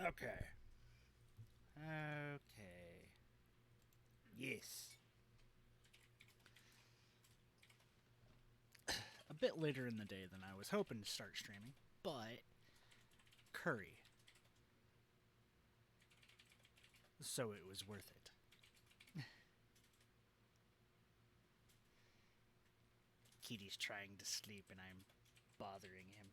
Okay. Okay. Yes. A bit later in the day than I was hoping to start streaming, but curry. So it was worth it. Kitty's trying to sleep and I'm bothering him.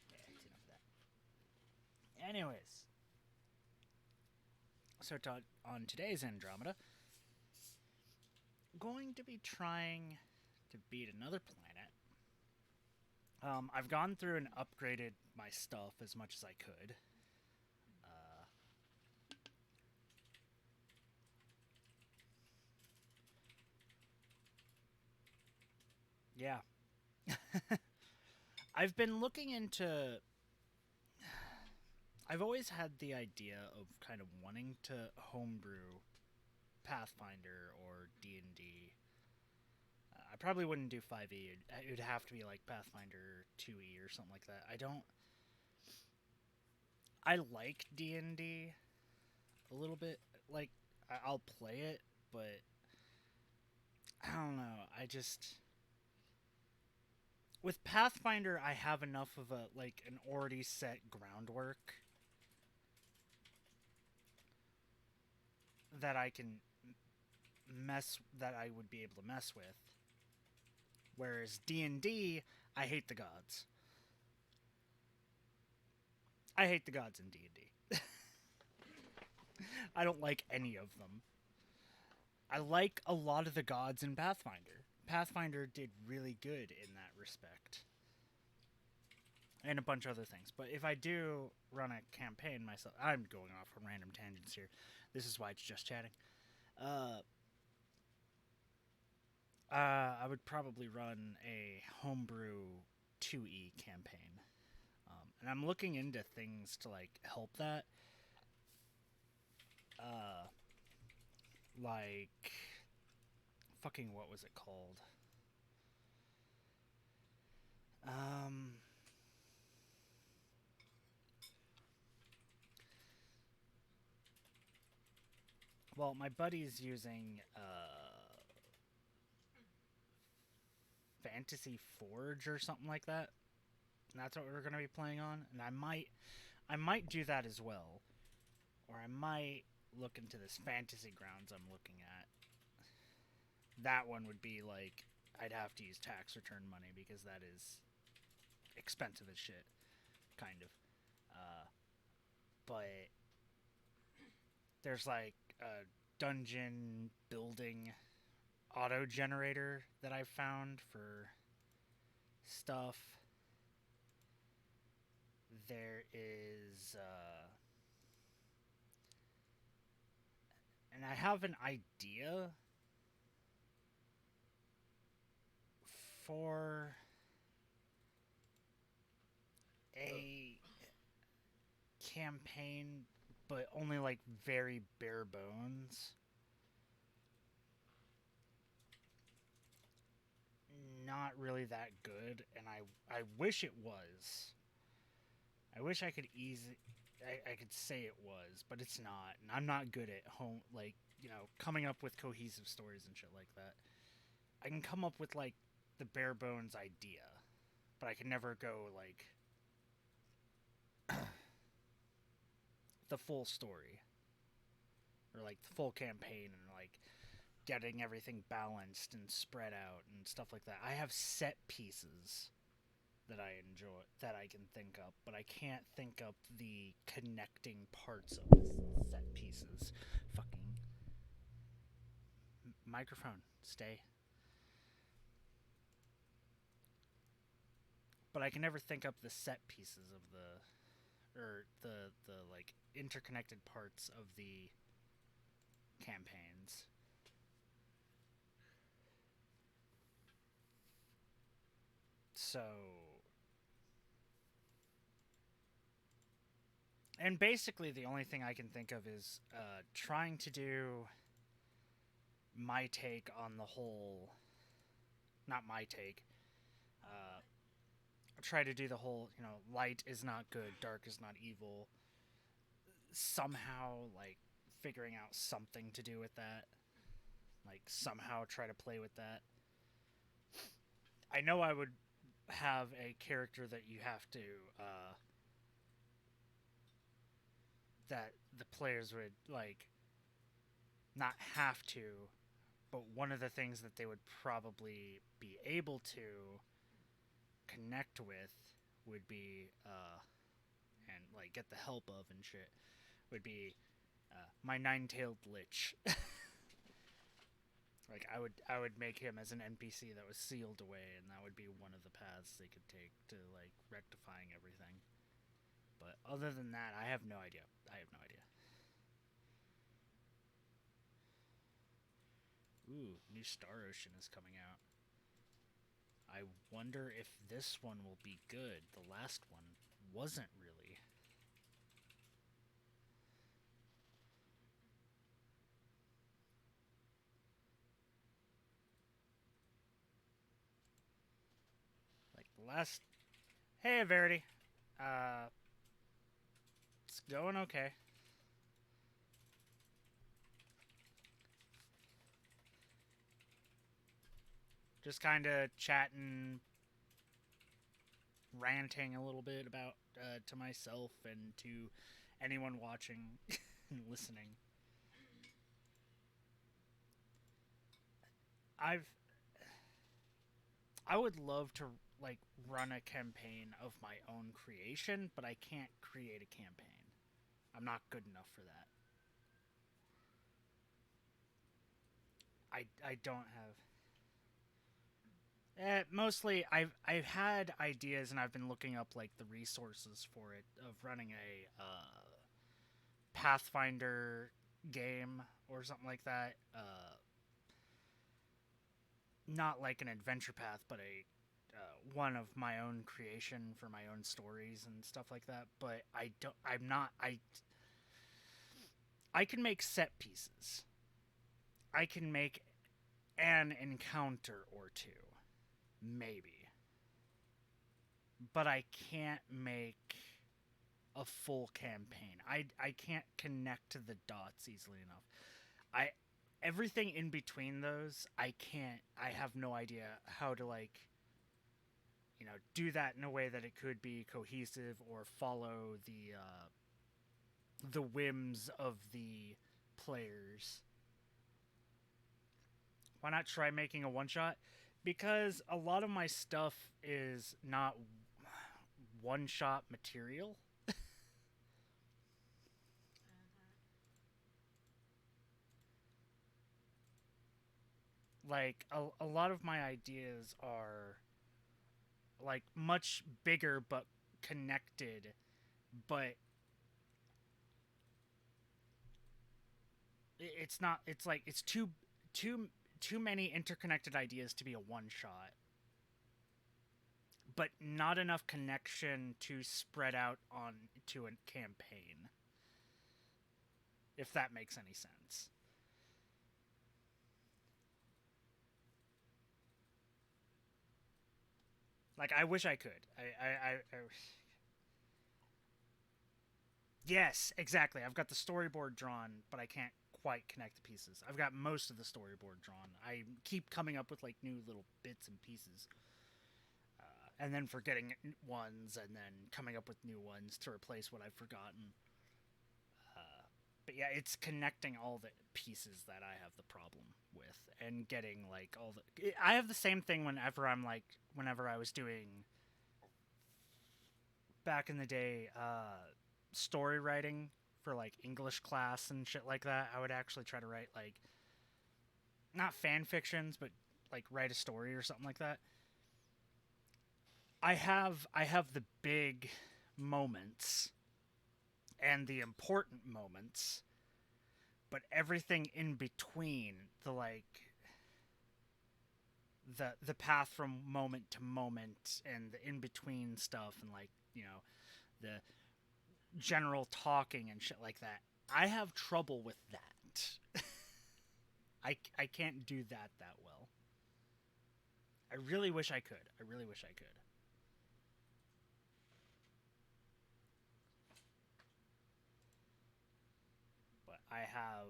Yeah, it's enough of that. Anyways, so on today's Andromeda, going to be trying to beat another planet. I've gone through and upgraded my stuff as much as I could. Uh, yeah. I've been looking into. I've always had the idea of kind of wanting to homebrew Pathfinder or D&D. I probably wouldn't do 5e. It would have to be like Pathfinder 2e or something like that. I don't. I like D&D a little bit. Like I'll play it, but I don't know. I just with Pathfinder, I have enough of a like an already set groundwork that I can mess that I would be able to mess with. Whereas D&D, I hate the gods. I hate the gods in D&D. I don't like any of them. I like a lot of the gods in Pathfinder. Pathfinder did really good in that respect. And a bunch of other things. But if I do run a campaign myself, I'm going off on random tangents here. This is why it's just chatting. Uh, I would probably run a homebrew 2e campaign. And I'm looking into things to like help that. Uh, like fucking what was it called? Um, well, my buddy's using Fantasy Forge or something like that. And that's what we're gonna be playing on. And I might do that as well, or I might look into this Fantasy Grounds I'm looking at. That one would be like I'd have to use tax return money because that is expensive as shit, kind of. Uh, but there's like a dungeon building auto generator that I've found for stuff. There is, and I have an idea for a campaign, but only like very bare bones. Not really that good, and I wish it was. I wish I could I could say it was, but it's not. And I'm not good at home, like, coming up with cohesive stories and shit like that. I can come up with, like, the bare bones idea, but I can never go, like, the full story. Or, like, the full campaign and, like, getting everything balanced and spread out and stuff like that. I have set pieces that I enjoy, that I can think up, but I can't think up the connecting parts of the set pieces. Fucking microphone, stay. But I can never think up the set pieces of the like interconnected parts of the campaigns. So, and basically the only thing I can think of is trying to do my take on the whole. Not my take. Uh, try to do the whole, light is not good, dark is not evil. Somehow, like, figuring out something to do with that. Like, somehow try to play with that. I know I would have a character that you have to, that the players would, like, not have to, but one of the things that they would probably be able to connect with would be, and, like, get the help of and shit, would be my nine-tailed lich. Like, I would make him as an NPC that was sealed away, and that would be one of the paths they could take to, like, rectifying everything. But other than that, I have no idea. I have no idea. Ooh, new Star Ocean is coming out. I wonder if this one will be good. The last one wasn't really. Like, the last... Hey, Verity. It's going okay. Just kind of chatting, ranting a little bit about to myself and to anyone watching and listening. I would love to, like, run a campaign of my own creation, but I can't create a campaign. I'm not good enough for that. I don't have. Mostly, I've had ideas, and I've been looking up, like, the resources for it of running a Pathfinder game or something like that. Not like an adventure path, but a one of my own creation for my own stories and stuff like that. But I don't. I'm not. I can make set pieces. I can make an encounter or two, maybe. But I can't make a full campaign. I can't connect to the dots easily enough. I everything in between those, I can't. I have no idea how to, like, do that in a way that it could be cohesive or follow the whims of the players. Why not try making a one shot? Because a lot of my stuff is not one shot material. Like, a lot of my ideas are, like, much bigger but connected, but it's not. It's like it's too many interconnected ideas to be a one shot, but not enough connection to spread out on to a campaign. If that makes any sense. Like, I wish I could. Yes, exactly. I've got the storyboard drawn, but I can't quite connect the pieces. I've got most of the storyboard drawn. I keep coming up with, like, new little bits and pieces, and then forgetting ones, and then coming up with new ones to replace what I've forgotten. But yeah, it's connecting all the pieces that I have the problem with, and getting, like, all the. I have the same thing whenever I was doing back in the day, story writing for, like, English class and shit like that. I would actually try to write, like, not fan fictions, but, like, write a story or something like that. I have the big moments and the important moments, but everything in between, the path from moment to moment, and the in between stuff, and, like, the general talking and shit like that. I have trouble with that. I can't do that well. I really wish I could. I really wish I could. I have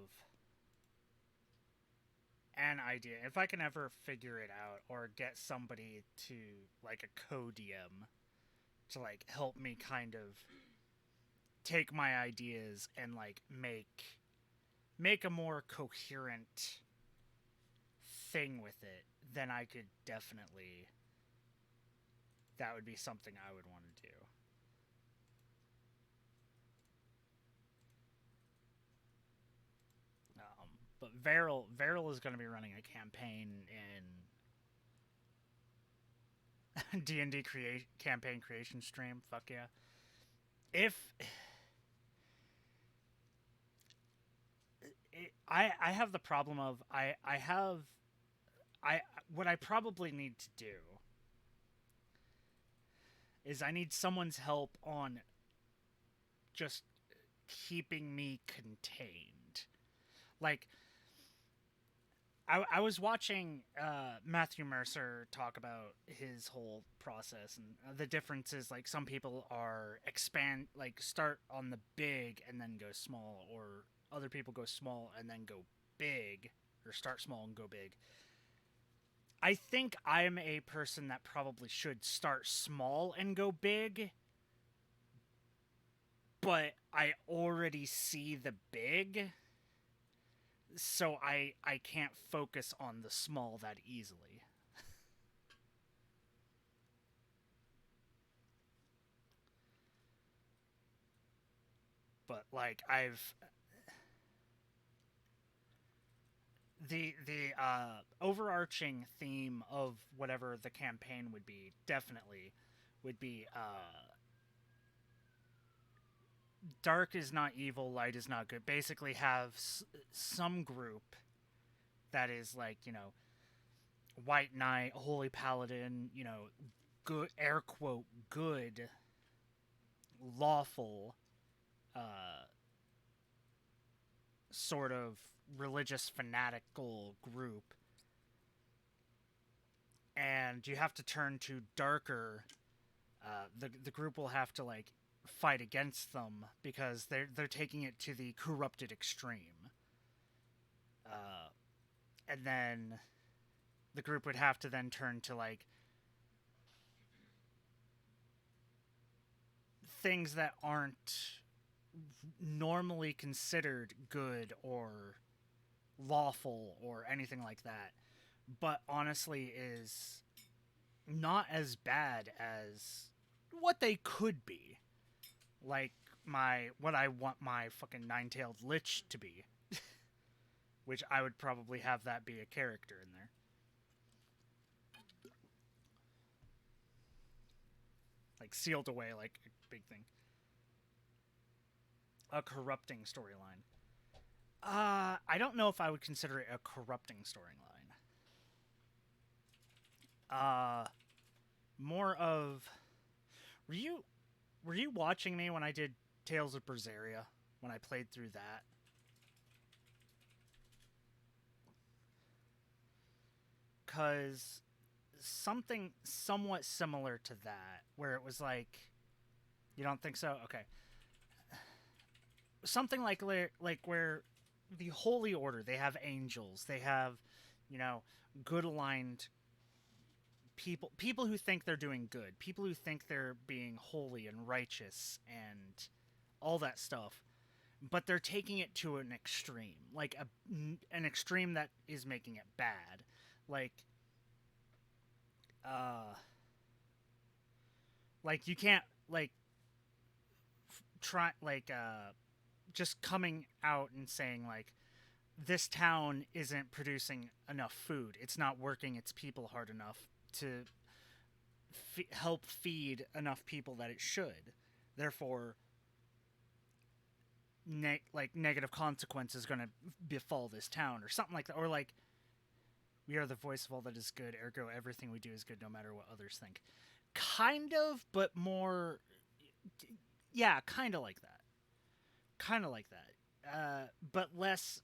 an idea. If I can ever figure it out or get somebody to like a co-DM to like help me kind of take my ideas and like make a more coherent thing with it, then I could definitely, that would be something I would want to do. But Varel is going to be running a campaign in D&D campaign creation stream. Fuck yeah. If I have the problem of I what I probably need to do is I need someone's help on just keeping me contained. Like, I was watching Matthew Mercer talk about his whole process, and the difference is like some people are start on the big and then go small, or other people go small and then go big, or start small and go big. I think I'm a person that probably should start small and go big, but I already see the big, so I can't focus on the small that easily. But like the overarching theme of whatever the campaign would be definitely would be dark is not evil, light is not good. Basically have some group that is like, you know, white knight, holy paladin, you know, good, air quote, good, lawful sort of religious fanatical group, and you have to turn to darker. The group will have to like fight against them because they're taking it to the corrupted extreme. And then the group would have to then turn to like things that aren't normally considered good or lawful or anything like that, but honestly is not as bad as what they could be. Like what I want my fucking nine-tailed lich to be. Which I would probably have that be a character in there. Like sealed away, like a big thing. A corrupting storyline. I don't know if I would consider it a corrupting storyline. More of, were you watching me when I did Tales of Berseria, when I played through that? Because something somewhat similar to that, where it was like, you don't think so? Okay. Something like where the Holy Order, they have angels, they have, you know, good aligned people who think they're doing good, people who think they're being holy and righteous and all that stuff, but they're taking it to an extreme, like an extreme that is making it bad, like like you can't like try like just coming out and saying like this town isn't producing enough food, it's not working its people hard enough to help feed enough people that it should, therefore negative consequences going to befall this town or something like that, or like we are the voice of all that is good, ergo everything we do is good no matter what others think. Kind of, but more, yeah, kind of like that. Kind of like that. But less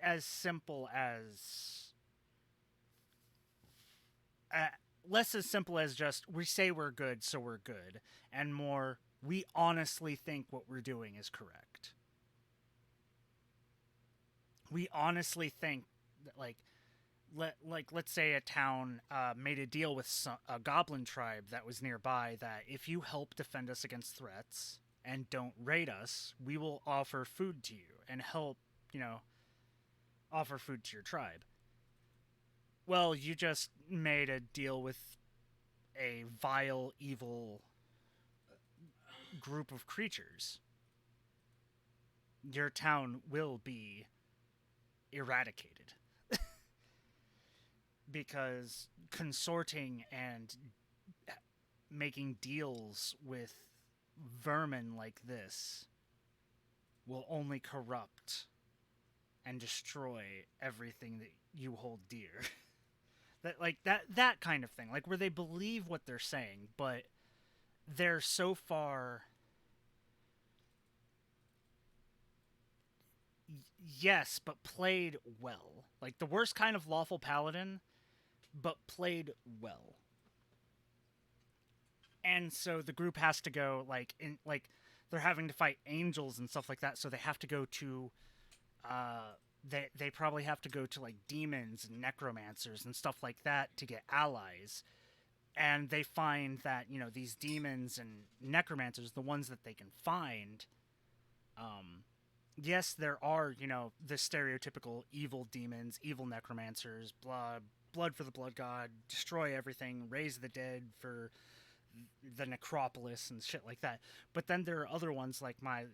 as simple as less as simple as just we say we're good, so we're good, and more we honestly think what we're doing is correct. We honestly think that, let's say a town made a deal with a goblin tribe that was nearby that if you help defend us against threats and don't raid us, we will offer food to you and help, you know, offer food to your tribe. Well, you just made a deal with a vile, evil group of creatures. Your town will be eradicated because consorting and making deals with vermin like this will only corrupt and destroy everything that you hold dear. that kind of thing, like where they believe what they're saying, but they're so far. Yes, but played well. Like the worst kind of lawful paladin, but played well. And so the group has to go they're having to fight angels and stuff like that, so they have to go to they probably have to go to like demons and necromancers and stuff like that to get allies. And they find that, you know, these demons and necromancers, the ones that they can find, yes, there are, you know, the stereotypical evil demons, evil necromancers, blood for the blood god, destroy everything, raise the dead for the necropolis and shit like that. But then there are other ones like my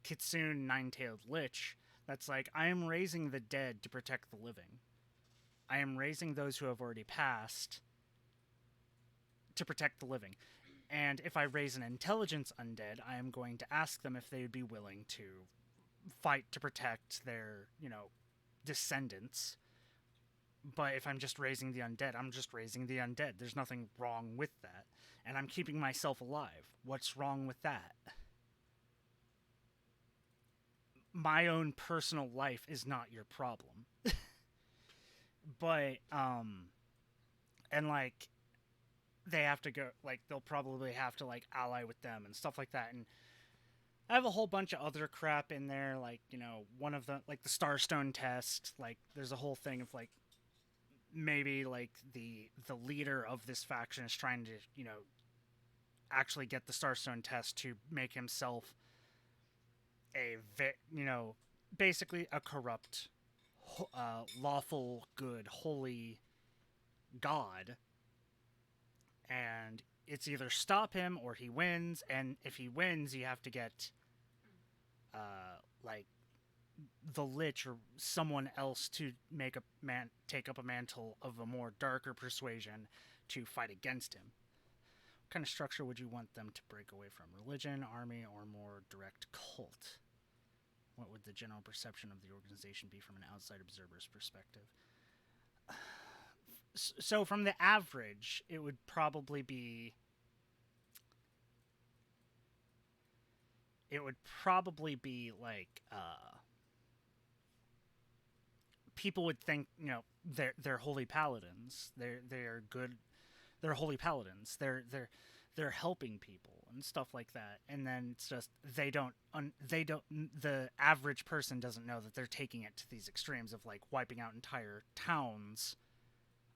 Kitsune nine-tailed lich that's like, I am raising the dead to protect the living. I am raising those who have already passed to protect the living. And if I raise an intelligence undead, I am going to ask them if they would be willing to fight to protect their, you know, descendants. But if I'm just raising the undead, I'm just raising the undead. There's nothing wrong with that. And I'm keeping myself alive. What's wrong with that? My own personal life is not your problem. But, and like, they have to go, like, they'll probably have to, like, ally with them and stuff like that. And I have a whole bunch of other crap in there, like, you know, one of the, like, the Starstone test, like, there's a whole thing of, like, maybe, like, the leader of this faction is trying to, you know, actually get the Starstone test to make himself you know, basically a corrupt, lawful, good, holy god. And it's either stop him or he wins, and if he wins, you have to get, like, the Lich or someone else to take up a mantle of a more darker persuasion to fight against him. What kind of structure would you want them to break away from? Religion, army, or more direct cult? What would the general perception of the organization be from an outside observer's perspective? So from the average, it would probably be like, people would think, you know, they're holy paladins. They're good. They're holy paladins. They're helping people and stuff like that. And then it's just the average person doesn't know that they're taking it to these extremes of like wiping out entire towns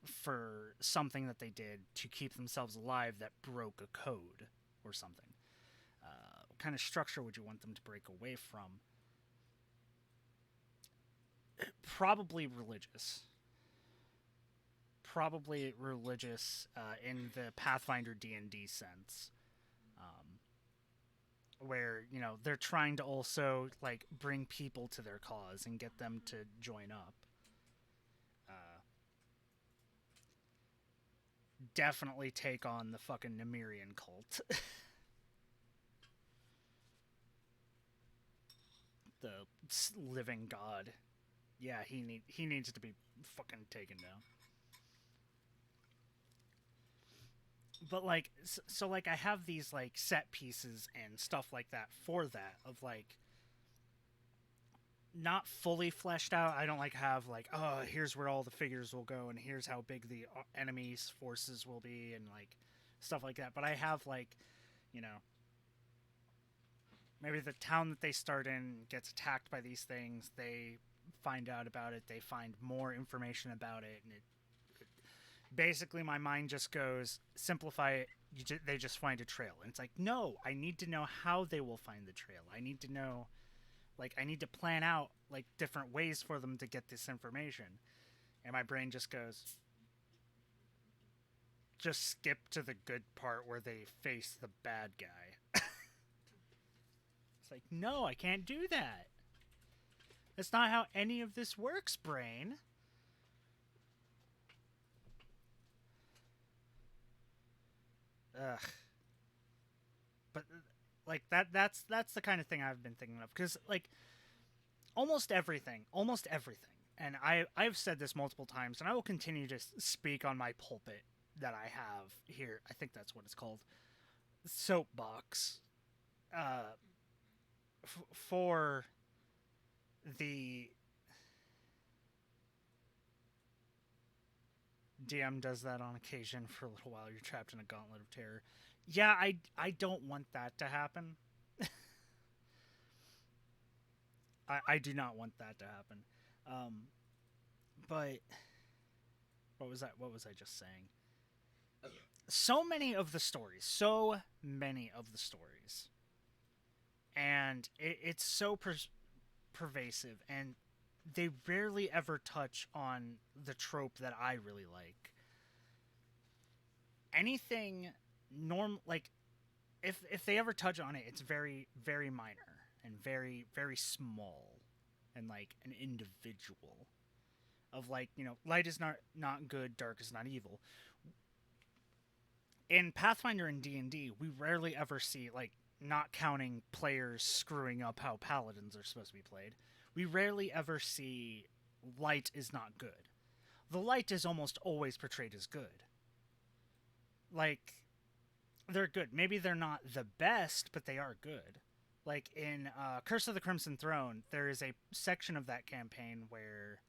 for something that they did to keep themselves alive that broke a code or something. What kind of structure would you want them to break away from? Probably religious. Probably religious in the Pathfinder D&D sense. Where, you know, they're trying to also, like, bring people to their cause and get them to join up. Definitely take on the fucking Nemirian cult. The living god. Yeah, he needs to be fucking taken down. But like, so like, I have these like set pieces and stuff like that for that, of like, not fully fleshed out. I don't like have like, oh, here's where all the figures will go and here's how big the enemy's forces will be and like stuff like that. But I have like, you know, maybe the town that they start in gets attacked by these things. They find out about it. They find more information about it, and basically my mind just goes simplify it. They just find a trail, and it's like, no, I need to know how they will find the trail. I need to know, like, I need to plan out like different ways for them to get this information. And my brain just goes, just skip to the good part where they face the bad guy. It's like, no, I can't do that. That's not how any of this works, brain. Ugh. But like that's the kind of thing I've been thinking of, because like almost everything, and I've said this multiple times, and I will continue to speak on my pulpit that I have here. I think that's what it's called, soapbox. For the DM does that on occasion for a little while. You're trapped in a gauntlet of terror. Yeah, I don't want that to happen. I do not want that to happen. Um, but what was I just saying? So many of the stories, and it's so pervasive, and they rarely ever touch on the trope that I really like. Anything like if they ever touch on it, it's very very minor and very very small, and like an individual of, like, light is not good, dark is not evil. In Pathfinder and D&D, we rarely ever see, like, not counting players screwing up how paladins are supposed to be played, we rarely ever see light is not good. The light is almost always portrayed as good. Like, they're good. Maybe they're not the best, but they are good. Like in Curse of the Crimson Throne, there is a section of that campaign where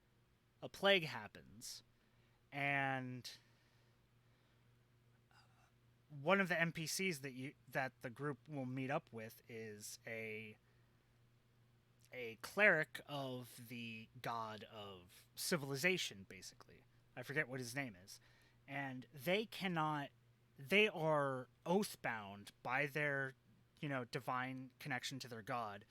a plague happens, and one of the NPCs that the group will meet up with is a cleric of the god of civilization, basically. I forget what his name is. And they are oath bound by their, divine connection to their god.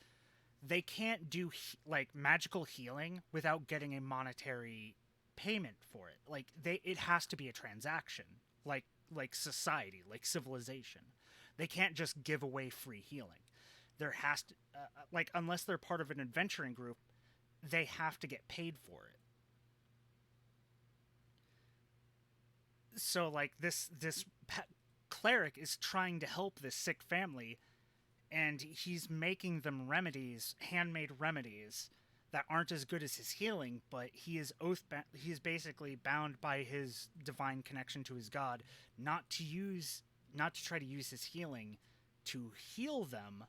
They can't do like magical healing without getting a monetary payment for it. Like, it has to be a transaction, like society, like civilization. They can't just give away free healing. There has to, like, unless they're part of an adventuring group, they have to get paid for it. So like this cleric is trying to help this sick family, and he's making them remedies, handmade remedies that aren't as good as his healing, but he is he is basically bound by his divine connection to his god not to try to use his healing to heal them,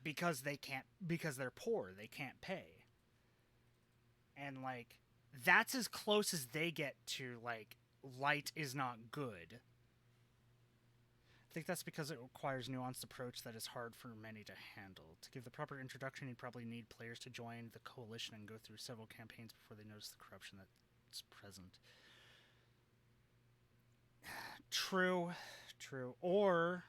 because they're poor, they can't pay. And like, that's as close as they get to, like, light is not good. I think that's because it requires nuanced approach that is hard for many to handle. To give the proper introduction, you'd probably need players to join the coalition and go through several campaigns before they notice the corruption that's present. True. Or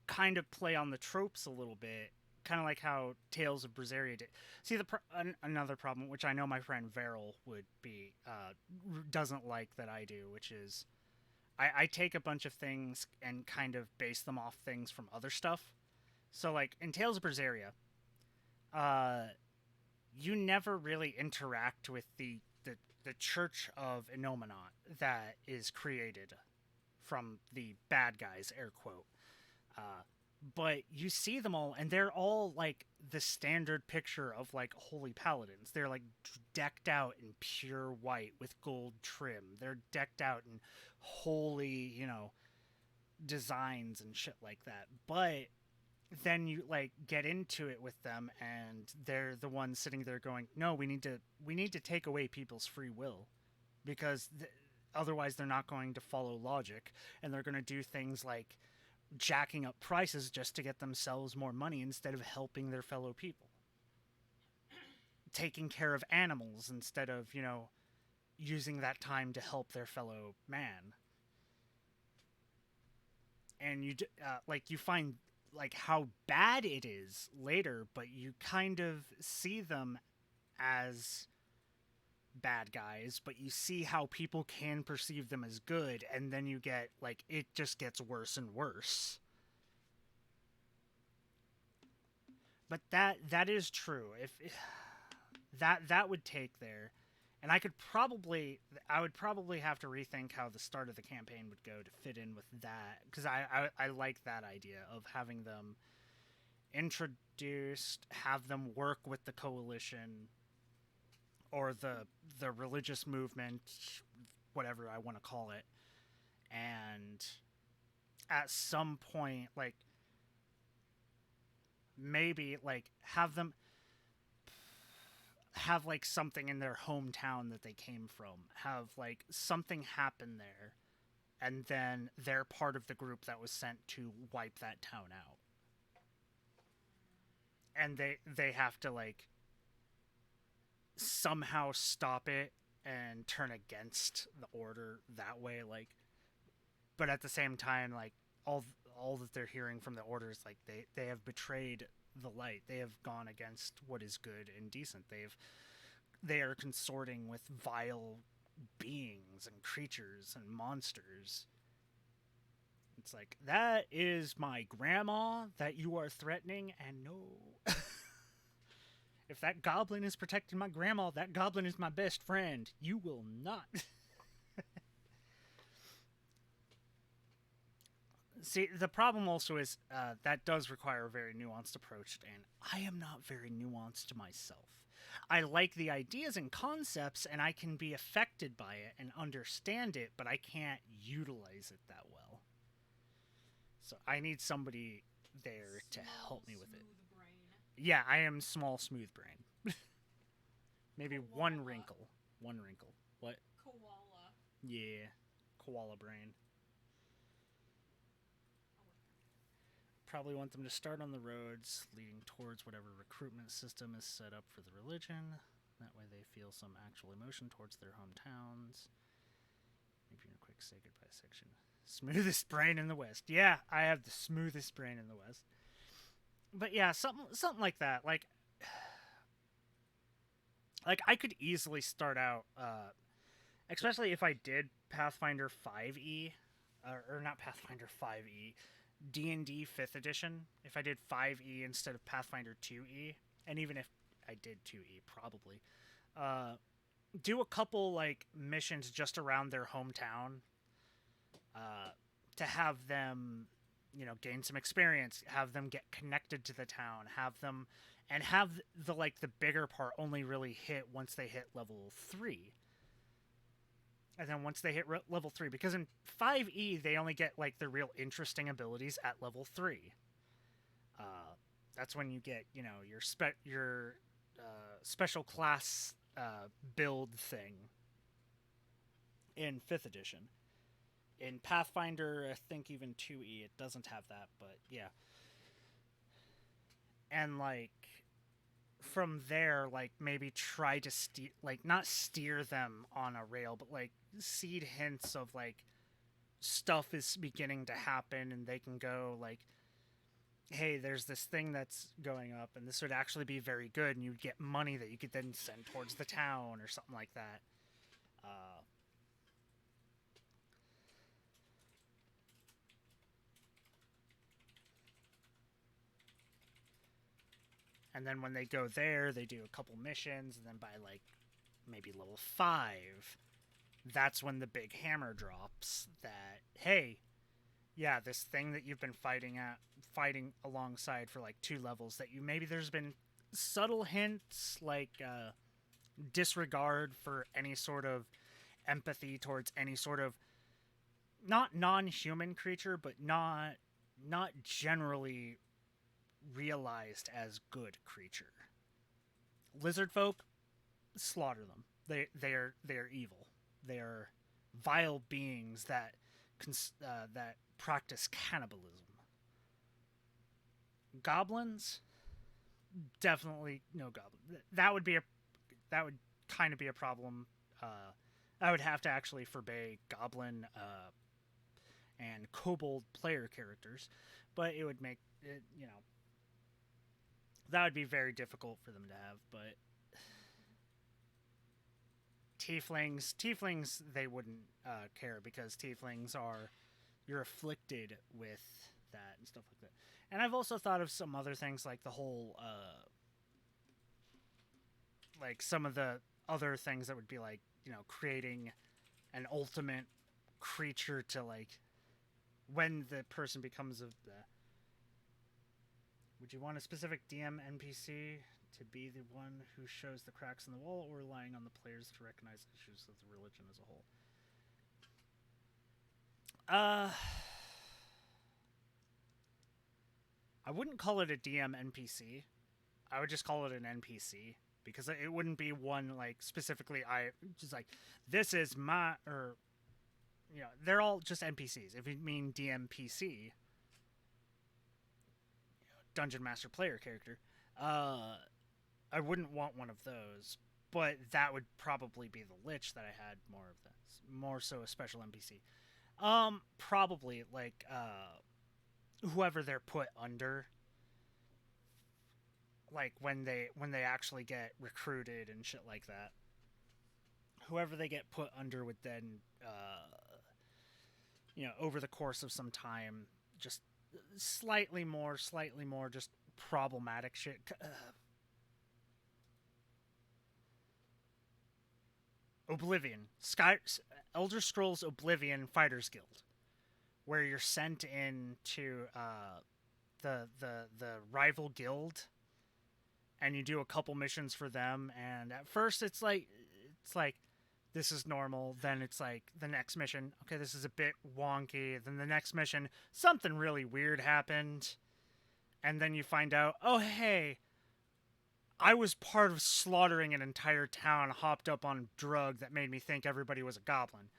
kind of play on the tropes a little bit, kind of like how Tales of Berseria did. See, another problem, which I know my friend Veril doesn't like that I do, which is I take a bunch of things and kind of base them off things from other stuff. So, like, in Tales of Berseria, you never really interact with the Church of Inominat that is created from the bad guys, air quote. But you see them all, and they're all like the standard picture of like holy paladins. They're like decked out in pure white with gold trim. They're decked out in holy, designs and shit like that. But then you like get into it with them, and they're the ones sitting there going, "No, we need to take away people's free will, because otherwise they're not going to follow logic, and they're going to do things like jacking up prices just to get themselves more money instead of helping their fellow people. Taking care of animals instead of, using that time to help their fellow man. And you find like how bad it is later, but you kind of see them as bad guys, but you see how people can perceive them as good, and then you get like it just gets worse and worse. But that is true. If that would take there, and I would probably have to rethink how the start of the campaign would go to fit in with that, because I like that idea of having them introduced, have them work with the coalition or the religious movement, whatever I want to call it, and at some point, like, maybe like have like something in their hometown that they came from, have like something happen there, and then they're part of the group that was sent to wipe that town out, and they have to like somehow stop it and turn against the order that way, like, but at the same time, like, all that they're hearing from the order is like they have betrayed the light, they have gone against what is good and decent, they are consorting with vile beings and creatures and monsters. It's like, that is my grandma that you are threatening, and no. If that goblin is protecting my grandma, that goblin is my best friend. You will not. See, the problem also is that does require a very nuanced approach, and I am not very nuanced myself. I like the ideas and concepts, and I can be affected by it and understand it, but I can't utilize it that well. So I need somebody there to help me with it. Yeah, I am small, smooth brain. Maybe Koala. one wrinkle. One wrinkle. What? Koala. Yeah, koala brain. Probably want them to start on the roads leading towards whatever recruitment system is set up for the religion. That way they feel some actual emotion towards their hometowns. Maybe in a quick say goodbye section. Smoothest brain in the West. Yeah, I have the smoothest brain in the West. But yeah, something like that. Like I could easily start out, especially if I did Pathfinder 5e, or not Pathfinder 5e, D&D 5th edition. If I did 5e instead of Pathfinder 2e, and even if I did 2e, probably, do a couple like missions just around their hometown, to have them, gain some experience, have them get connected to the town, have the bigger part only really hit once they hit level 3. And then once they hit level 3, because in 5e they only get like the real interesting abilities at level 3. That's when you get, your special class build thing in 5th edition. In Pathfinder, I think even 2e, it doesn't have that, but yeah. And like from there, like maybe try to not steer them on a rail, but like seed hints of like stuff is beginning to happen, and they can go like, hey, there's this thing that's going up, and this would actually be very good, and you'd get money that you could then send towards the town or something like that. And then when they go there, they do a couple missions, and then by like maybe level 5, that's when the big hammer drops that, hey, yeah, this thing that you've been fighting alongside for like 2 levels, that maybe there's been subtle hints like disregard for any sort of empathy towards any sort of not non-human creature, but not generally realized as good creature. Lizard folk, slaughter them. They're evil. They are vile beings that practice cannibalism. Goblins, definitely no goblin. That would kind of be a problem. I would have to actually forbade goblin and kobold player characters, but it would make it, that would be very difficult for them to have. But tieflings, they wouldn't care, because tieflings are, you're afflicted with that and stuff like that. And I've also thought of some other things, like the whole like some of the other things that would be like, creating an ultimate creature to, like, when the person becomes of the, would you want a specific DM NPC to be the one who shows the cracks in the wall, or relying on the players to recognize issues of the religion as a whole? I wouldn't call it a DM NPC. I would just call it an NPC, because it wouldn't be one, like, specifically, I just like, this is my, or, they're all just NPCs. If you mean DMPC, Dungeon Master Player Character, I wouldn't want one of those, but that would probably be the Lich that I had more of this, more so a special NPC. Probably, like, whoever they're put under, like, when they actually get recruited and shit like that. Whoever they get put under would then, over the course of some time, just slightly more just problematic shit. Oblivion, Elder Scrolls Oblivion Fighters Guild, where you're sent in to the rival guild, and you do a couple missions for them. And at first, it's like this is normal. Then it's like the next mission, okay, this is a bit wonky. Then the next mission, something really weird happened, and then you find out, oh hey, I was part of slaughtering an entire town, hopped up on a drug that made me think everybody was a goblin.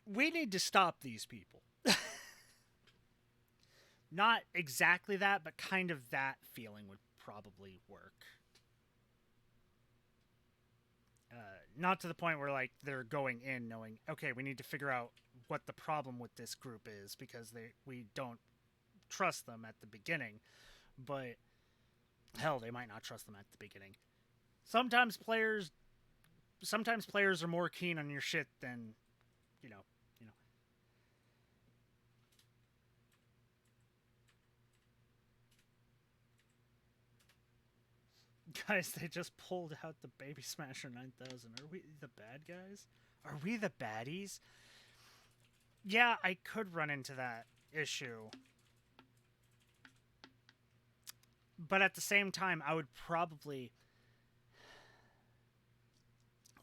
We need to stop these people. Not exactly that, but kind of that feeling would probably work. Not to the point where, like, they're going in knowing, okay, we need to figure out what the problem with this group is, because we don't trust them at the beginning. But hell, they might not trust them at the beginning. Sometimes players are more keen on your shit than, you know. Guys, they just pulled out the Baby Smasher 9000. Are we the bad guys? Are we the baddies? Yeah, I could run into that issue. But at the same time, I would probably,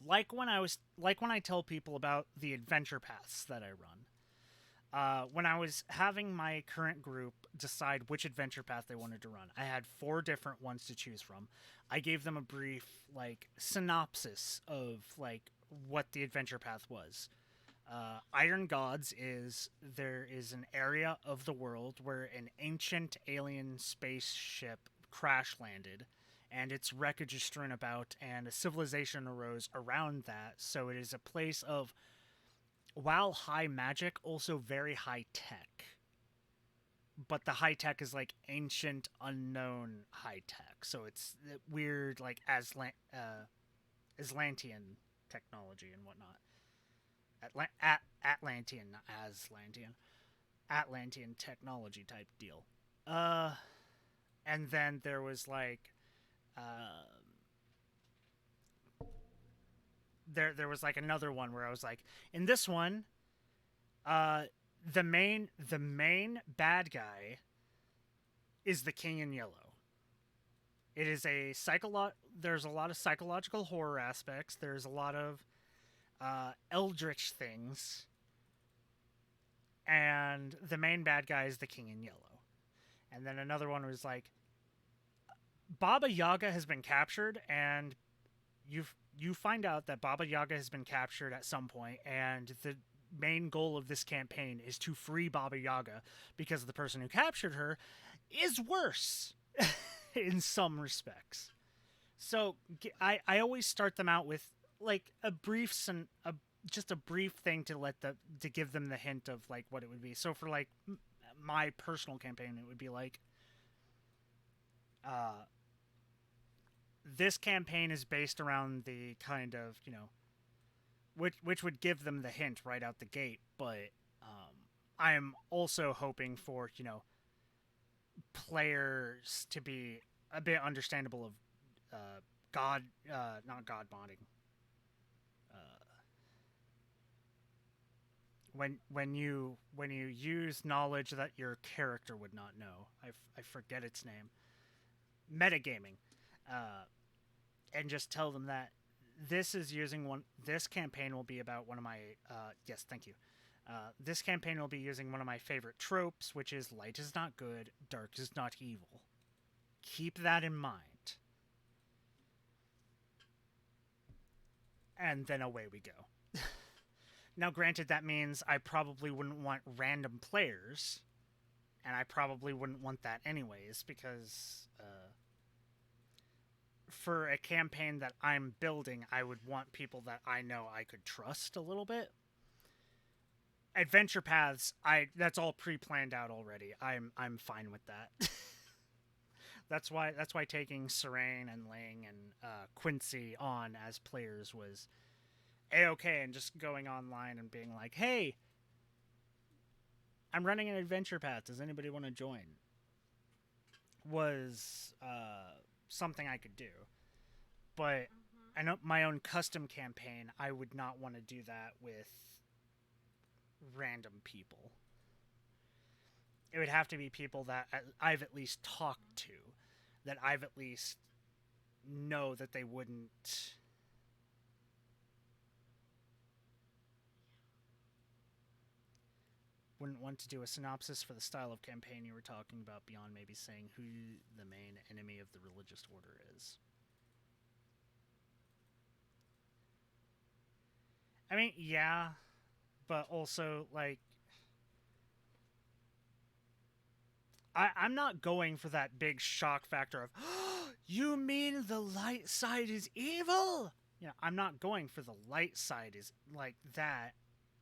like when I tell people about the adventure paths that I run. When I was having my current group decide which adventure path they wanted to run, I had 4 different ones to choose from. I gave them a brief, like, synopsis of, like, what the adventure path was. Iron Gods there is an area of the world where an ancient alien spaceship crash landed, and its wreckage is strewn about, and a civilization arose around that. So it is a place of, while high magic, also very high tech. But the high tech is like ancient, unknown high tech. So it's weird, like Aslantean technology and whatnot. Atlantean, not Aslantean. Atlantean technology type deal. And then there was like, there was like another one where I was like, in this one, the main bad guy is the King in Yellow. It is there's a lot of psychological horror aspects. There's a lot of eldritch things. And the main bad guy is the King in Yellow. And then another one was like, Baba Yaga has been captured, and you find out that Baba Yaga has been captured at some point, and the main goal of this campaign is to free Baba Yaga, because the person who captured her is worse in some respects. So I always start them out with like a brief just a brief thing to to give them the hint of like what it would be. So for like my personal campaign, it would be like uh, this campaign is based around the kind of which would give them the hint right out the gate. But I am also hoping for players to be a bit understandable of God, not God modding. When you use knowledge that your character would not know, I forget its name, metagaming, and just tell them that this campaign will be about one of my yes, thank you. This campaign will be using one of my favorite tropes, which is light is not good, dark is not evil. Keep that in mind. And then away we go. Now, granted, that means I probably wouldn't want random players, and I probably wouldn't want that anyways, because for a campaign that I'm building, I would want people that I know I could trust a little bit. Adventure paths, that's all pre-planned out already. I'm fine with that. That's why taking Serene and Ling and Quincy on as players was a-okay, and just going online and being like, hey, I'm running an adventure path. Does anybody want to join? Was something I could do. But I know my own custom campaign, I would not want to do that with random people. It would have to be people that I've at least talked to, that I've at least know that they wouldn't want to do a synopsis for the style of campaign you were talking about beyond maybe saying who the main enemy of the religious order is. I mean, yeah, but also, like, I'm not going for that big shock factor of, oh, you mean the light side is evil? I'm not going for the light side is like that,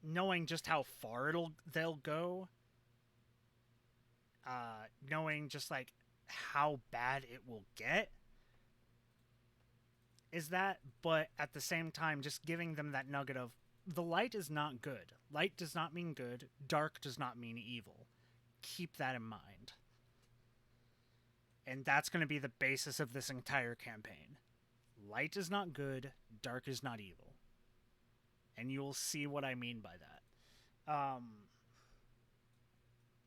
knowing just how far they'll go, knowing just like how bad it will get is that, but at the same time just giving them that nugget of the light is not good. Light does not mean good, dark does not mean evil. Keep that in mind. And that's going to be the basis of this entire campaign. Light is not good, dark is not evil. And you'll see what I mean by that.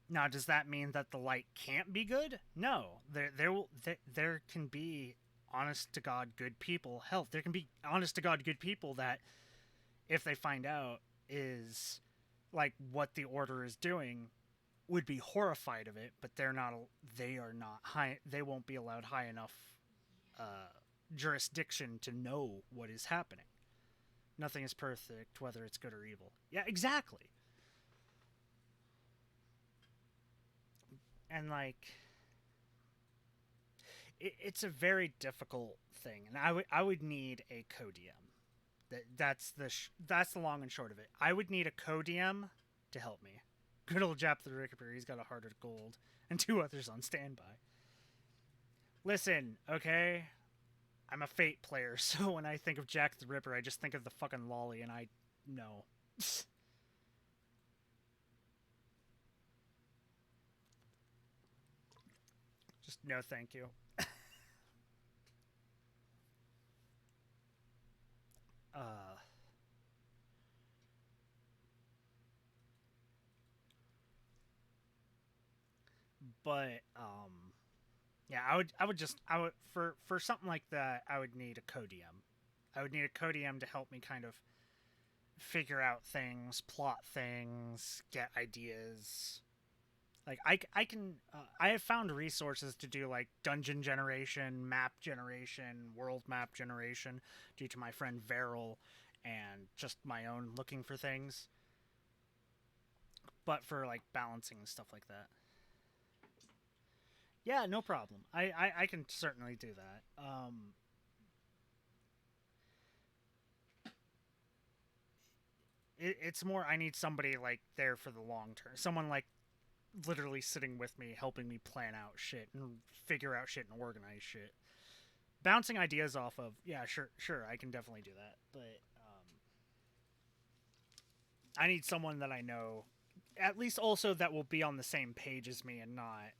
Now, does that mean that the light can't be good? No. There can be honest to God good people. Hell, there can be honest to God good people that, if they find out is like what the order is doing, would be horrified of it, but they are not high. They won't be allowed high enough jurisdiction to know what is happening. Nothing is perfect, whether it's good or evil. Yeah, exactly. And like, it's a very difficult thing, and I would need a co-DM. That's the long and short of it. I would need a co-DM to help me. Good old Jap the Ripper, he's got a heart of gold, and 2 others on standby. Listen, okay? I'm a Fate player, so when I think of Jack the Ripper, I just think of the fucking lolly, and I know. Just no thank you. uh... But, yeah, I would, for something like that, I would need a co-DM. I would need a co-DM to help me kind of figure out things, plot things, get ideas. Like I have found resources to do like dungeon generation, map generation, world map generation due to my friend Veril and just my own looking for things. But for like balancing and stuff like that. Yeah, no problem. I can certainly do that. It's more I need somebody like there for the long term. Someone like literally sitting with me, helping me plan out shit and figure out shit and organize shit. Bouncing ideas off of, yeah, sure, I can definitely do that. But I need someone that I know, at least also that will be on the same page as me and not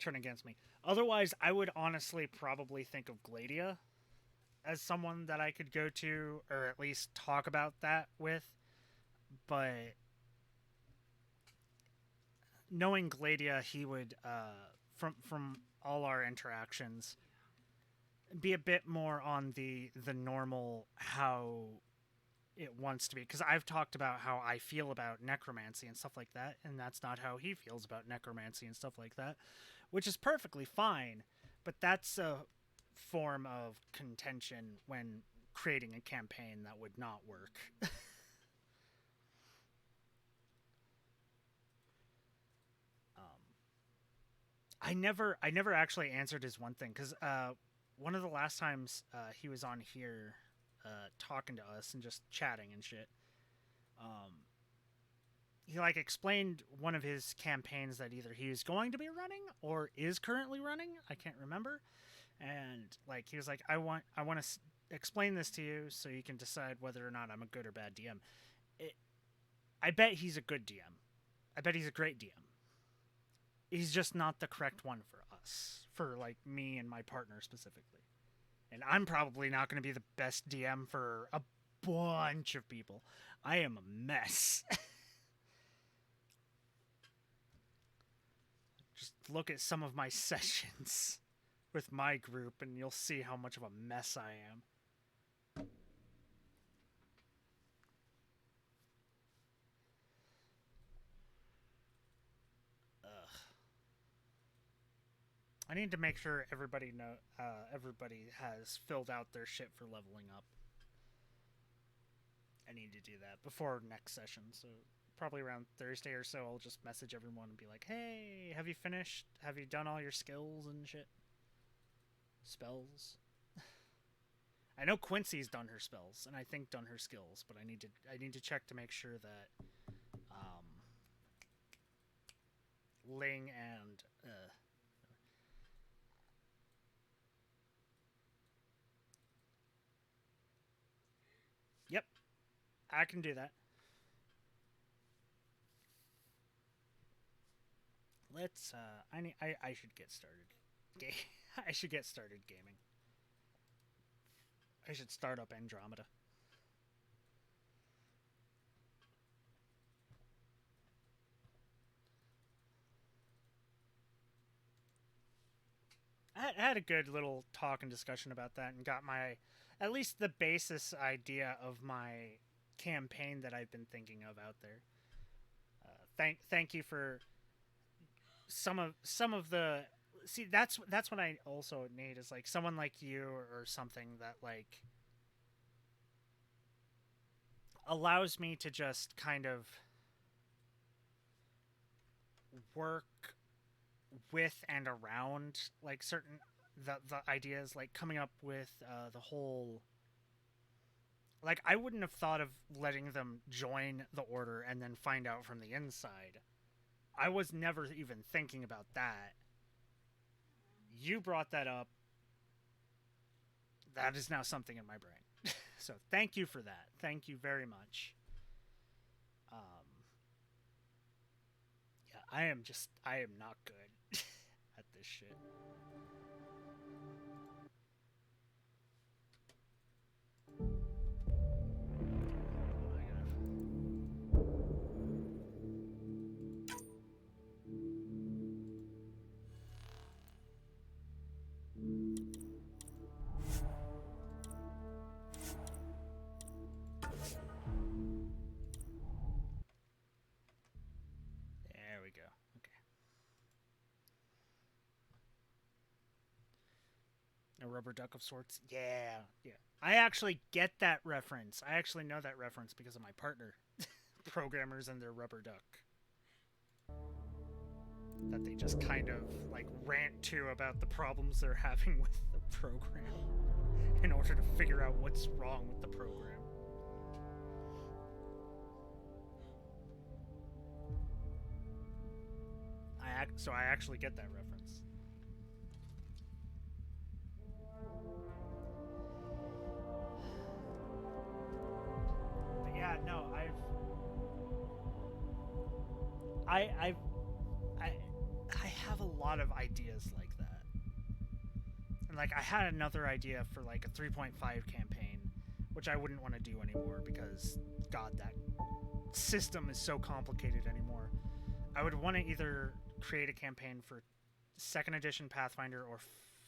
turn against me. Otherwise, I would honestly probably think of Gladia as someone that I could go to or at least talk about that with. But knowing Gladia, he would, from all our interactions, be a bit more on the normal how it wants to be, because I've talked about how I feel about necromancy and stuff like that, and that's not how he feels about necromancy and stuff like that, which is perfectly fine. But that's a form of contention when creating a campaign that would not work. I never actually answered his one thing, because one of the last times he was on here talking to us and just chatting and shit, um, he like explained one of his campaigns that either he was going to be running or is currently running. I can't remember. And like he was like, I want to explain this to you so you can decide whether or not I'm a good or bad DM. It, I bet he's a good DM. I bet he's a great DM. He's just not the correct one for us, for like me and my partner specifically. And I'm probably not going to be the best DM for a bunch of people. I am a mess. Just look at some of my sessions with my group and you'll see how much of a mess I am. Ugh. I need to make sure everybody has filled out their shit for leveling up. I need to do that before next session. So probably around Thursday or so, I'll just message everyone and be like, "Hey, have you finished? Have you done all your skills and shit? Spells?" I know Quincy's done her spells, and I think done her skills, but I need to check to make sure that Ling and yep, I can do that. Let's I should get started. I should get started gaming. I should start up Andromeda. I had a good little talk and discussion about that and got my at least the basis idea of my campaign that I've been thinking of out there. Thank you for some of the see that's what I also need is like someone like you or something that like allows me to just kind of work with and around like certain the ideas, like coming up with the whole, like I wouldn't have thought of letting them join the order and then find out from the inside. I was never even thinking about that. You brought that up. That is now something in my brain. So thank you for that. Thank you very much. Um, yeah, I am not good at this shit. There we go. Okay. A rubber duck of sorts. Yeah, yeah. I actually get that reference. I actually know that reference because of my partner. Programmers and their rubber duck. that they just kind of like rant to about the problems they're having with the program in order to figure out what's wrong with the program. So I actually get that reference. But yeah, no, I have a lot of ideas like that. And like I had another idea for like a 3.5 campaign, which I wouldn't want to do anymore because god, that system is so complicated anymore. I would want to either create a campaign for 2nd edition Pathfinder or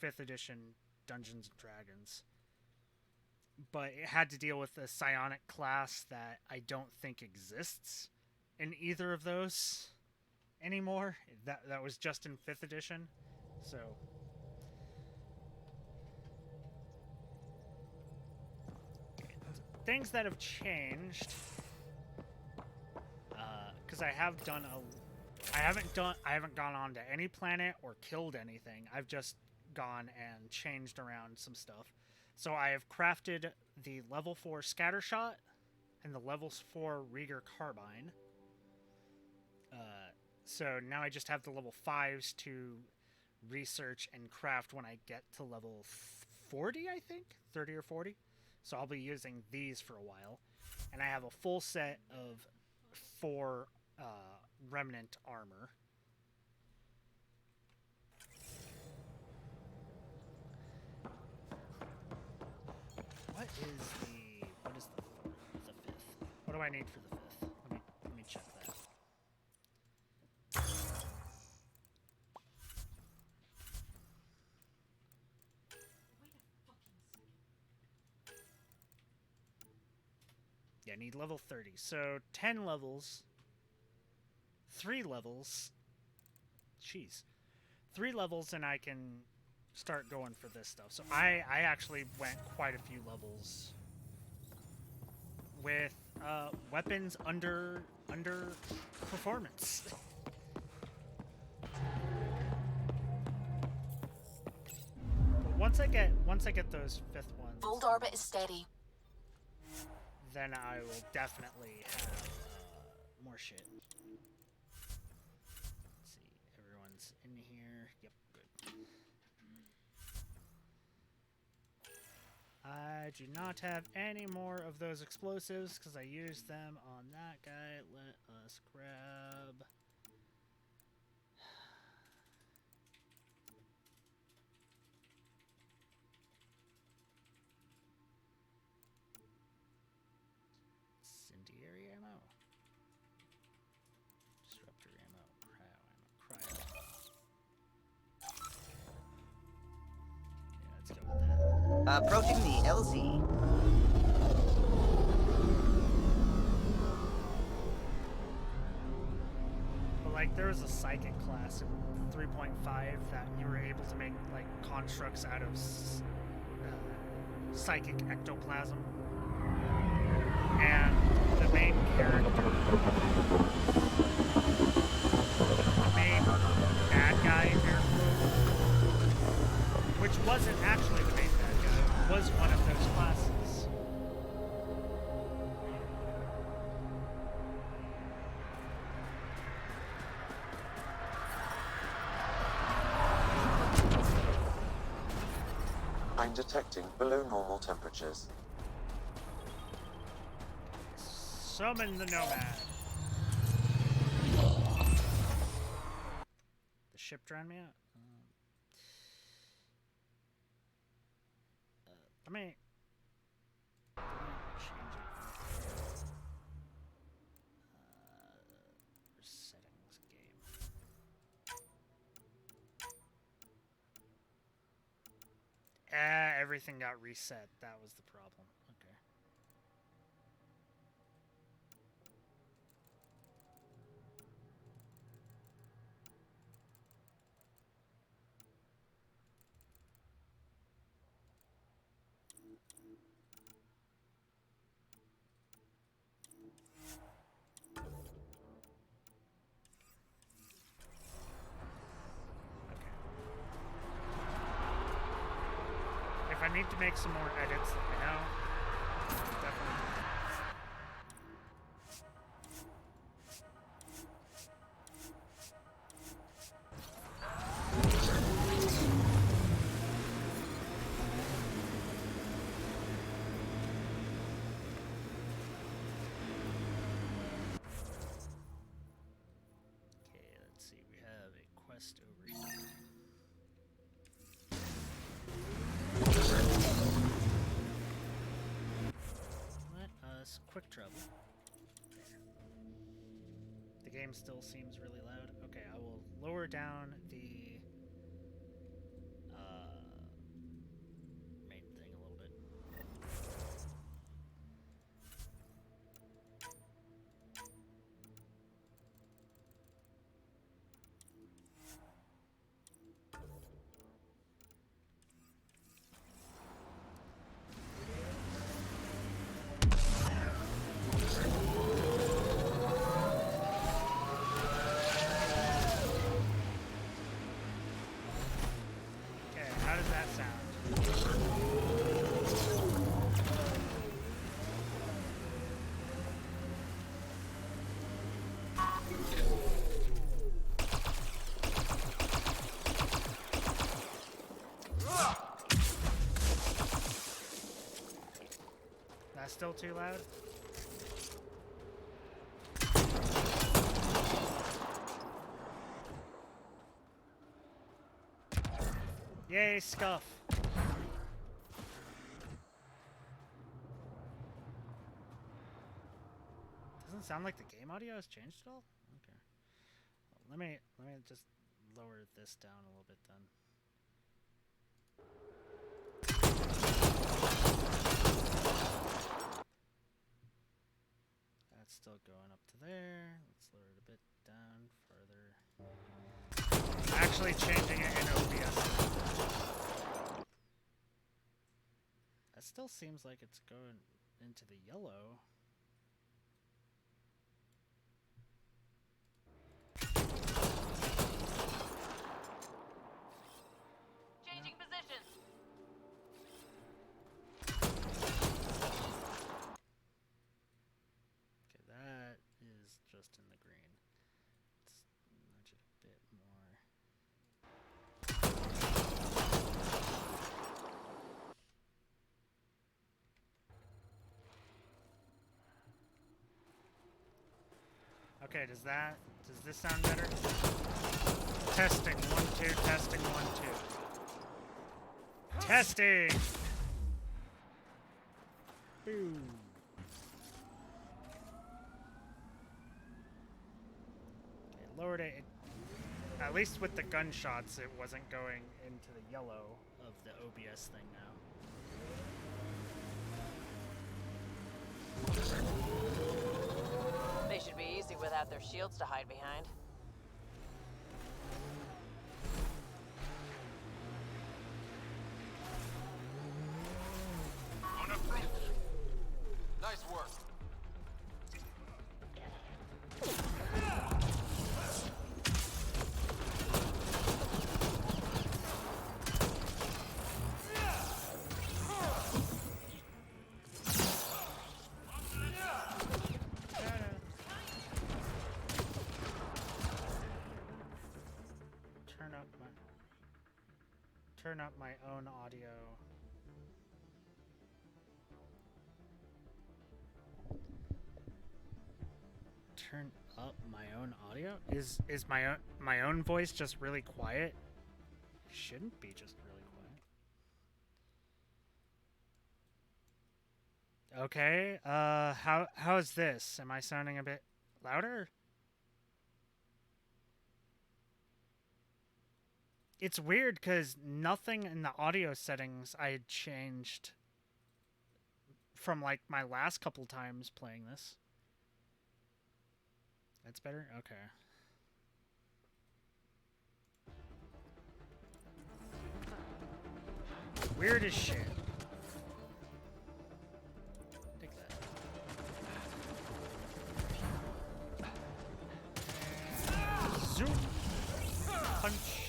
5th edition Dungeons and Dragons. But it had to deal with a psionic class that I don't think exists in either of those anymore. That was just in 5th edition. So things that have changed, because I haven't gone on to any planet or killed anything. I've just gone and changed around some stuff. So I have crafted the level 4 Scattershot and the level 4 Rieger Carbine. So now I just have the level 5s to research and craft when I get to level 40, I think? 30 or 40. So I'll be using these for a while. And I have a full set of 4 Remnant armor. What is the 5th? What do I need for the 5th? Let me check that. Yeah, I need level 30. So 10 levels. 3 levels. Jeez. 3 levels and I can start going for this stuff. So I actually went quite a few levels with weapons under performance. Once I get those 5th ones, Bold orbit is steady. Then I will definitely have more shit. Let's see, everyone's in here. Yep, good. I do not have any more of those explosives because I used them on that guy. Let us grab... Incendiary ammo. Disruptor ammo. Cryo ammo. Yeah, let's go with that. Approaching the LZ. But like, there was a psychic class in 3.5 that you were able to make like constructs out of psychic ectoplasm. And the main character, the main bad guy here, which wasn't actually the main bad guy, was one of those classes. I'm detecting below normal temperatures. Summon the Nomad. The ship drowned me out? Let me change it. Settings, game. Everything got reset. That was the problem. Okay. I need to make some more edits, let me know. Definitely do that. Okay, let's see. We have a quest over here. Let us quick travel. The game still seems really loud. Okay, I will lower down the main thing a little bit. Okay, how does that sound? That's still too loud? Yay, scuff! Doesn't sound like the game audio has changed at all? Okay. Well, let me just lower this down a little bit then. That's still going up to there. Let's lower it a bit down further. I'm actually changing it in OBS. That still seems like it's going into the yellow. Changing positions. Okay, that is just in the green. Let's nudge it a bit more. Okay, does this sound better? Testing, 1, 2, testing, 1, 2. Testing! Boom. Okay, lowered it. At least with the gunshots, it wasn't going into the yellow of the OBS thing now. They should be easy without their shields to hide behind. On approach. Nice work. Turn up my own audio. Turn up my own audio? Is my own voice just really quiet? It shouldn't be just really quiet. Okay. How is this? Am I sounding a bit louder? It's weird because nothing in the audio settings I had changed from like my last couple times playing this. That's better? Okay. Weird as shit. Take that. Zoom. Punch.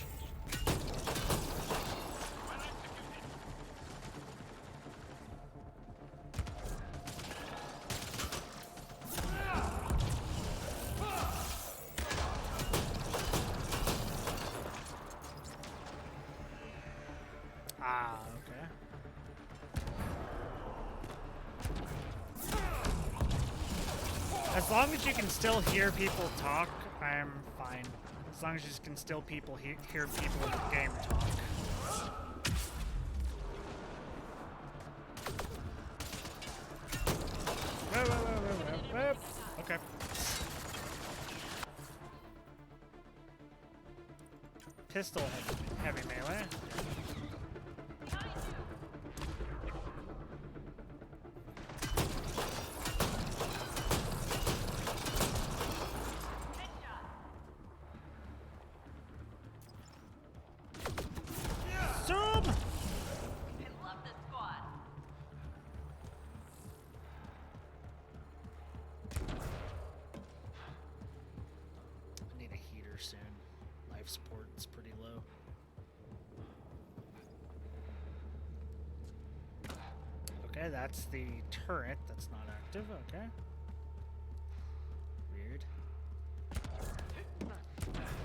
Ah, okay. As long as you can still hear people talk, I'm fine. As long as you can still hear people in the game talk. Whoa. Okay. Pistol heavy melee. Zoom! I love this squad. I need a heater soon. Life support is pretty low. Okay, that's the turret that's not active. Okay. Weird.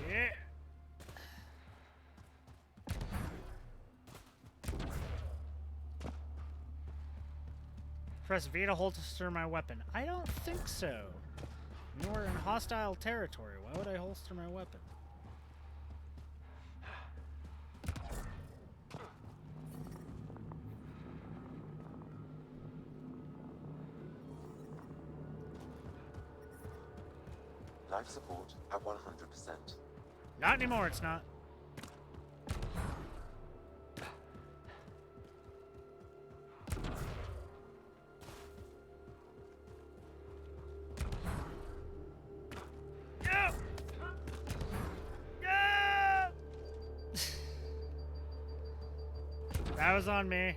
Yeah. Press V to holster my weapon. I don't think so. You're in hostile territory. Why would I holster my weapon? Life support at 100%. Not anymore, it's not. No! No! That was on me.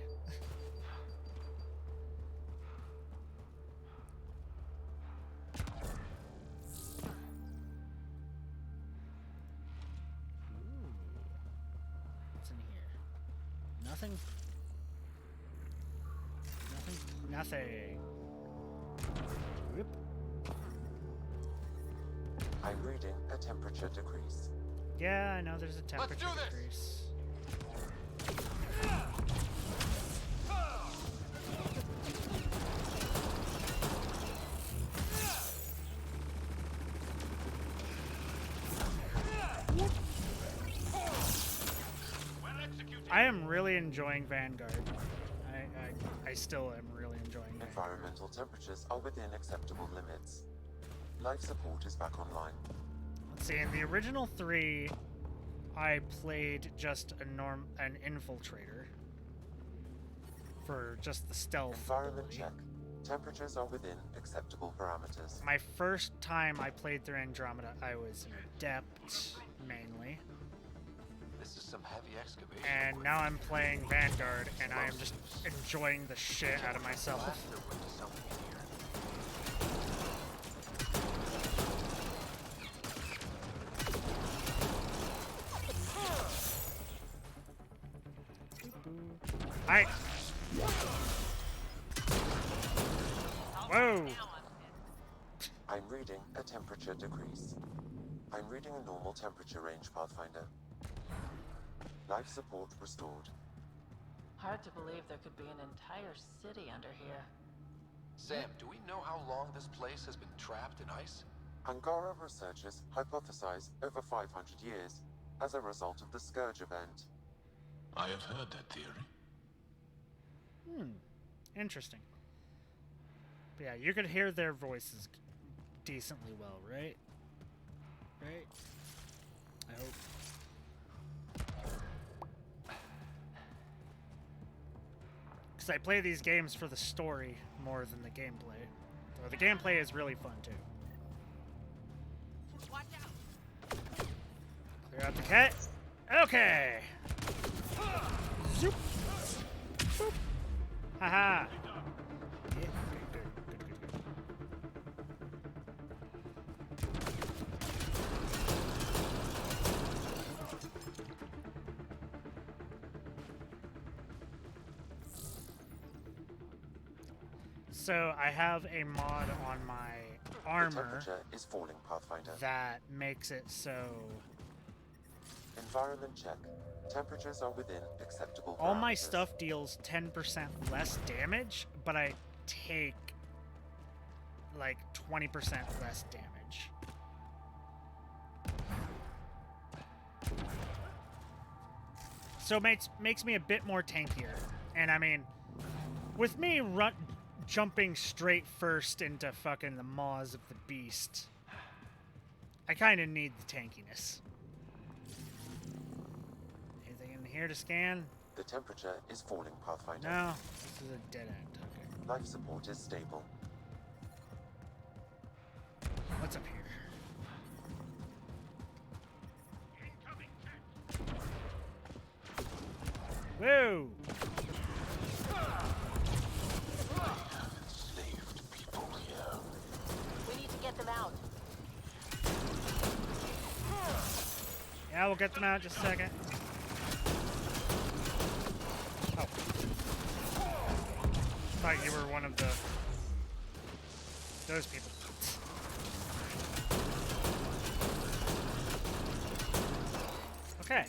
What's in here? Nothing? Nothing. Whoop. I'm reading a temperature decrease. Yeah, I know there's a temperature do this! decrease. I am really enjoying Vanguard. I still am really enjoying Vanguard. Environmental temperatures are within acceptable limits. Life support is back online. Let's see, in the original 3, I played just an infiltrator for just the stealth Environment ability. check. Temperatures are within acceptable parameters. My first time I played through Andromeda, I was an adept mainly, This is some heavy excavation. and now I'm playing Vanguard, and I am just enjoying the shit out of myself. Blaster went to something in here. Alright. Whoa! I'm reading a temperature decrease. I'm reading a normal temperature range, Pathfinder. Life support restored. Hard to believe there could be an entire city under here. Sam, do we know how long this place has been trapped in ice? Angara researchers hypothesize over 500 years as a result of the Scourge event. I have heard that theory. Interesting. But yeah, you could hear their voices decently well, right? Right? I hope. Because I play these games for the story more than the gameplay. Though the gameplay is really fun too. Watch out! Clear out the cat. Okay. Zoop. Boop. Haha. Yeah, good. So I have a mod on my The armor temperature is falling, Pathfinder. that makes it so Environment check. Temperatures are within acceptable All my parameters. stuff deals 10% less damage, but I take like 20% less damage. So it makes me a bit more tankier. And I mean, with me jumping straight first into fucking the maws of the beast, I kind of need the tankiness. Anything in here to scan? The temperature is falling, Pathfinder. No, this is a dead end. Okay. Life support is stable. What's up here? Whoa! Enslaved people here. We need to get them out. Yeah, we'll get them out in just a second. Oh. Thought you were one of those people. Okay.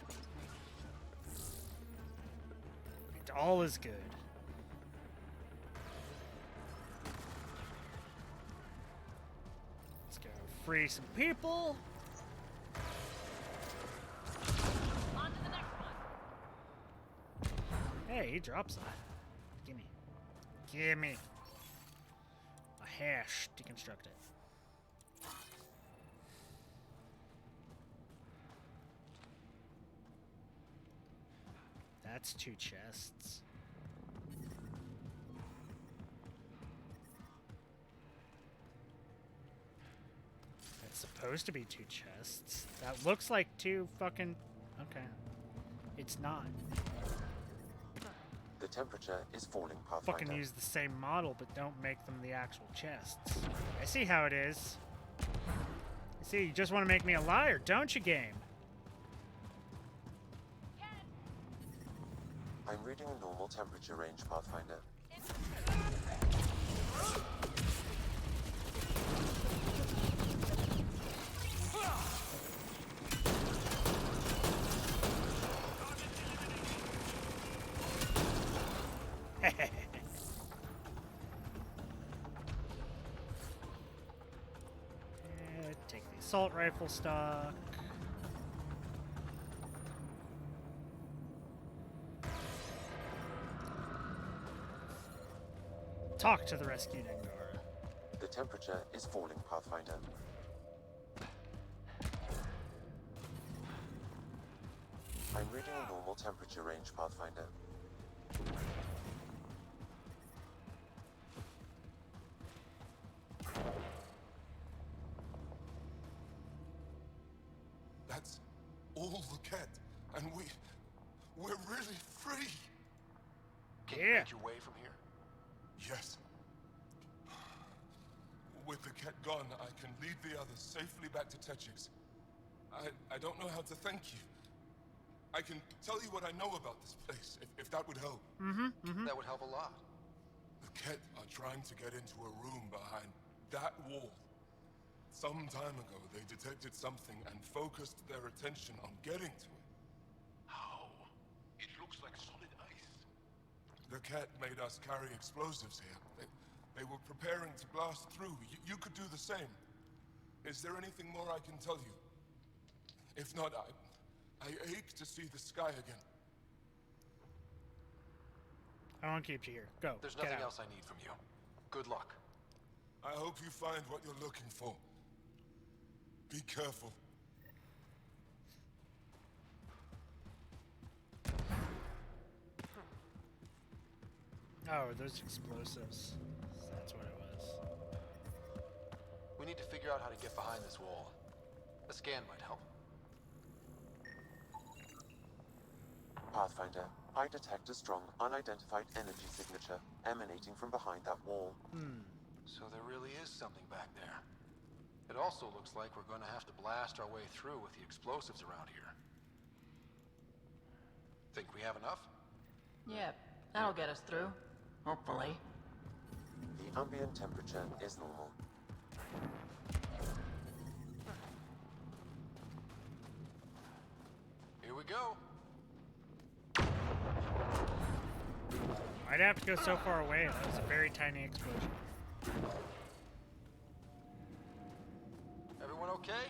All is good. Let's go free some people. On to the next one. Hey, he drops that. Gimme. Gimme. A hash. Deconstruct it. That's 2 chests. That's supposed to be 2 chests. That looks like 2 fucking... Okay. It's not. The temperature is falling, Pathfinder. Fucking use the same model, but don't make them the actual chests. I see how it is. I see, you just want to make me a liar, don't you, game? I'm reading a normal temperature range, Pathfinder. Take the assault rifle stock. Talk to the rescued Angara. The temperature is falling, Pathfinder. I'm reading a normal temperature range, Pathfinder. That's all the cat, and we're really free. Can you Yeah. make your way from here? Yes. With the cat gone, I can lead the others safely back to Techix. I don't know how to thank you. I can tell you what I know about this place, if that would help. That would help a lot. The Ket are trying to get into a room behind that wall. Some time ago, they detected something and focused their attention on getting to it. How? It looks like solid ice. The Ket made us carry explosives here. They were preparing to blast through. You could do the same. Is there anything more I can tell you? If not, I ache to see the sky again. I won't keep you here. Go. There's Get nothing out. else I need from you. Good luck. I hope you find what you're looking for. Be careful. Oh, those explosives. That's what it was. We need to figure out how to get behind this wall. A scan might help. Pathfinder, I detect a strong, unidentified energy signature emanating from behind that wall. So there really is something back there. It also looks like we're going to have to blast our way through with the explosives around here. Think we have enough? Yep, that'll get us through. Hopefully. The ambient temperature is normal. Here we go. Why'd I have to go so far away? That was a very tiny explosion. Everyone okay?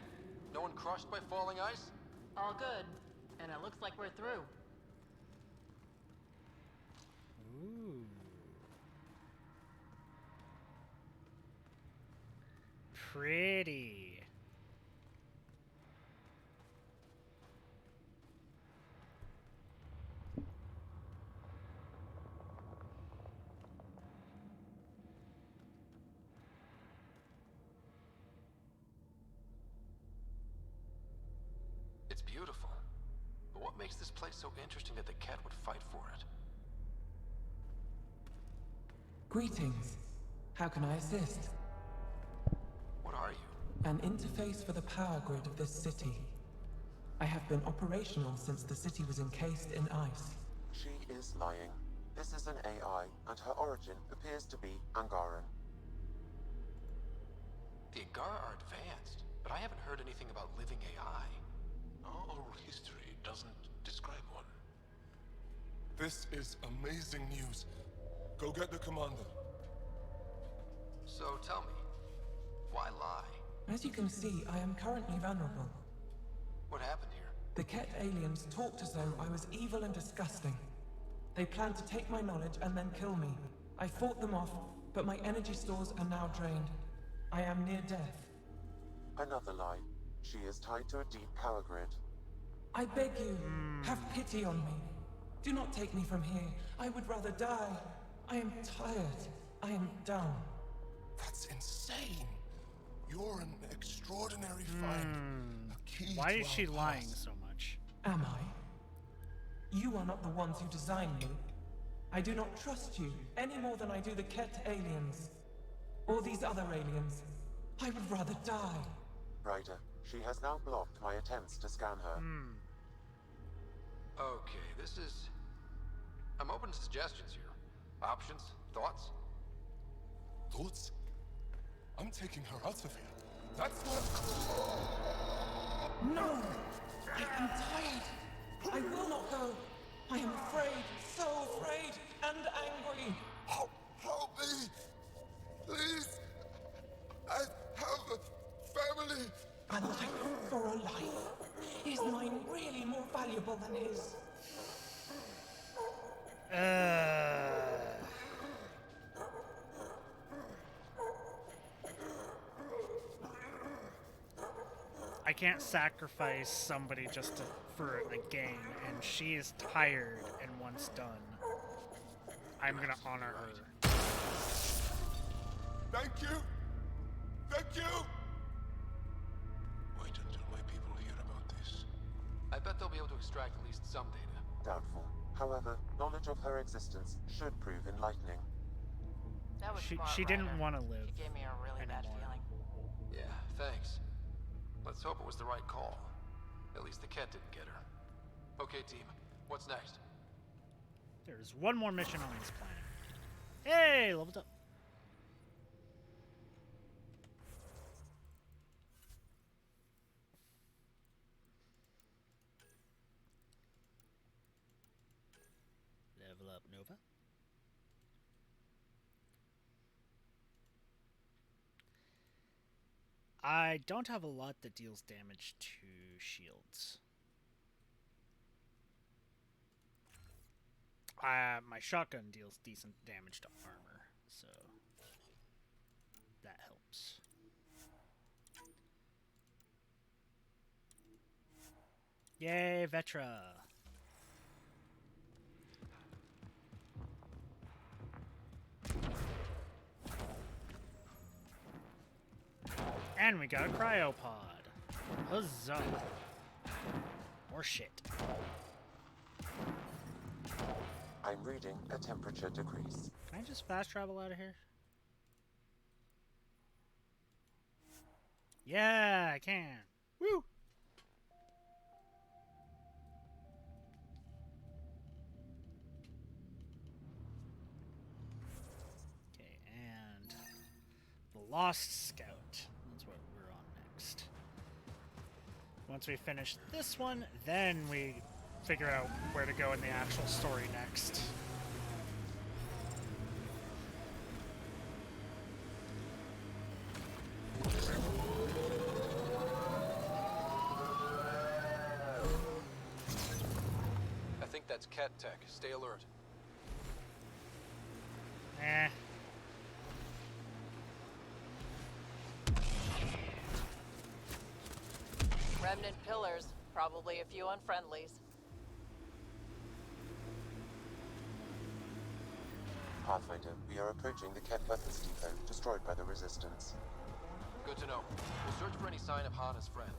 No one crushed by falling ice? All good. And it looks like we're through. Ooh. Pretty. It's beautiful. But what makes this place so interesting that the cat would fight for it? Greetings. How can I assist? What are you? An interface for the power grid of this city. I have been operational since the city was encased in ice. She is lying. This is an AI, and her origin appears to be Angaran. The Angara are advanced, but I haven't heard anything about living AI. Our oral history doesn't describe one. This is amazing news. Go get the commander. So tell me, why lie? As you can see, I am currently vulnerable. What happened here? The Ket aliens talked as though I was evil and disgusting. They planned to take my knowledge and then kill me. I fought them off, but my energy stores are now drained. I am near death. Another lie. She is tied to a deep power grid. I beg you, have pity on me. Do not take me from here. I would rather die. I am tired. I am done. That's insane. You're an extraordinary find. A key Why to is our she lying past. so much? Am I? You are not the ones who designed me. I do not trust you any more than I do the Ket aliens. Or these other aliens. I would rather die. Ryder, she has now blocked my attempts to scan her. Okay, this is... I'm open to suggestions here. Options? Thoughts? Thoughts? I'm taking her out of here. That's not... No! I am tired. I will not go. I am afraid, so afraid and angry. Help me! Please! I have a family! A life for a life. Is mine really more valuable than his? I can't sacrifice somebody just for a game, and she is tired and once done. I'm gonna honor her. Thank you! Thank you! Wait until my people hear about this. I bet they'll be able to extract at least some data. Doubtful. However, knowledge of her existence should prove enlightening. That was She smart, didn't Ryder. want to live. She gave me a really bad anymore. feeling. Yeah, thanks. Let's hope it was the right call. At least the cat didn't get her. Okay, team. What's next? There's one more mission on this planet. Hey, leveled up. Level up, Nova. I don't have a lot that deals damage to shields. My shotgun deals decent damage to armor, so that helps. Yay, Vetra! And we got a cryopod. Huzzah! More shit. I'm reading a temperature decrease. Can I just fast travel out of here? Yeah, I can. Woo! Okay, and the Lost Scout. That's what we're on next. Once we finish this one, then we figure out where to go in the actual story next. Ket tech. Stay alert. Eh. Remnant pillars, probably a few unfriendlies. Pathfinder, we are approaching the Ket weapons depot, destroyed by the Resistance. Good to know. We'll search for any sign of Hana's friend.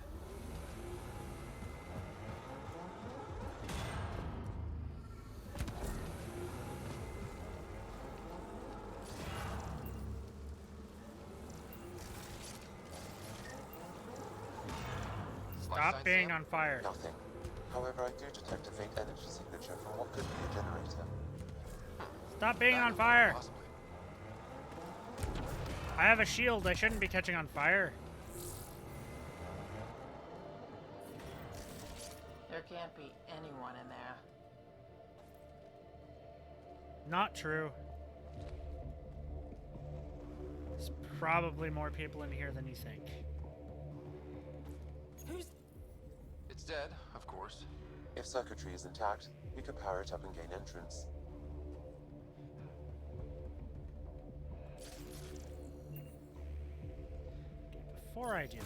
Stop being on fire. Nothing. However, I do detect a faint energy signature from what could be a generator. Stop being on fire. I have a shield. I shouldn't be catching on fire. There can't be anyone in there. Not true. There's probably more people in here than you think. It's dead, of course. If circuitry is intact, we could power it up and gain entrance. Before I do that,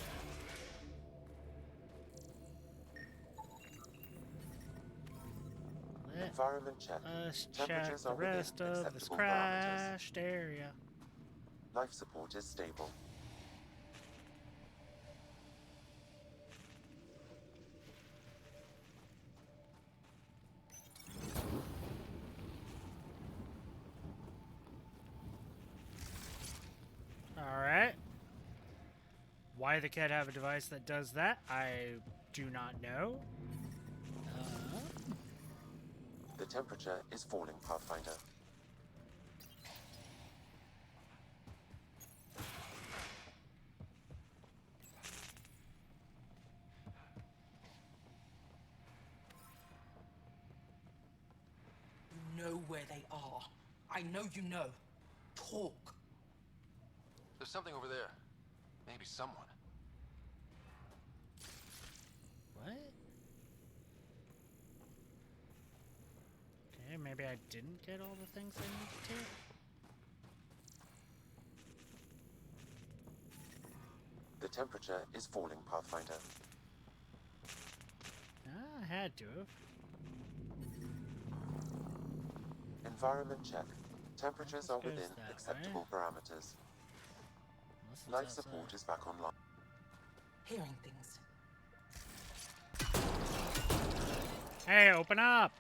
Environment check. let's check Temperatures the are within rest of this acceptable crashed area. Life support is stable. Alright. Why the cat have a device that does that, I do not know. The temperature is falling, Pathfinder. You know where they are. I know you know. Talk. There's something over there. Maybe someone. What? Okay, maybe I didn't get all the things I needed to. The temperature is falling, Pathfinder. Ah, I had to have. Environment check. Temperatures are Goes within that acceptable parameters. Unless it's Life outside. support is back online. Hearing things. Hey, open up!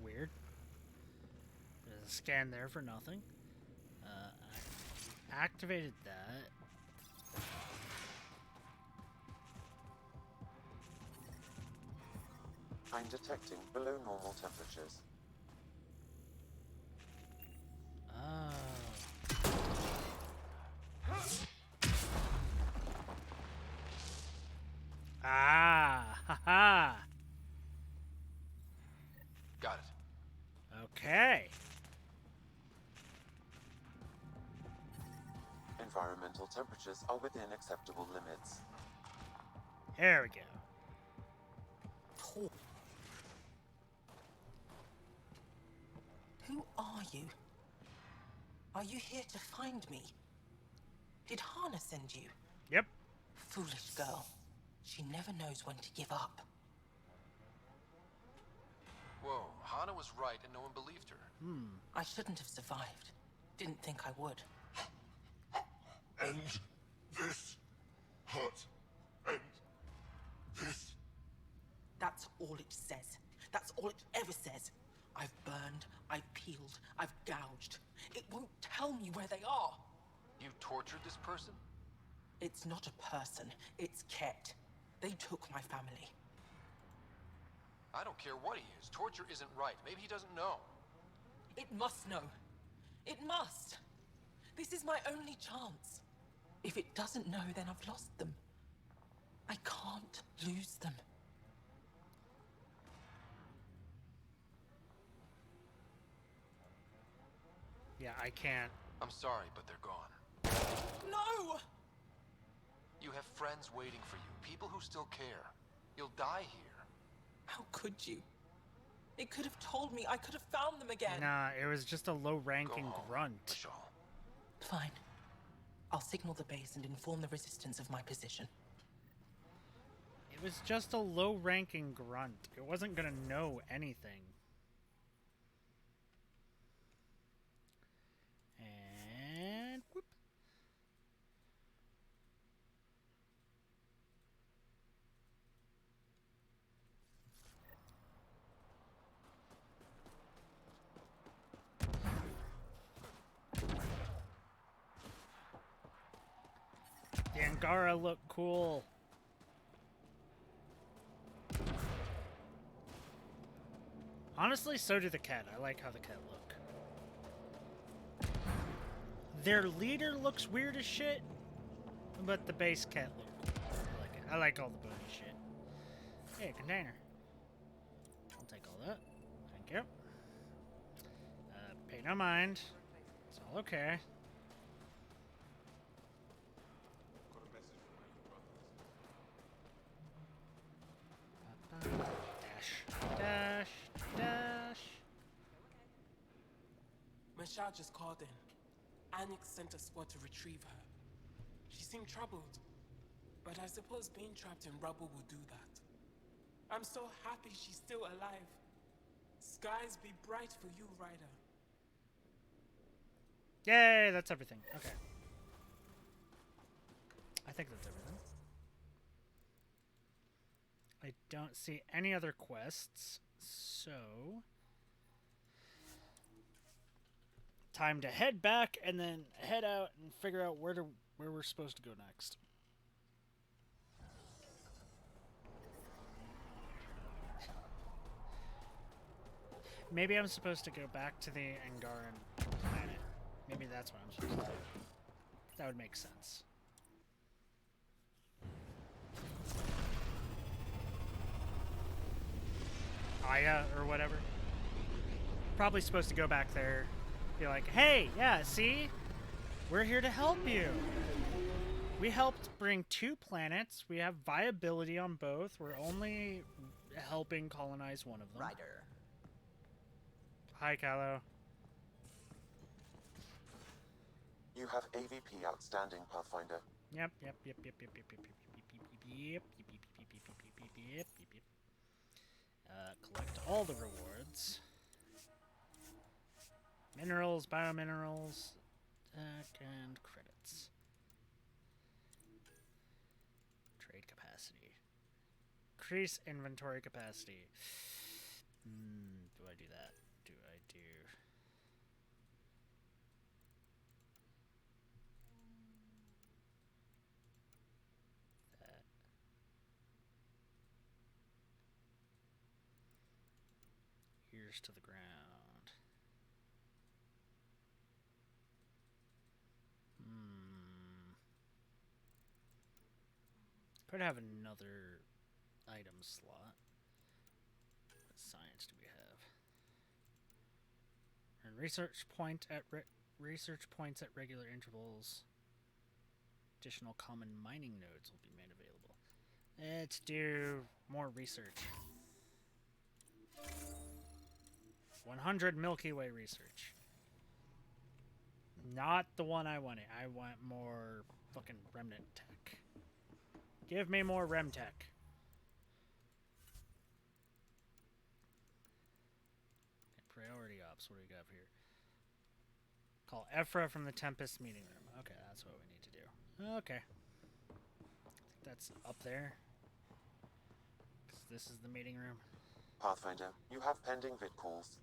Weird. There's a scan there for nothing. I activated that. I'm detecting below normal temperatures. Oh. Ah, haha. Got it. Okay. Environmental temperatures are within acceptable limits. There we go. Talk. Who are you? Are you here to find me? Did Hana send you? Yep. Foolish girl. She never knows when to give up. Whoa, Hana was right and no one believed her. I shouldn't have survived. Didn't think I would. End this hurt. End this. That's all it says. That's all it ever says. I've burned, I've peeled, I've gouged. It won't tell me where they are. You tortured this person? It's not a person, it's Ket. They took my family. I don't care what he is. Torture isn't right. Maybe he doesn't know. It must know. It must. This is my only chance. If it doesn't know, then I've lost them. I can't lose them. Yeah, I can't. I'm sorry, but they're gone. No! You have friends waiting for you, people who still care. You'll die here. How could you? It could have told me. I could have found them again. Nah, it was just a low-ranking Go home, grunt. Vishal. Fine. I'll signal the base and inform the resistance of my position. It was just a low-ranking grunt. It wasn't gonna know anything. And whoop. The Angara look cool. Honestly, so do the cat. I like how the cat look. Their leader looks weird as shit, but the base cat look cool. I like it. I like all the bony shit. Hey, container. I'll take all that. Thank you. Pay no mind. It's all okay. Dash, dash, dash. Michelle just called in. Anix sent a squad to retrieve her. She seemed troubled, but I suppose being trapped in rubble will do that. I'm so happy she's still alive. Skies be bright for you, Ryder. Yay, that's everything. Okay. I think that's everything. I don't see any other quests, so time to head back and then head out and figure out where we're supposed to go next. Maybe I'm supposed to go back to the Angaran planet. Maybe that's what I'm supposed to do. That would make sense. Aya or whatever. Probably supposed to go back there. Be like, hey, yeah, see? We're here to help you. We helped bring 2 planets. We have viability on both. We're only helping colonize one of them. Ryder. Hi, Callow. You have AVP outstanding, Pathfinder. Yep. Collect all the rewards. Minerals, biominerals, and credits. Trade capacity. Increase inventory capacity. Do I do that? Do I do... that? Ears to the ground. Could have another item slot. What science do we have? And research points at regular intervals. Additional common mining nodes will be made available. Let's do more research. 100 Milky Way research. Not the one I wanted. I want more fucking remnant tech. Give me more rem tech. Okay, priority ops. What do we got here? Call Ephra from the Tempest meeting room. Okay, that's what we need to do. Okay. I think that's up there. 'Cause this is the meeting room. Pathfinder, you have pending vid calls.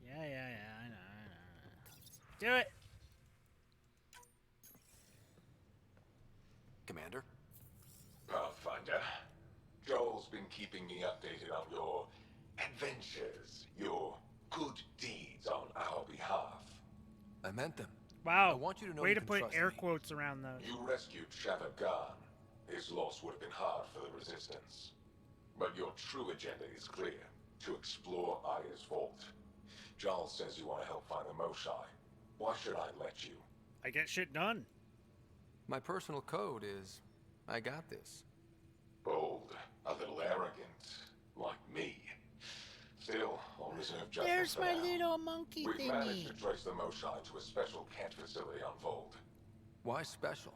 Yeah, I know. Let's do it! Commander? Pathfinder, Joel's been keeping me updated on your adventures, your good deeds on our behalf. I meant them. Wow. I want you to know Way you to can put trust air me. quotes around those. You rescued Shava Khan. His loss would have been hard for the Resistance. But your true agenda is clear. To explore Aya's vault. Giles says you want to help find the Moshai. Why should I let you? I get shit done. My personal code is, I got this. Bold, a little arrogant, like me. Still, I'll reserve judgment There's for my now. little monkey We've managed thingy. to trace the Moshai to a special Kent facility on Vold. Why special?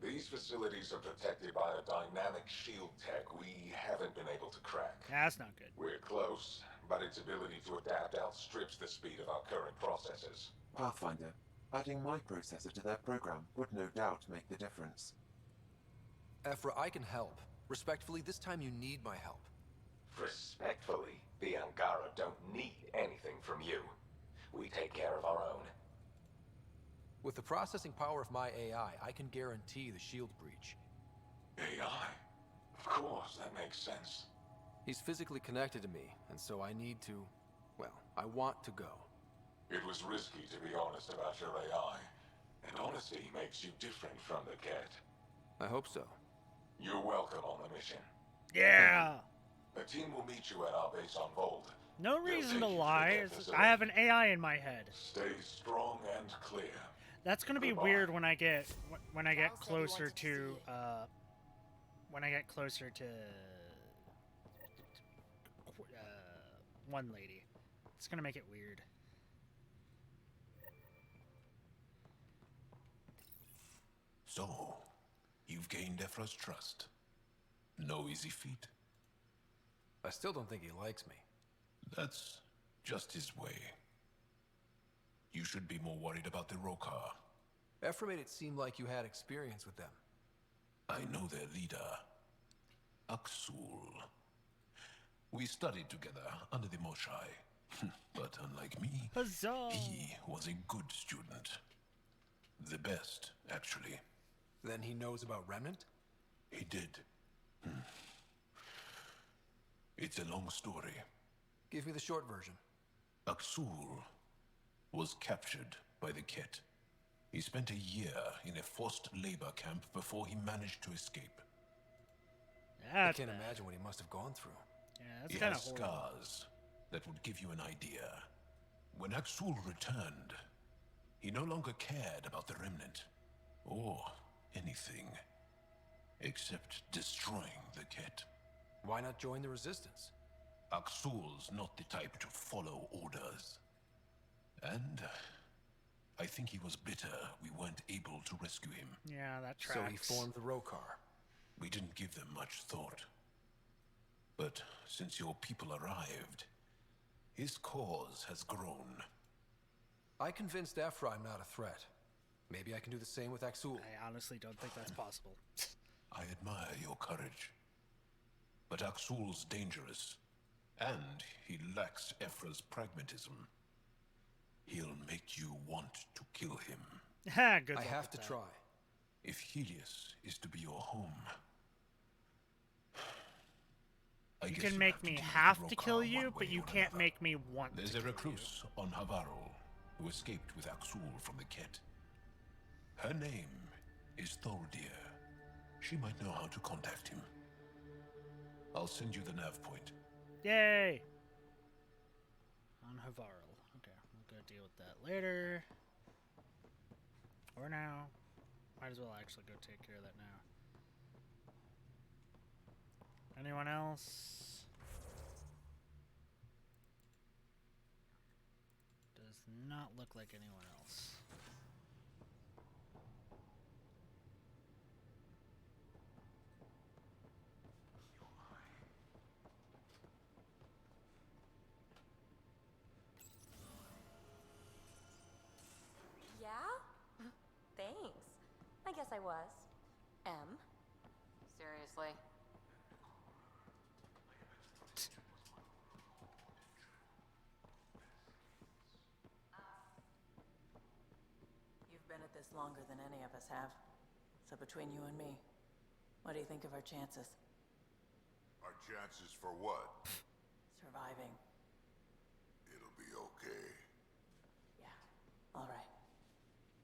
These facilities are protected by a dynamic shield tech we haven't been able to crack. That's not good. We're close, but its ability to adapt outstrips the speed of our current processors. Pathfinder, adding my processor to their program would no doubt make the difference. Ephra, I can help. Respectfully, this time you need my help. Respectfully, the Angara don't need anything from you. We take care of our own. With the processing power of my AI, I can guarantee the shield breach. AI? Of course, that makes sense. He's physically connected to me, and so I need to... well, I want to go. It was risky, to be honest, about your AI. And honesty makes you different from the Cat. I hope so. You're welcome on the mission. Yeah. The team will meet you at our base on Vold. No They'll reason take to you lie. that facility. I have an AI in my head. Stay strong and clear. That's gonna be Goodbye. weird when I get Giles said he closer wanted to to see it. when I get closer to one lady. It's gonna make it weird. So, you've gained Ephra's trust. No easy feat. I still don't think he likes me. That's just his way. You should be more worried about the Rokar. Ephra made it seem like you had experience with them. I know their leader, Aksul. We studied together under the Moshai. But unlike me, Huzzah! he was a good student. The best, actually. Then he knows about Remnant? He did. It's a long story. Give me the short version. Aksul was captured by the Ket. He spent a year in a forced labor camp before he managed to escape. I That's can't bad. imagine what he must have gone through. Yeah, that's He kind has of horrible. scars that would give you an idea. When Aksul returned, he no longer cared about the Remnant, or anything, except destroying the Ket. Why not join the Resistance? Aksul's not the type to follow orders. And I think he was bitter we weren't able to rescue him. Yeah, that So tracks. he formed the Rokar. We didn't give them much thought. But since your people arrived, his cause has grown. I convinced Ephra I'm not a threat. Maybe I can do the same with Aksul. I honestly don't think that's possible. I admire your courage. But Aksul's dangerous, and he lacks Ephra's pragmatism. He'll make you want to kill him. Good I luck have with to that. try. If Helios is to be your home, I You guess can you make to me deal with have to Rokar kill one you, way but you or can't another. make me want There's to a kill recluse on Havarl who escaped with Aksul from the Ket. Her name is Thordir. She might know how to contact him. I'll send you the nav point. you. Yay! On Havarl. Okay, we'll go deal with that later. Or now. Might as well actually go take care of that now. Anyone else? Does not look like anyone else. Yeah? Thanks. I guess I was. M. Seriously. You've been at this longer than any of us have. So between you and me, what do you think of our chances? Our chances for what? Surviving. It'll be okay. Yeah. All right.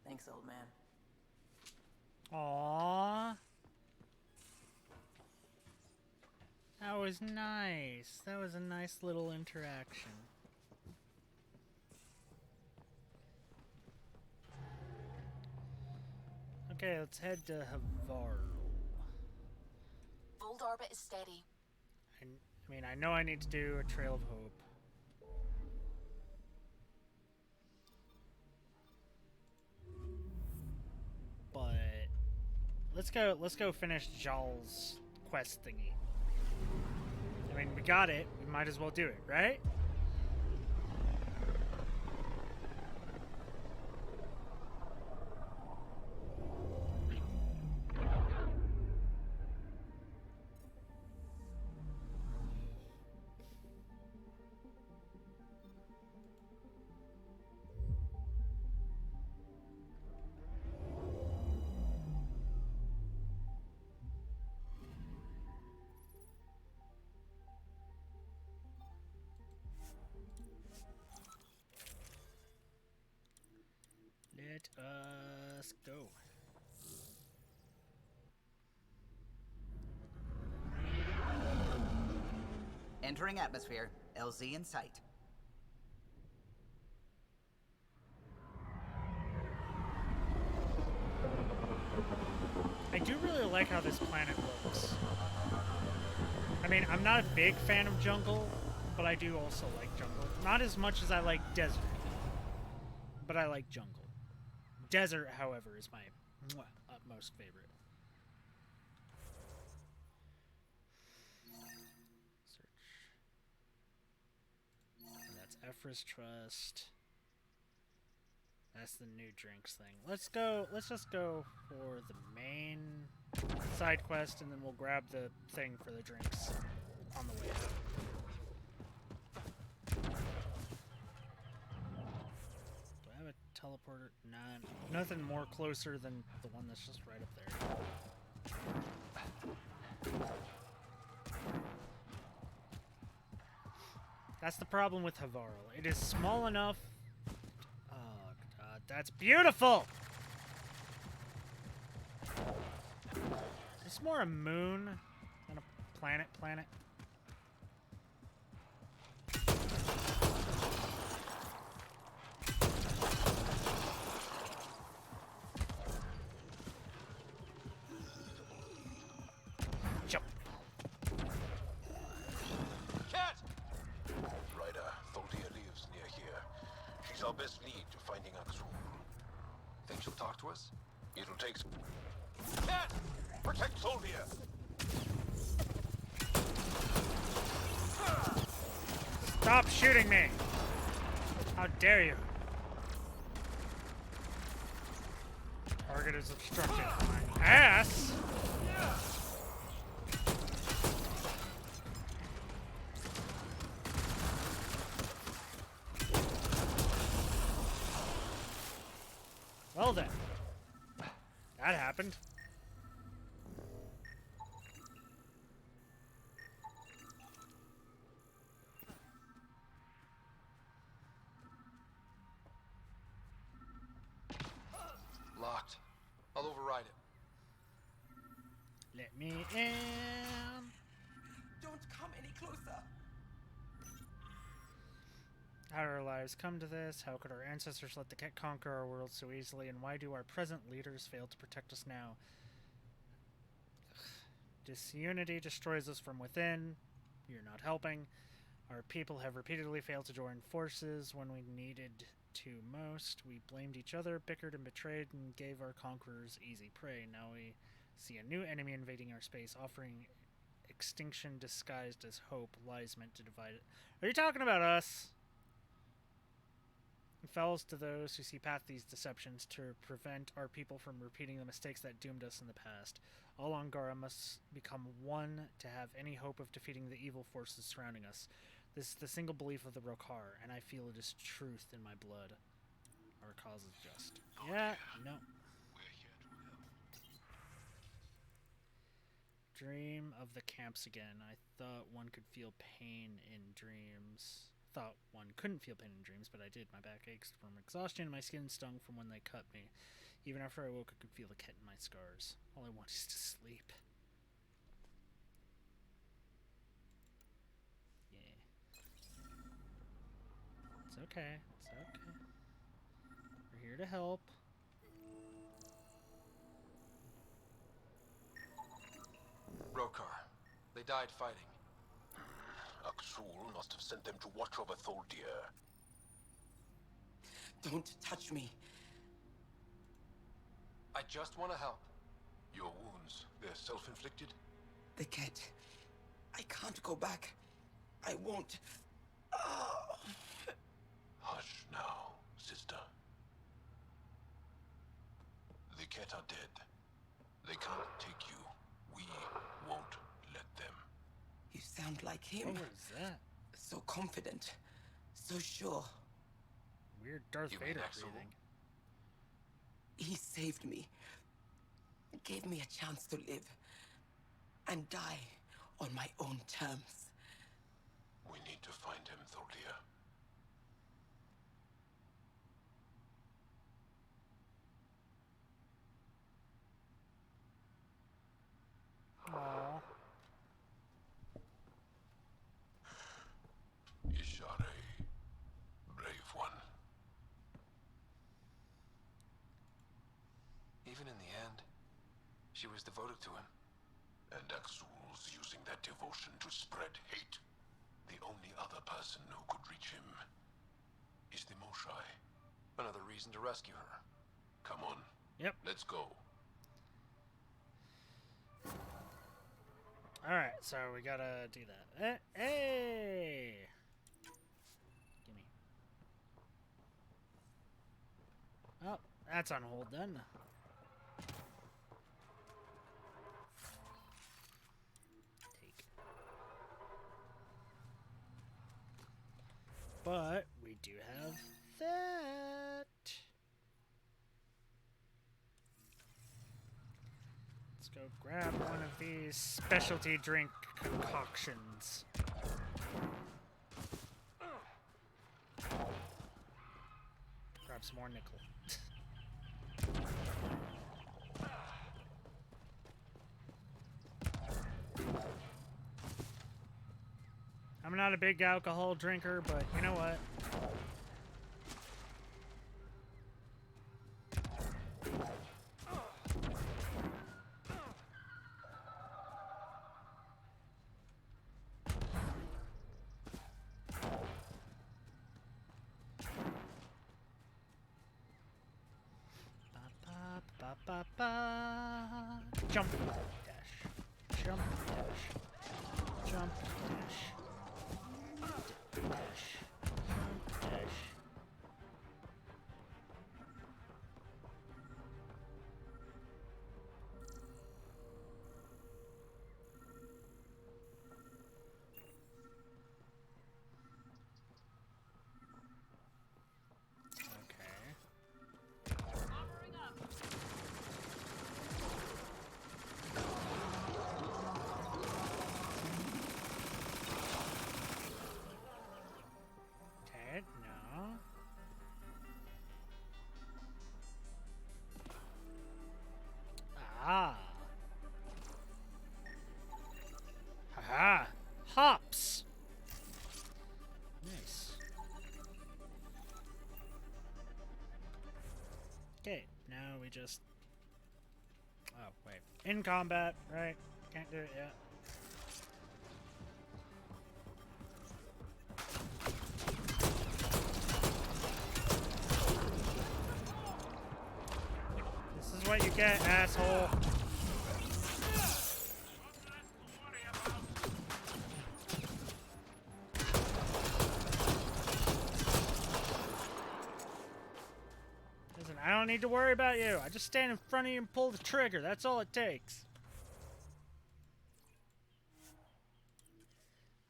Thanks, old man. Aww. That was nice. That was a nice little interaction. Okay, let's head to Havarl. Fold orbit is steady. I mean, I know I need to do a Trail of Hope. But let's go finish Jal's quest thingy. I mean, we got it. We might as well do it, right? Let us go. Entering atmosphere. LZ in sight. I do really like how this planet looks. I mean, I'm not a big fan of jungle, but I do also like jungle. Not as much as I like desert, but I like jungle. Desert, however, is my utmost favorite. Search. And that's Ephra's Trust. That's the new drinks thing. Let's just go for the main side quest, and then we'll grab the thing for the drinks on the way out. Do I have a teleporter? Nah, nothing more closer than the one that's just right up there. That's the problem with Havarl. It is small enough. Oh god, that's beautiful! Is this more a moon than a planet? Jump. Cat! Ryder, Tholdia lives near here. She's our best lead to finding Axum. Think she'll talk to us? It'll take... Cat! Protect Tholdia! Stop shooting me! How dare you? Target is obstructed. My ass! Well then. That happened. Locked. I'll override it. Let me in. Don't come any closer. How did our lives come to this? How could our ancestors let the Ket conquer our world so easily? And why do our present leaders fail to protect us now? Disunity destroys us from within. You're not helping. Our people have repeatedly failed to join forces when we needed to most. We blamed each other, bickered and betrayed, and gave our conquerors easy prey. Now we see a new enemy invading our space, offering extinction disguised as hope, lies meant to divide it. Are you talking about us? It falls to those who see past these deceptions to prevent our people from repeating the mistakes that doomed us in the past. All Angara must become one to have any hope of defeating the evil forces surrounding us. This is the single belief of the Rokar, and I feel it is truth in my blood. Our cause is just. Yeah, no. Dream of the camps again. I thought one could feel pain in dreams. Thought one couldn't feel pain in dreams, but I did. My back ached from exhaustion, and my skin stung from when they cut me. Even after I woke, I could feel the Ket in my scars. All I want is to sleep. okay. It's okay. We're here to help. Rokar. They died fighting. Aksul must have sent them to watch over Tholdir. Don't touch me. I just want to help. Your wounds, they're self-inflicted? The cat. I can't go back. I won't. Oh. Hush now, sister. The Ket are dead. They can't take you. We won't let them. You sound like him. What was that? So confident. So sure. Weird Darth You mean Vader Axel? breathing. He saved me. Gave me a chance to live. And die on my own terms. We need to find him, Tholdir. Aww. Ishare, brave one. Even in the end, she was devoted to him. And Axul's using that devotion to spread hate. The only other person who could reach him is the Moshai. Another reason to rescue her. Come on. Yep. Let's go. Alright, so we gotta do that. Hey! Gimme. Oh, that's on hold then. Take. But we do have that. Let's go grab one of these specialty drink concoctions. Grab some more nickel. I'm not a big alcohol drinker, but you know what? Ba-ba-ba-ba. Jump dash. Jump dash. Jump dash. Dash. Jump dash. Okay, no. Ah. Haha. Hops. Nice. Okay, now we just... Oh, wait. In combat, right? Can't do it yet. This is what you get, asshole. Listen, I don't need to worry about you. I just stand in front of you and pull the trigger. That's all it takes.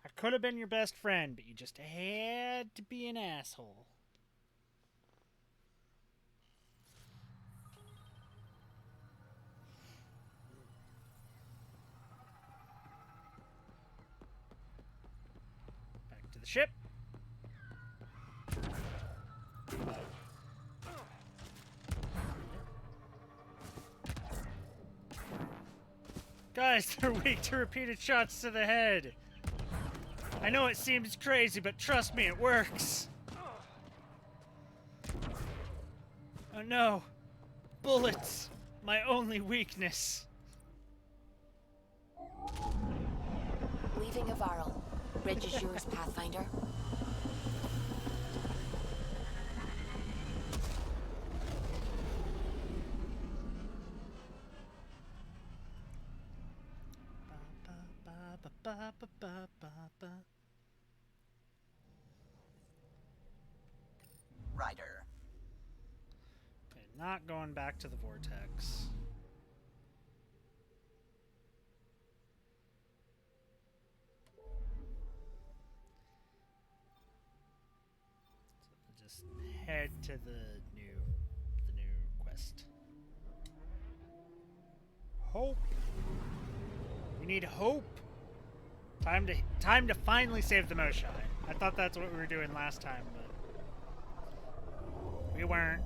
I could have been your best friend, but you just had to be an asshole. Back to the ship. Guys, they're weak to repeated shots to the head. I know it seems crazy, but trust me, it works. Oh no! Bullets! My only weakness! Leaving Avarl. Bridge is yours, Pathfinder. Ryder. Okay, not going back to the vortex. So just head to the new quest. Hope. We need hope. Time to finally save the Moshai. I thought that's what we were doing last time, but we weren't.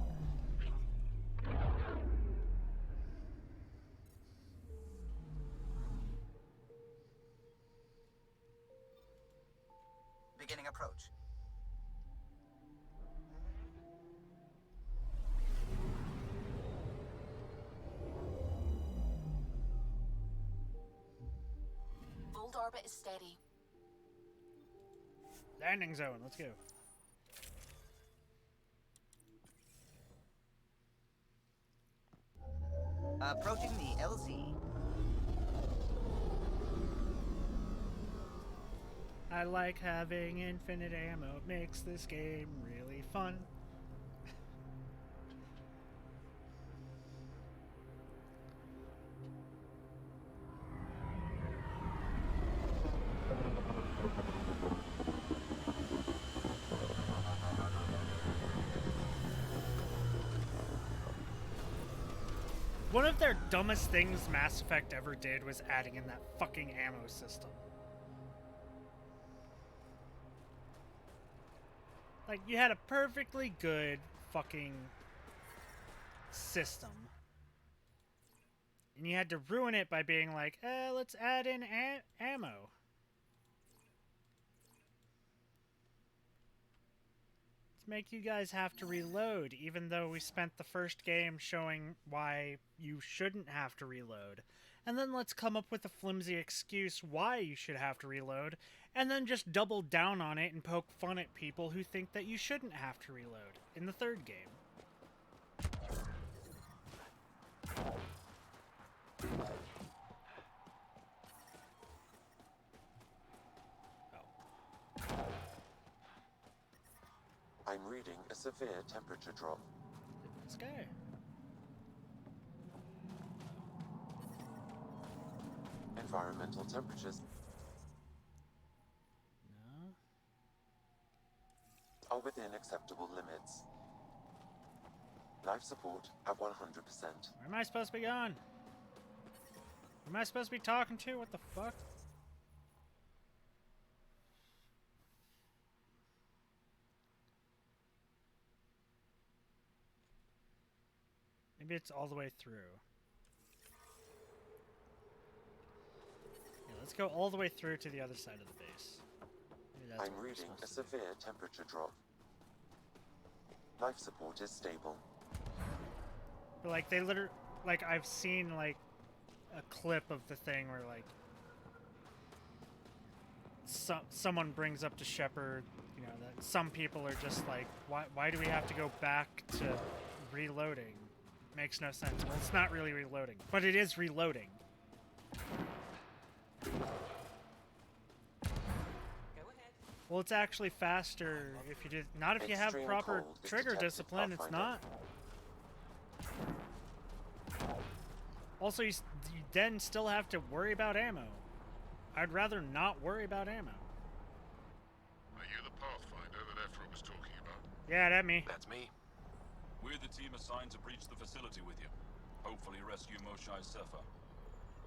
Beginning approach. Old orbit is steady. Landing zone, let's go. Approaching the LZ. I like having infinite ammo. It makes this game really fun. One of their dumbest things Mass Effect ever did was adding in that fucking ammo system. Like, you had a perfectly good fucking system. And you had to ruin it by being like, let's add in ammo. Let's make you guys have to reload, even though we spent the first game showing why you shouldn't have to reload. And then let's come up with a flimsy excuse why you should have to reload, and then just double down on it and poke fun at people who think that you shouldn't have to reload in the third game. I'm reading a severe temperature drop. Let's go. Environmental temperatures No. are within acceptable limits. Life support at 100%. Where am I supposed to be going? Who am I supposed to be talking to? What the fuck? Maybe it's all the way through. Yeah, let's go all the way through to the other side of the base. Maybe that's I'm what we're reading a supposed to do. severe temperature drop. Life support is stable. But like they literally, like I've seen like a clip of the thing where like someone brings up to Shepard, you know, that some people are just like, why do we have to go back to reloading? Makes no sense. Well, it's not really reloading, but it is reloading. Well, it's actually faster if you do not if you have Extreme proper cold is trigger detected, discipline. It's Pathfinder. not. Also, you then still have to worry about ammo. I'd rather not worry about ammo. Are you the Pathfinder that Ephra was talking about? Yeah, that me. That's me. We're the team assigned to breach the facility with you. Hopefully rescue Moshai Sepha.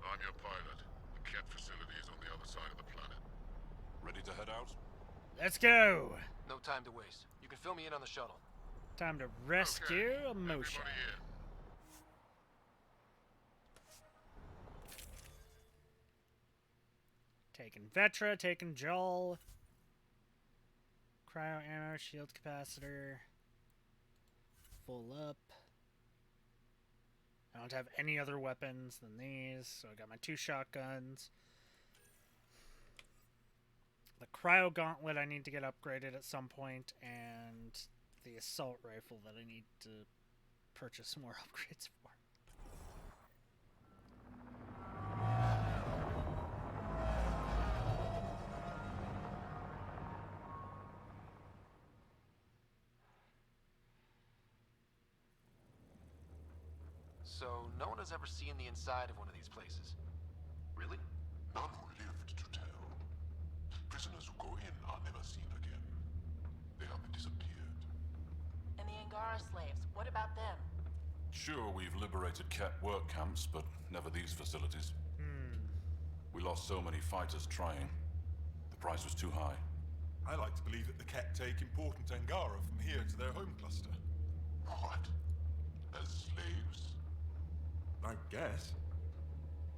I'm your pilot. The Ket facility is on the other side of the planet. Ready to head out? Let's go. No time to waste. You can fill me in on the shuttle. Time to rescue Okay, a Moshai. everybody in. Taking Vetra, taking Joel. Cryo ammo, shield capacitor. Full up. I don't have any other weapons than these, so I got my 2 shotguns. The cryo gauntlet I need to get upgraded at some point, and the assault rifle that I need to purchase some more upgrades for. So, no one has ever seen the inside of one of these places? Really? None who lived to tell. Prisoners who go in are never seen again. They have disappeared. And the Angara slaves, what about them? Sure, we've liberated Ket work camps, but never these facilities. We lost so many fighters trying. The price was too high. I like to believe that the Ket take important Angara from here to their home cluster. What? As slaves? I guess.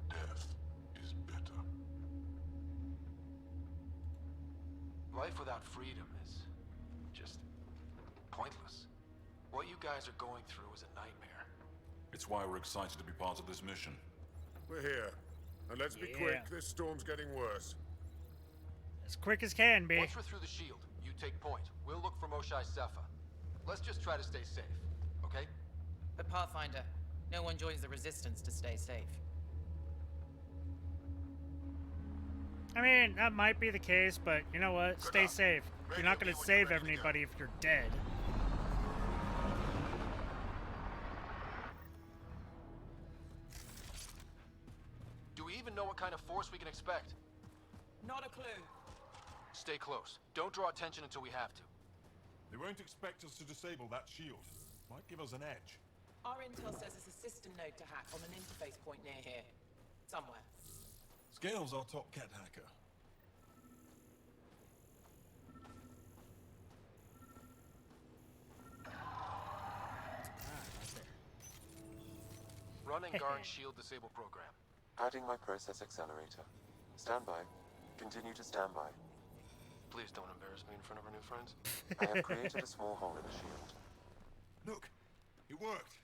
Death is better. Life without freedom is just pointless. What you guys are going through is a nightmare. It's why we're excited to be part of this mission. We're here. And let's be quick, this storm's getting worse. As quick as can be. Once we're through the shield, you take point. We'll look for Moshae Sepha. Let's just try to stay safe, okay? But Pathfinder, no one joins the Resistance to stay safe. I mean, that might be the case, but you know what? Stay safe. You're not going to save anybody if you're dead. Do we even know what kind of force we can expect? Not a clue. Stay close. Don't draw attention until we have to. They won't expect us to disable that shield. Might give us an edge. Our intel says there's a system node to hack on an interface point near here. Somewhere. Scales our top Ket hacker. Run Angaran's shield disable program. Adding my process accelerator. Stand by. Continue to stand by. Please don't embarrass me in front of our new friends. I have created a small hole in the shield. Look, it worked.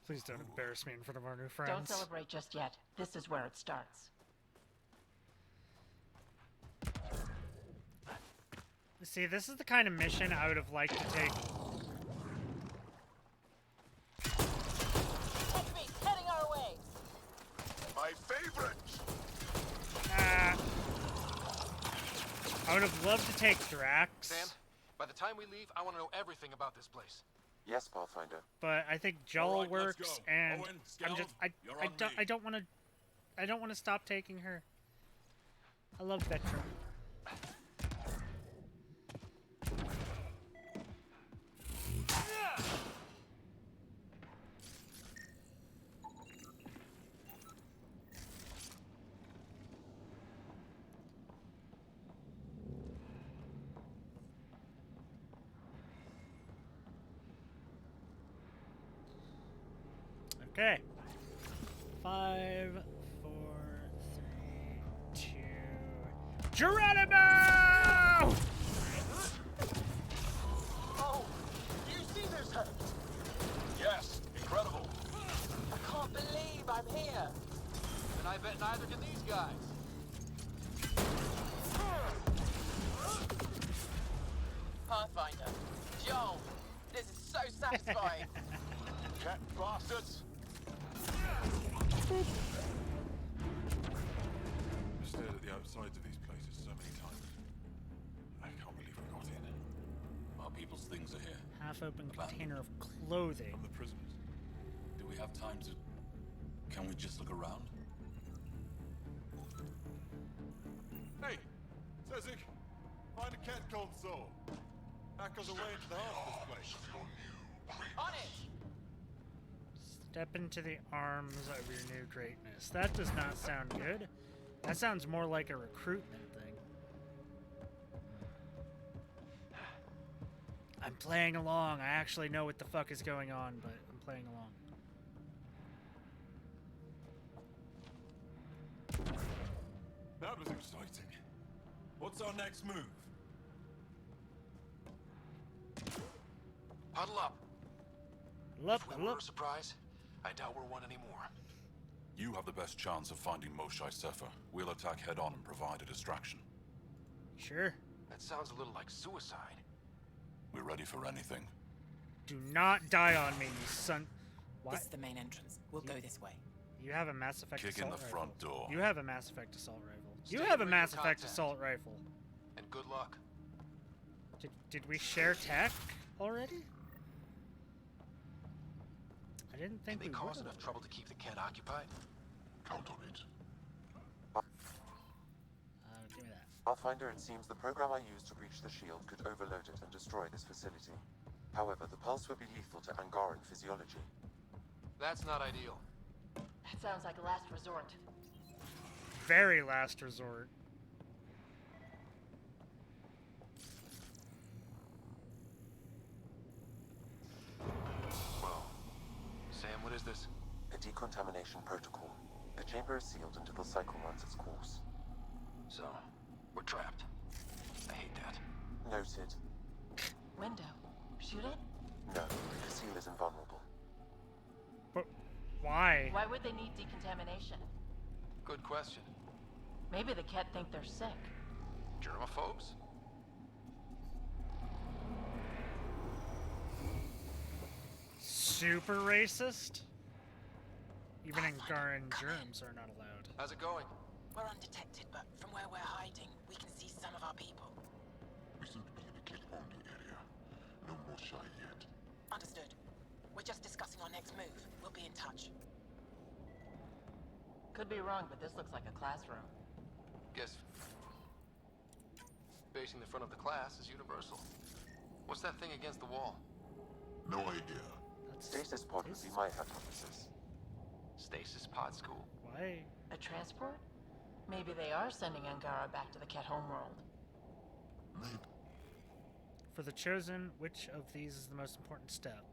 Please don't embarrass me in front of our new friends. Don't celebrate just yet. This is where it starts. See, this is the kind of mission I would have liked to take. Enemies heading our way! My favorite! I would have loved to take Drax. Sam, by the time we leave, I want to know everything about this place. Yes, Pathfinder. But I think Joel right, let's works, go. and Owen, I'm just Skeld, I don't want to stop taking her. I love Vetra. Okay. 5, 4, 3, 2. Geronimo! Oh, you see this hurt? Yes, incredible. I can't believe I'm here. And I bet neither can these guys. Pathfinder. Joel, this is so satisfying. Cat bastards! I've stared at the outsides of these places so many times. I can't believe we got in. Our people's things are here. Half-open container of clothing. From the prisoners. Do we have time to... Can we just look around? Hey, Sezik, find a Ket console. Hackers away into the heart of this place. On it! Step into the arms of your new greatness. That does not sound good. That sounds more like a recruitment thing. I'm playing along. I actually know what the fuck is going on, but I'm playing along. That was exciting. What's our next move? Huddle up. Look, If we were a surprise, I doubt we're one anymore. You have the best chance of finding Moshae Sefer. We'll attack head-on and provide a distraction. Sure. That sounds a little like suicide. We're ready for anything. Do not die on me, you son... What? This is the main entrance. We'll go this way. You have a Mass Effect Kick assault in the rifle. front door. You have a Mass Effect assault rifle. Stay You have a in Mass radio Effect contact. assault rifle. And good luck. Did we share tech already? I didn't think Can we they cause would. enough trouble to keep the Kett occupied? Count on it. Give me that. Pathfinder, it seems the program I used to breach the shield could overload it and destroy this facility. However, the pulse would be lethal to Angaran physiology. That's not ideal. That sounds like a last resort. Very last resort. Well, Sam, what is this? A decontamination protocol. The chamber is sealed until the cycle runs its course. So, we're trapped. I hate that. Noted. Window. Shoot it? No, the seal is invulnerable. But why? Why would they need decontamination? Good question. Maybe the Kett think they're sick. Germaphobes? Super racist? Even Angaran germs are not allowed. How's it going? We're undetected, but from where we're hiding, we can see some of our people. We seem to be in a kid-only area. No more shy yet. Understood. We're just discussing our next move. We'll be in touch. Could be wrong, but this looks like a classroom. Guess facing the front of the class is universal. What's that thing against the wall? No idea. Stasis pod would be my hypothesis. Stasis pod school? Why? A transport? Maybe they are sending Angara back to the Kett homeworld. Maybe. For the Chosen, which of these is the most important step?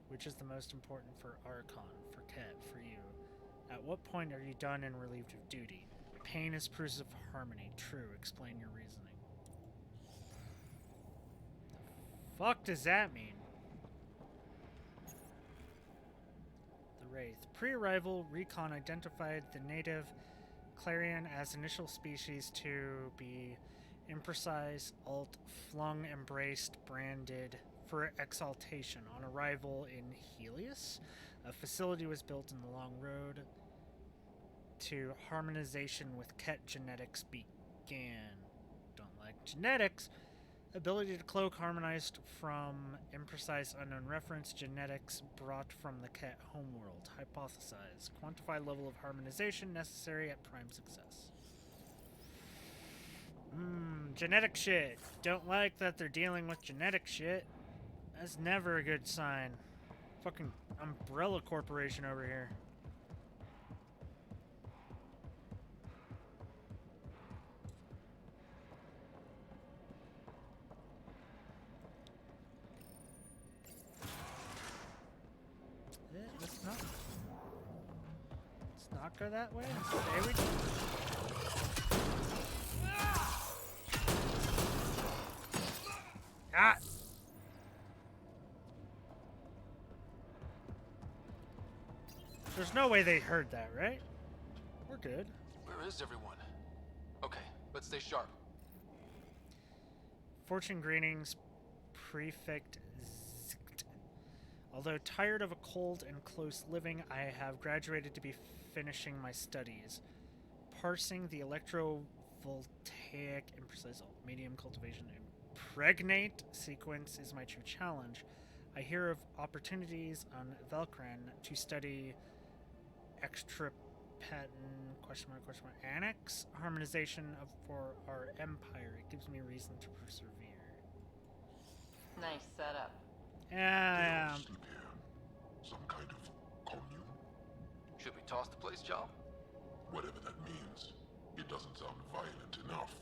Which is the most important for Archon, for Kett, for you? At what point are you done and relieved of duty? Pain is proofs of harmony. True. Explain your reasoning. The fuck does that mean? The Wraith. Pre-arrival, Recon identified the native Clarion as initial species to be imprecise, alt, flung, embraced, branded for exaltation. On arrival in Helios, a facility was built in the Long Road to harmonization with Kett genetics began. Don't like genetics. Ability to cloak harmonized from imprecise unknown reference. Genetics brought from the Kett homeworld. Hypothesize. Quantify level of harmonization necessary at prime success. Genetic shit. Don't like that they're dealing with genetic shit. That's never a good sign. Fucking Umbrella Corporation over here. Let's not go that way. There we go. Ah! There's no way they heard that, right? We're good. Where is everyone? Okay, let's stay sharp. Fortune greetings, Prefect Zikt. Although tired of a cold and close living, I have graduated to be finishing my studies. Parsing the electrovoltaic imprecise medium cultivation impregnate sequence is my true challenge. I hear of opportunities on Velcran to study extrapatent annex harmonization for our empire. It gives me reason to persevere. Nice setup. Yeah. Some kind of commune? Should we toss the place, Joe? Whatever that means. It doesn't sound violent enough.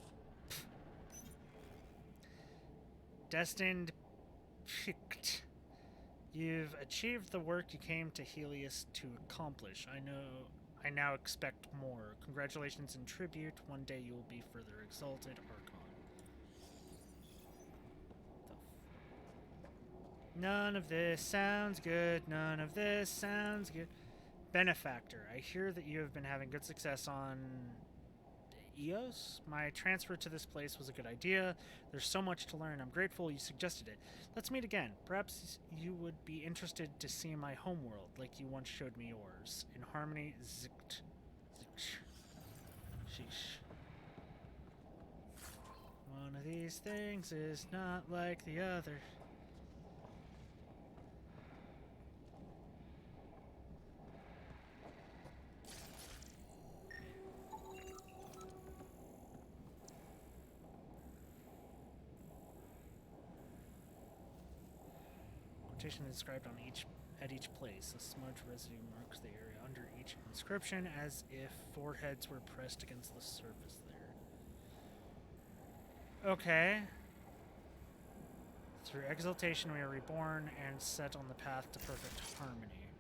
Destined picked. You've achieved the work you came to Helios to accomplish. I now expect more. Congratulations and tribute. One day you will be further exalted, Archon. None of this sounds good. None of this sounds good. Benefactor, I hear that you have been having good success on EOS. My transfer to this place was a good idea. There's so much to learn. I'm grateful you suggested it. Let's meet again. Perhaps you would be interested to see my homeworld, like you once showed me yours. In Harmony, Zicht. Sheesh. One of these things is not like the other. Quotation inscribed on at each place. A smudge residue marks the area under each inscription as if foreheads were pressed against the surface there. Okay. Through exaltation we are reborn and set on the path to perfect harmony.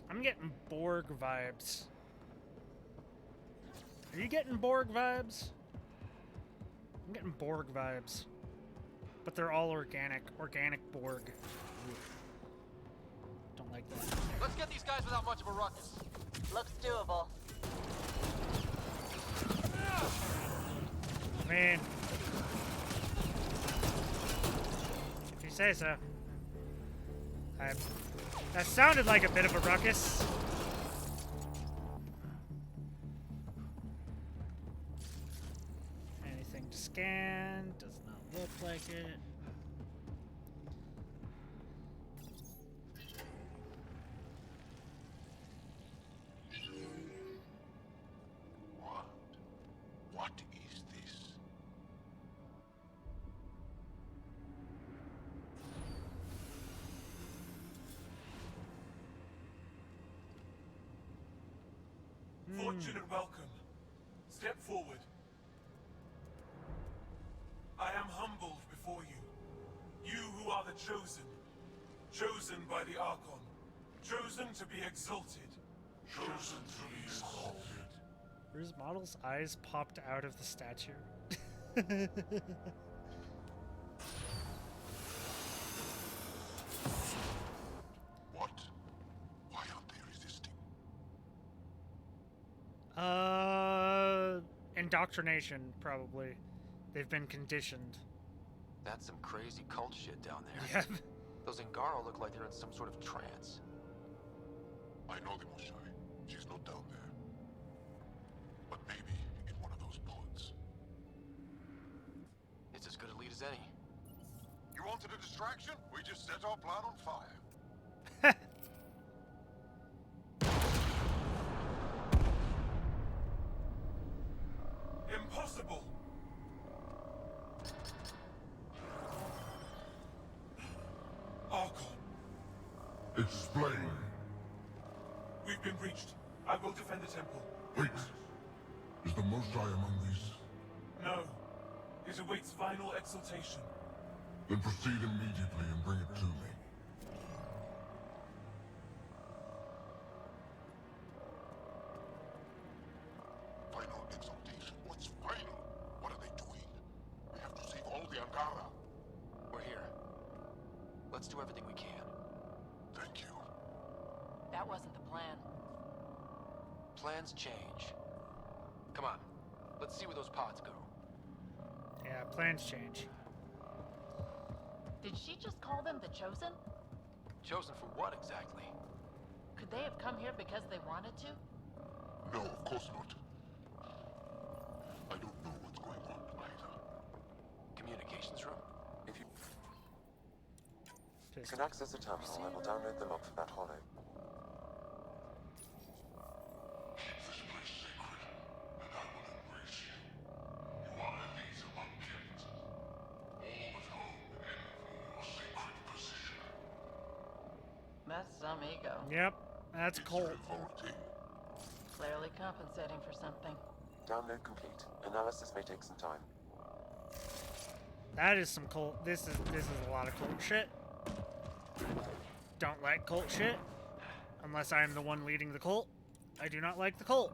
I'm getting Borg vibes. Are you getting Borg vibes? I'm getting Borg vibes. But they're all organic. Organic Borg. Don't like that. Let's get these guys without much of a ruckus. Looks doable. I mean, if you say so. That sounded like a bit of a ruckus. Anything to scan? Does not look like it. What is this? Fortune and welcome. Step forward. I am humbled before you. You who are the chosen. Chosen by the Archon. Chosen to be exalted. Chosen to be exalted. Bruce Model's eyes popped out of the statue. What? Why aren't they resisting? Indoctrination, probably. They've been conditioned. That's some crazy cult shit down there. Yeah. Those Angara look like they're in some sort of trance. I know the Moshai. She's not down there. But maybe in one of those pods. It's as good a lead as any. You wanted a distraction? We just set our plan on fire. Impossible! Archon, Explain. we've been breached. I will defend the temple. Wait. Is the Moshai among these? No. It awaits final exaltation. Then proceed immediately and bring it to me. Final exaltation? What's final? What are they doing? We have to save all the Angara. We're here. Let's do everything we can. Thank you. That wasn't the plan. Plans change. Come on. Let's see where those pods go. Yeah, plans change. Did she just call them the Chosen? Chosen for what exactly? Could they have come here because they wanted to? No, of course not. I don't know what's going on either. Communications room? If you can access the terminal, I will download the log for that hollow. Keep this place sacred, and I will embrace you. You are elite among kings. All at home envy your sacred position. That's some ego. Yep, that's Colt. Revolting. Clearly compensating for something. Download complete. Analysis may take some time. That is some cult. This is a lot of cult shit. Don't like cult shit. Unless I am the one leading the cult. I do not like the cult.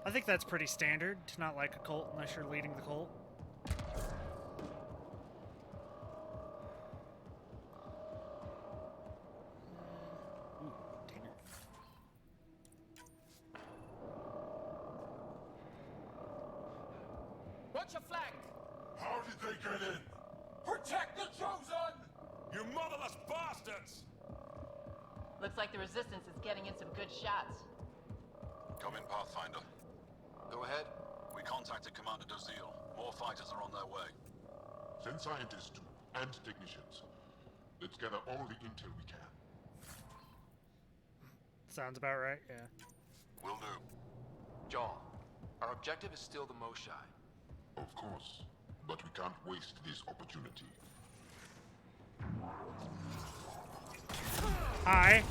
I think that's pretty standard to not like a cult unless you're leading the cult. Ooh, container. Watch your flank! How did they get in? Protect the Chosen! You motherless bastards! Looks like the Resistance is getting in some good shots. Come in, Pathfinder. Go ahead. We contacted Commander Dozil. More fighters are on their way. Send scientists too, and technicians. Let's gather all the intel we can. Sounds about right, yeah. Will do. Jaal, our objective is still the Moshai. Of course, but we can't waste this opportunity. Hi.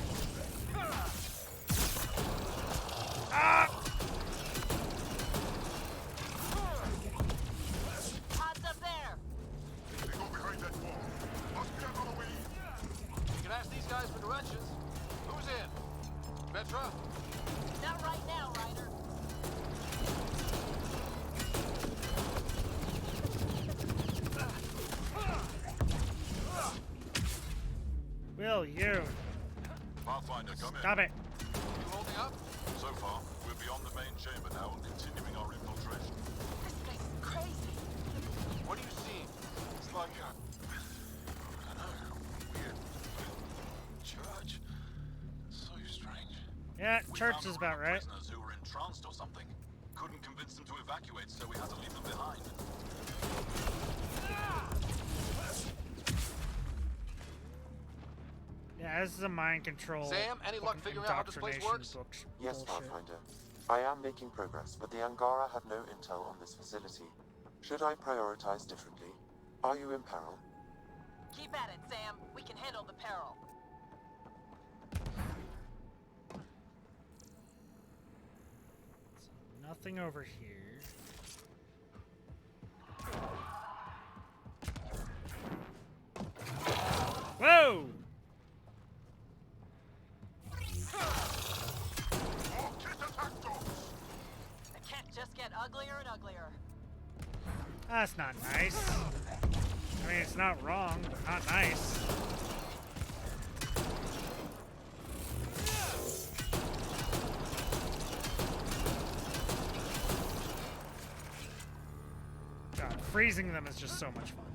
Ah! Pods up there! They go behind that wall. Must be another way in. We can ask these guys for directions. Who's in? Petra? Not right now, Ryder. Will you? Pathfinder, come in. Stop it. You holding up? So far, we're beyond the main chamber now and continuing our infiltration. This place is crazy. What are you seeing? It's like a... I don't know, weird church. So strange. Yeah, We church found a is about group of right. prisoners who were entranced or something. Couldn't convince them to evacuate, so we had to leave them behind. Yeah, this is a mind control. Sam, any luck fucking figuring out how this place indoctrination works? books Yes, bullshit. Pathfinder. I am making progress, but the Angara have no intel on this facility. Should I prioritize differently? Are you in peril? Keep at it, Sam. We can handle the peril. So nothing over here. Whoa! It can't just get uglier and uglier. That's not nice. I mean, it's not wrong, but not nice. God, freezing them is just so much fun.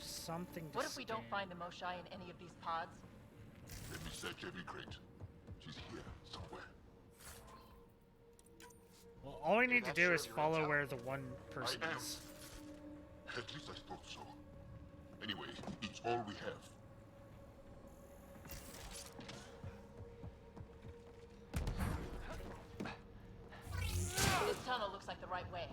Something to What if we don't scan. find the Moshai in any of these pods? Let me search every crate. She's here somewhere. Well, all we need to that do sure is of your follow intel? where the one person I am. is. At least I thought so. Anyway, it's all we have. This tunnel looks like the right way.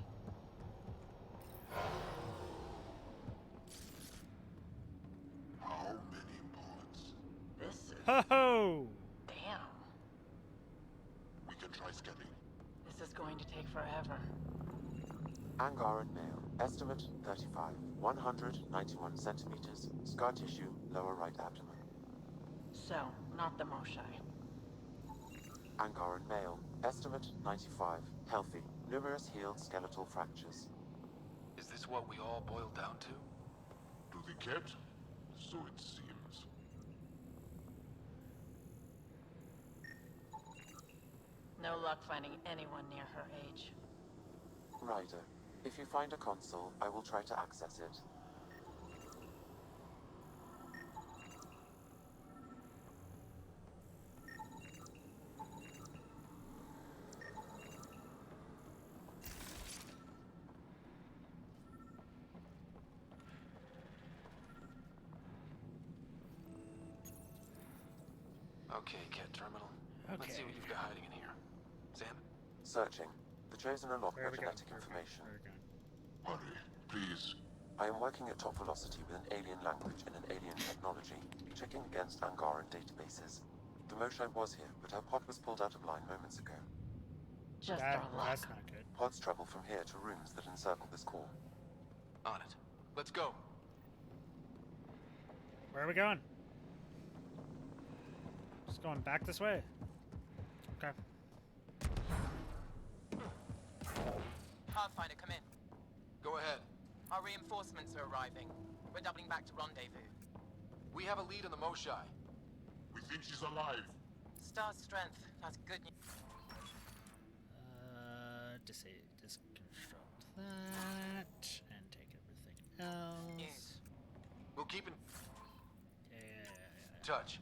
How many pods? This is... Ho ho! Damn. We can try scanning. This is going to take forever. Angaran male. Estimate 35. 191 centimeters. Scar tissue, lower right abdomen. So, not the Moshai. Angaran male. Estimate 95. Healthy. Numerous healed skeletal fractures. Is this what we all boiled down to? To the cat? So it seems. No luck finding anyone near her age. Ryder, if you find a console, I will try to access it. Okay, Cat Terminal. Let's see Okay. what you've got hiding in here. Sam? Searching. The Chosen unlock Where no we go? genetic Where we go? information. Where we go? Hurry, please. I am working at top velocity with an alien language and an alien technology, checking against Angaran databases. The Moshai was here, but her pod was pulled out of line moments ago. Just That, our luck. that's not good. Pods travel from here to rooms that encircle this core. On it. Let's go. Where are we going? Just going back this way. Okay. Pathfinder, come in. Go ahead. Our reinforcements are arriving. We're doubling back to rendezvous. We have a lead on the Moshai. We think she's alive. Star strength. That's good news. Disconstruct that and take everything else. We'll keep in Yeah. touch.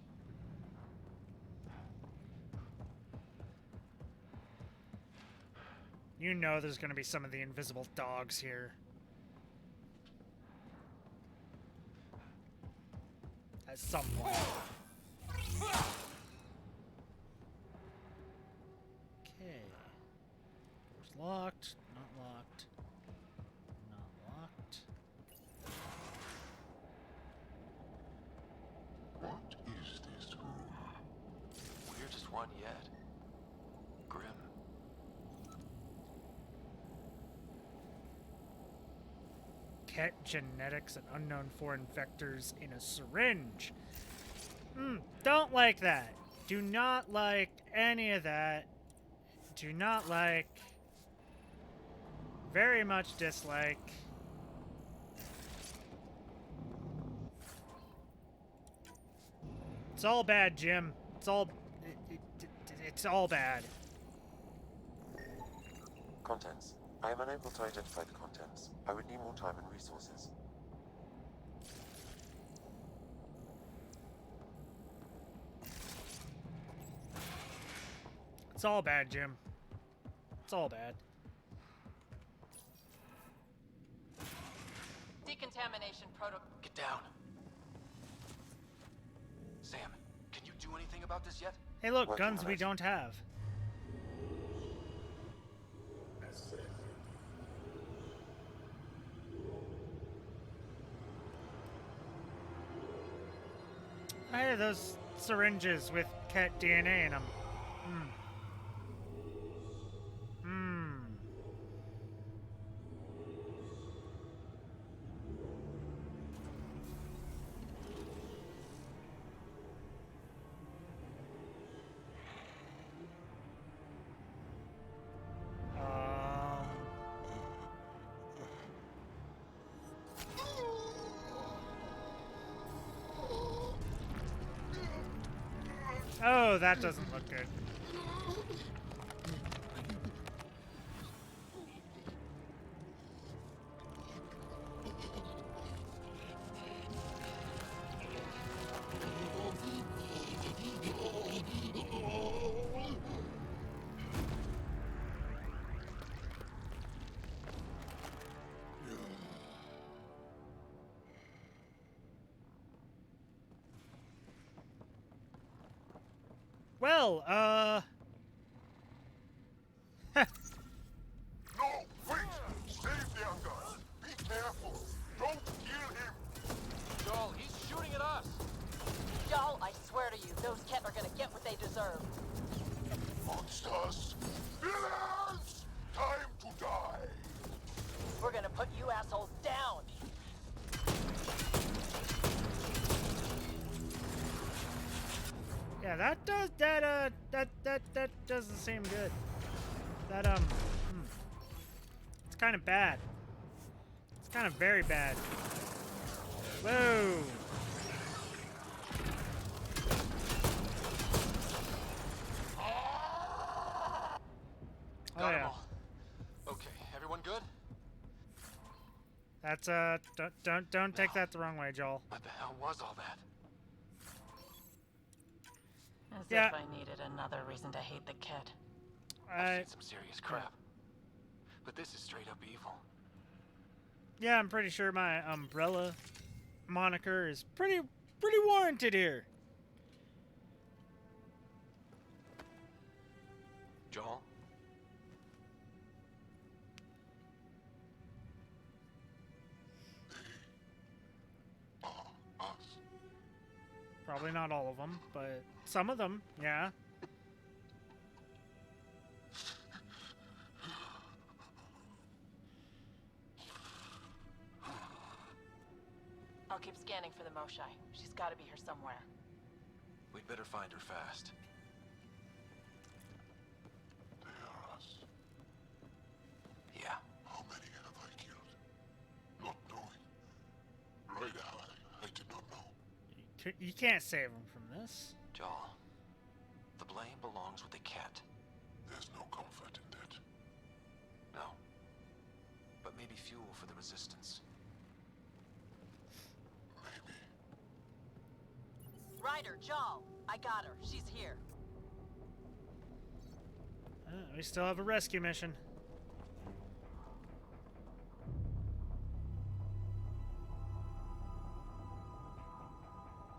You know there's gonna be some of the invisible dogs here. At some point. Okay. Door's locked. Not locked. Not locked. What is this room? Weirdest one yet. Grim. Ket genetics and unknown foreign vectors in a syringe. Don't like that. Do not like any of that. Do not like. Very much dislike. It's all bad, Jim. It's all. It's all bad. Contents. I am unable to identify the contents. I would need more time and resources. It's all bad, Jim. It's all bad. Decontamination protocol. Get down. Sam, can you do anything about this yet? Hey, look, guns we don't have. Hey, those syringes with cat DNA in them. Oh, that doesn't look good. Well, No, wait! Save the young guy! Be careful! Don't kill him! Joel, he's shooting at us! Y'all, I swear to you, those Ket are gonna get what they deserve. Monsters! Villains! Time to die! We're gonna put you assholes down. yeah, that does that doesn't seem good. That it's kind of bad. It's kind of very bad. Whoa. Got 'em all. Okay, everyone good? That's don't take that the wrong way, Joel. What the hell was all that? As Yeah. if I needed another reason to hate the Ket. I've seen some serious crap. But this is straight up evil. Yeah, I'm pretty sure my umbrella moniker is pretty warranted here. Joel? Probably not all of them, but some of them, yeah. I'll keep scanning for the Moshai. She's gotta be here somewhere. We'd better find her fast. They are us. Yeah. How many have I killed? Not knowing. Right, I did not know. You can't save him from this. Jal, the blame belongs with the cat. There's no comfort in that. No. But maybe fuel for the resistance. Maybe. Ryder, Jal, I got her. She's here. We still have a rescue mission.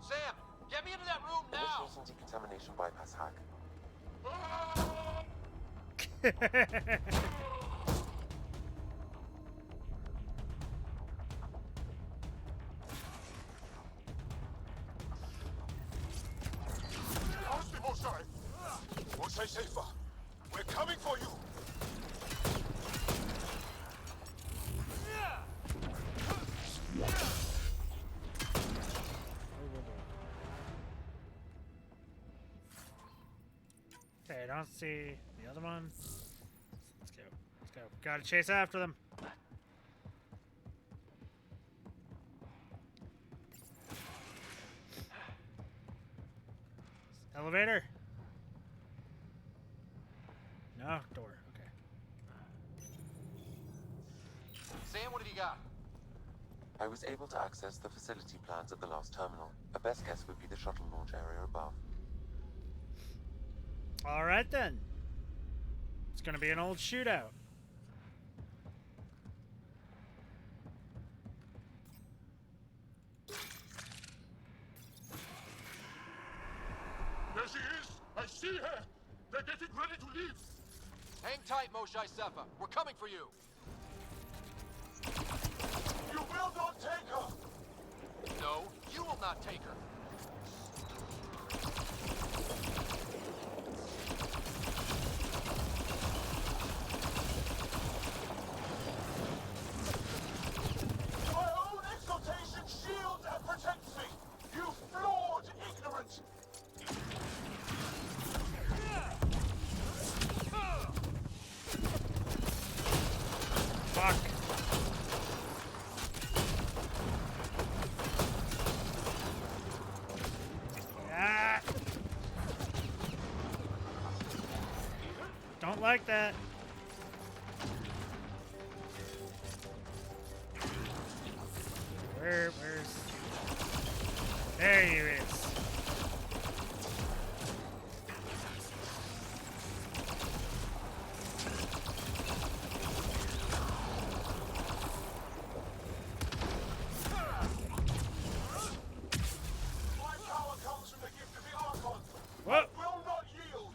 Sam, get me into that room now! Initiating decontamination bypass hack. How's the Mosai? Mosai safer. We're coming for you. Okay, I don't see the other one. Let's go. Let's go. Gotta chase after them. Elevator? No, door. Okay. Sam, what have you got? I was able to access the facility plans at the last terminal. A best guess would be the shuttle launch area above. Alright then. It's gonna be an old shootout. There she is. I see her. They're getting ready to leave. Hang tight, Moshae Sefa. We're coming for you. You will not take her. No, you will not take her. My own exaltation shields and protects me. You flawed ignorant. Fuck. Ah. Don't like that. Where's... There he is. My power comes from the gift of the Archon. What? I will not yield.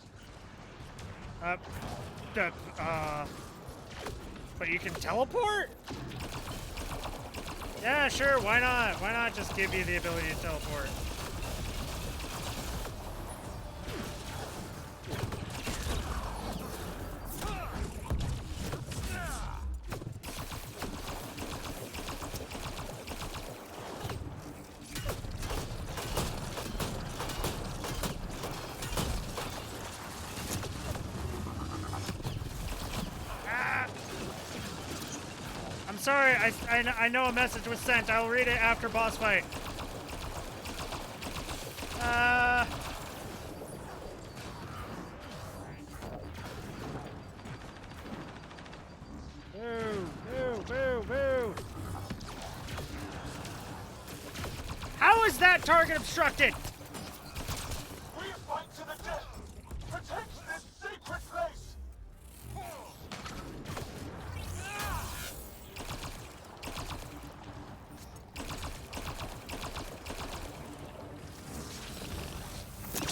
But you can teleport? Yeah, sure, why not? Why not just give you the ability to teleport? I'm sorry, I know a message was sent. I'll read it after boss fight. Boo, boo, boo, boo. How is that target obstructed? We fight to the death. Protect this sacred place.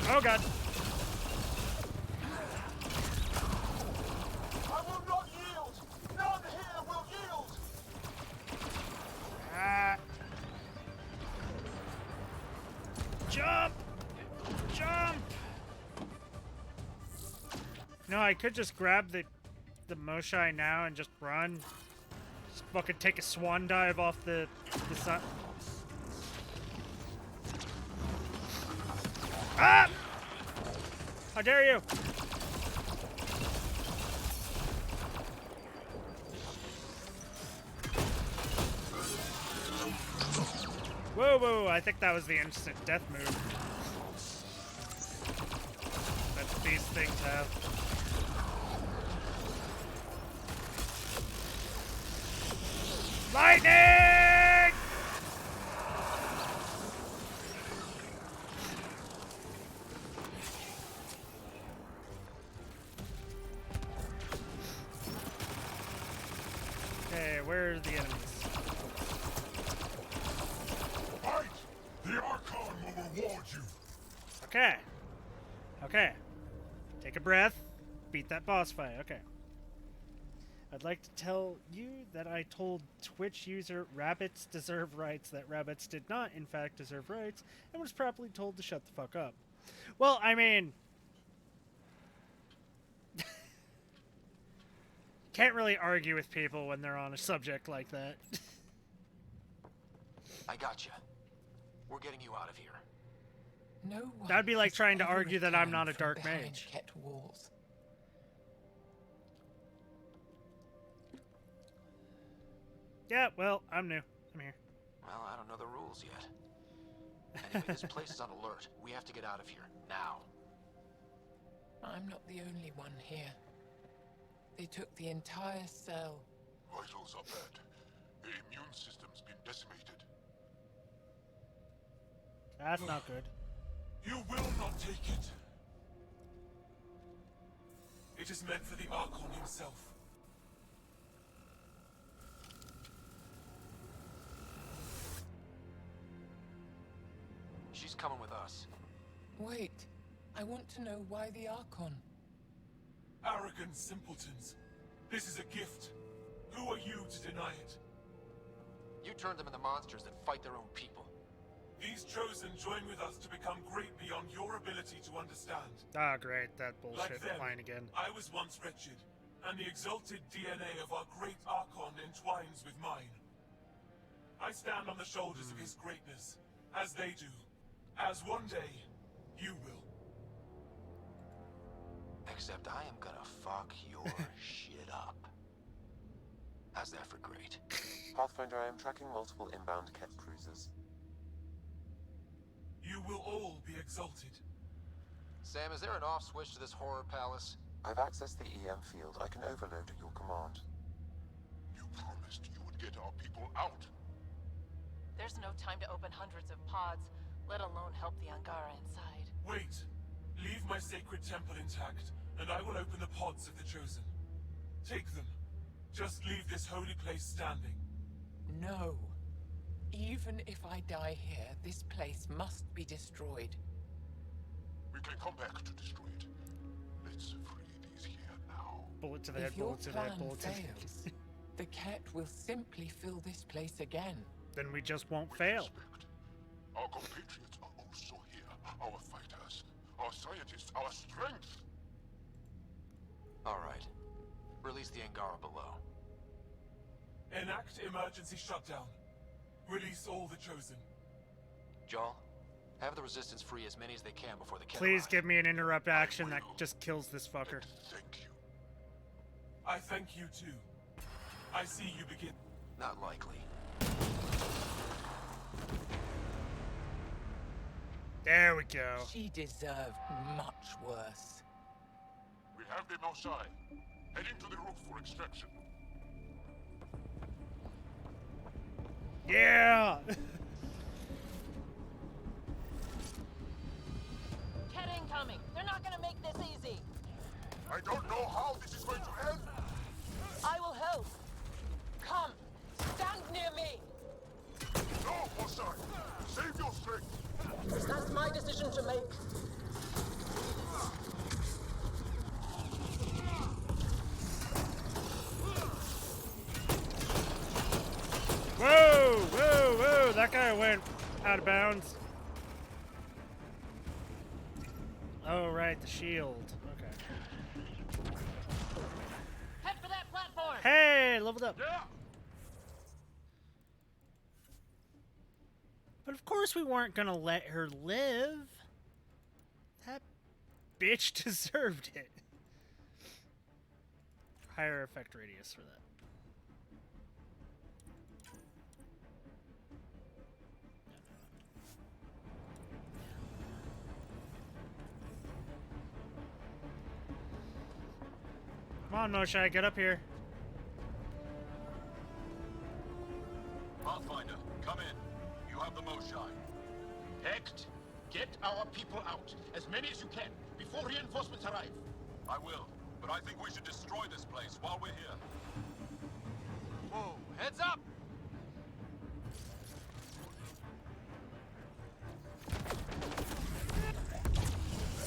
Oh god. I will not yield. None here will yield. Jump! Jump! No, I could just grab the Moshae now and just run. Just fucking take a swan dive off the sun. Ah! How dare you! Whoa, whoa, I think that was the instant death move. That's what these things have. Lightning! Okay, where's the enemies? Fight! The Archon will reward you! Okay. Okay. Take a breath. Beat that boss fight. Okay. I'd like to tell you that I told Twitch user Rabbits Deserve Rights that rabbits did not, in fact, deserve rights, and was properly told to shut the fuck up. Well, I mean... can't really argue with people when they're on a subject like that. I got you. We're getting you out of here. No one That'd be like has trying to ever argue that I'm not a returned from dark behind mage. Ket walls. Yeah, well, I'm new. I'm here. Well, I don't know the rules yet. Anyway, this place is on alert. We have to get out of here, now. I'm not the only one here. They took the entire cell. Vitals are bad. The immune system's been decimated. That's not good. You will not take it. It is meant for the Archon himself. She's coming with us. Wait, I want to know why the Archon. Arrogant simpletons. This is a gift. Who are you to deny it? You turned them into monsters that fight their own people. These chosen join with us to become great beyond your ability to understand. Ah, great. That bullshit Like them, line again. I was once wretched, and the exalted DNA of our great Archon entwines with mine. I stand on the shoulders of his greatness, as they do, as one day you will. Except I am gonna fuck your shit up. How's that for great? Pathfinder, I am tracking multiple inbound Ket cruisers. You will all be exalted. Sam, is there an off switch to this horror palace? I've accessed the EM field. I can overload at your command. You promised you would get our people out. There's no time to open hundreds of pods, let alone help the Angara inside. Wait. Leave my sacred temple intact, and I will open the pods of the Chosen. Take them. Just leave this holy place standing. No. Even if I die here, this place must be destroyed. We can come back to destroy it. Let's free these here now. Bullet to the head, If your bullet to the head, plan bullet to the head. fails, the Ket will simply fill this place again. Then we just won't With fail. respect, our compatriots are also here. Our fighters, our scientists, our strength. All right. Release the Angara below. Enact emergency shutdown. Release all the Chosen. Jarl, have the Resistance free as many as they can before the Ket Please arrive. give me an interrupt action that just kills this fucker. Thank you. I thank you too. I see you begin. Not likely. There we go. She deserved much worse. We have them outside. Heading to the roof for extraction. Yeah! Ket incoming! They're not gonna make this easy! I don't know how this is going to end. I will help! Come! Stand near me! No, Osai! Save your strength! That's my decision to make. Whoa! Whoa! Whoa! That guy went out of bounds. Oh, right, the shield. Okay. Head for that platform! Hey! Leveled up. Yeah! But of course we weren't gonna let her live. bitch deserved it. Higher effect radius for that. Come on, Moshai, get up here. Pathfinder, come in. You have the Moshai. Hecht, get our people out. As many as you can, before reinforcements arrive. I will, but I think we should destroy this place while we're here. Whoa, heads up!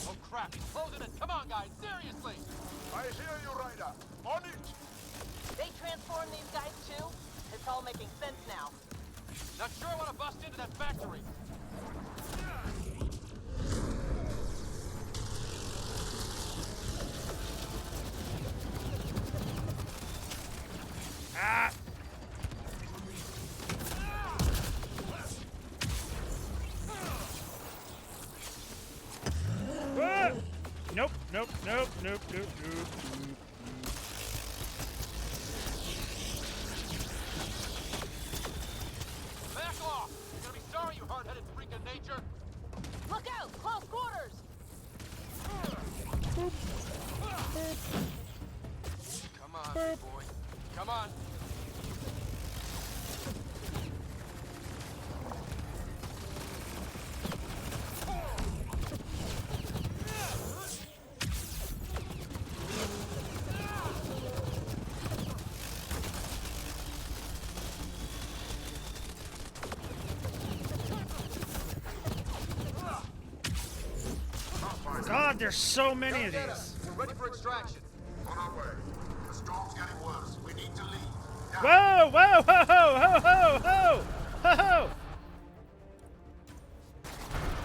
Oh crap, he's closing in. Come on, guys, seriously! I hear you, Ryder. On it! They transform these guys too? It's all making sense now. Not sure I want to bust into that factory. Ah! Ah! Nope, nope, nope, nope, nope, nope. Back off! You're gonna be sorry, you hard-headed freak of nature. Look out! Close quarters! Come on, big boy. Come on. God, there's so many of these. We're ready for extraction. On our way. The storm's getting worse. We need to leave. Now. Whoa, whoa, ho, ho, ho, ho, ho, ho, ho.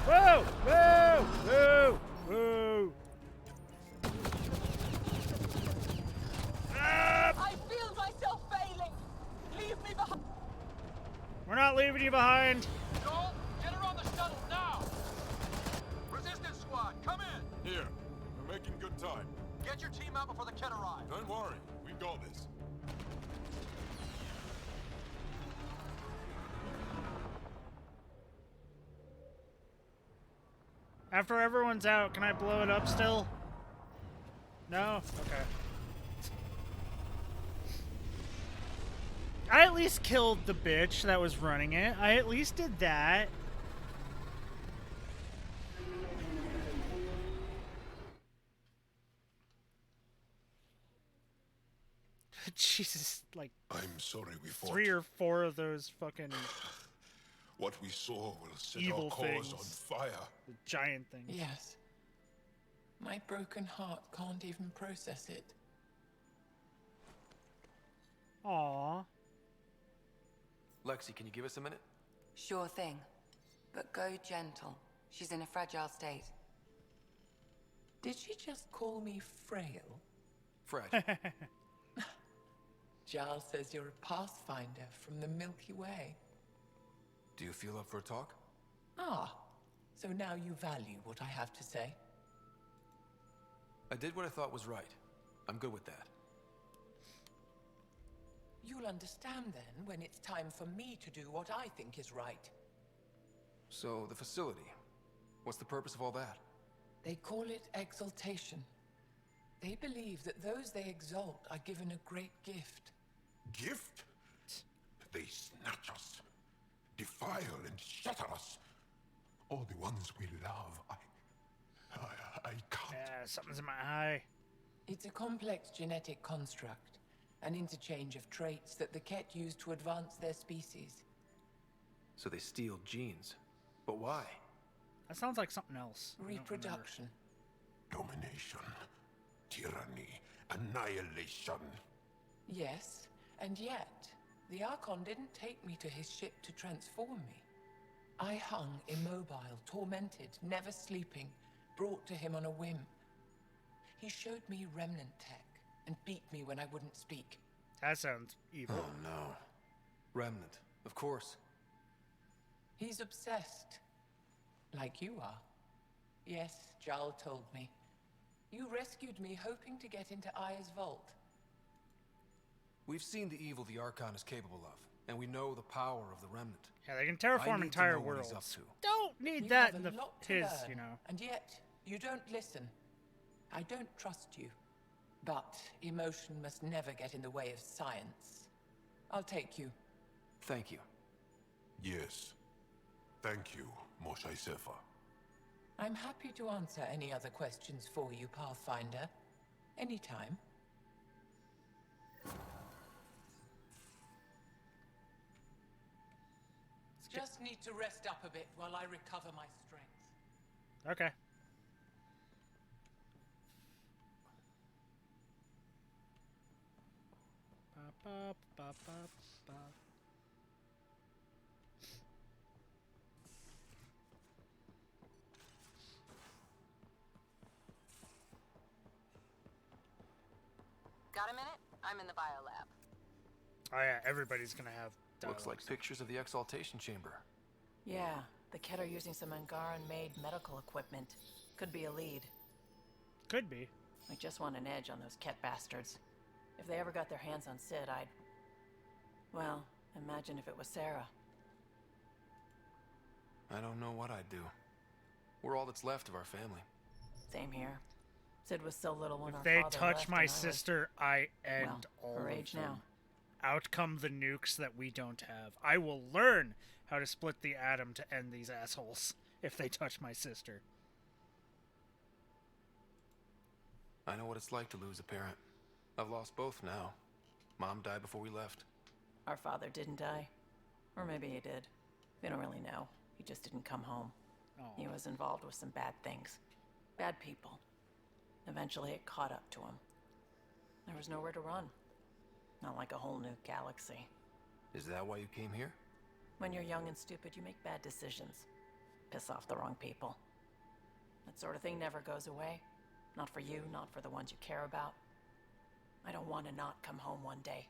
Whoa, whoa, whoa, whoa. Ah! I feel myself failing! Leave me behind! We're not leaving you behind. Joel, get her on the shuttle now! Resistance squad, come in! Here. We're making good time. Get your team out before the Ket arrive. Don't worry. We've got this. After everyone's out, can I blow it up still? No? Okay. I at least killed the bitch that was running it. I at least did that. Jesus, like I'm sorry we fought. 3 or 4 of those fucking What we saw will set evil our cause things. on fire. The giant things. Yes. My broken heart can't even process it. Aww. Lexi, can you give us a minute? Sure thing. But go gentle. She's in a fragile state. Did she just call me frail? Fred. Giles says you're a Pathfinder from the Milky Way. Do you feel up for a talk? Ah, so now you value what I have to say. I did what I thought was right. I'm good with that. You'll understand then when it's time for me to do what I think is right. So, the facility. What's the purpose of all that? They call it exaltation. They believe that those they exalt are given a great gift. Gift? They snatch us, defile and shatter us. All the ones we love. I can't. Yeah, something's in my eye. It's a complex genetic construct, an interchange of traits that the Ket use to advance their species. So they steal genes. But why? That sounds like something else. Reproduction. Domination, tyranny, annihilation. Yes, and yet, the Archon didn't take me to his ship to transform me. I hung immobile, tormented, never sleeping, brought to him on a whim. He showed me remnant tech and beat me when I wouldn't speak. That sounds evil. Oh no. Remnant, of course. He's obsessed. Like you are. Yes, Jarl told me. You rescued me hoping to get into Aya's vault. We've seen the evil the Archon is capable of, and we know the power of the Remnant. Yeah, they can I terraform need entire to know what he's worlds. up to. Don't need You that have in a the lot to his, learn, you know. and yet you don't listen. I don't trust you, but emotion must never get in the way of science. I'll take you. Thank you. Yes. Thank you, Moshe Sefer. I'm happy to answer any other questions for you, Pathfinder. Anytime. Just need to rest up a bit while I recover my strength. Okay. Ba, ba, ba, ba, ba. Got a minute? I'm in the biolab. Oh yeah, everybody's gonna have Looks like dialogues. pictures of the exaltation chamber. Yeah, the Ket are using some Angaran-made medical equipment. Could be a lead. Could be. I just want an edge on those Ket bastards. If they ever got their hands on Sid, I'd... Well, imagine if it was Sarah. I don't know what I'd do. We're all that's left of our family. Same here. Sid was so little when If our they father touch left my and I was, sister, I end well, all her of age them. now. Out come the nukes that we don't have. I will learn how to split the atom to end these assholes if they touch my sister. I know what it's like to lose a parent. I've lost both now. Mom died before we left. Our father didn't die. Or maybe he did. We don't really know. He just didn't come home. Oh. He was involved with some bad things. Bad people. Eventually it caught up to him. There was nowhere to run. Not like a whole new galaxy. Is that why you came here? When you're young and stupid, you make bad decisions. Piss off the wrong people. That sort of thing never goes away. Not for you, not for the ones you care about. I don't want to not come home one day.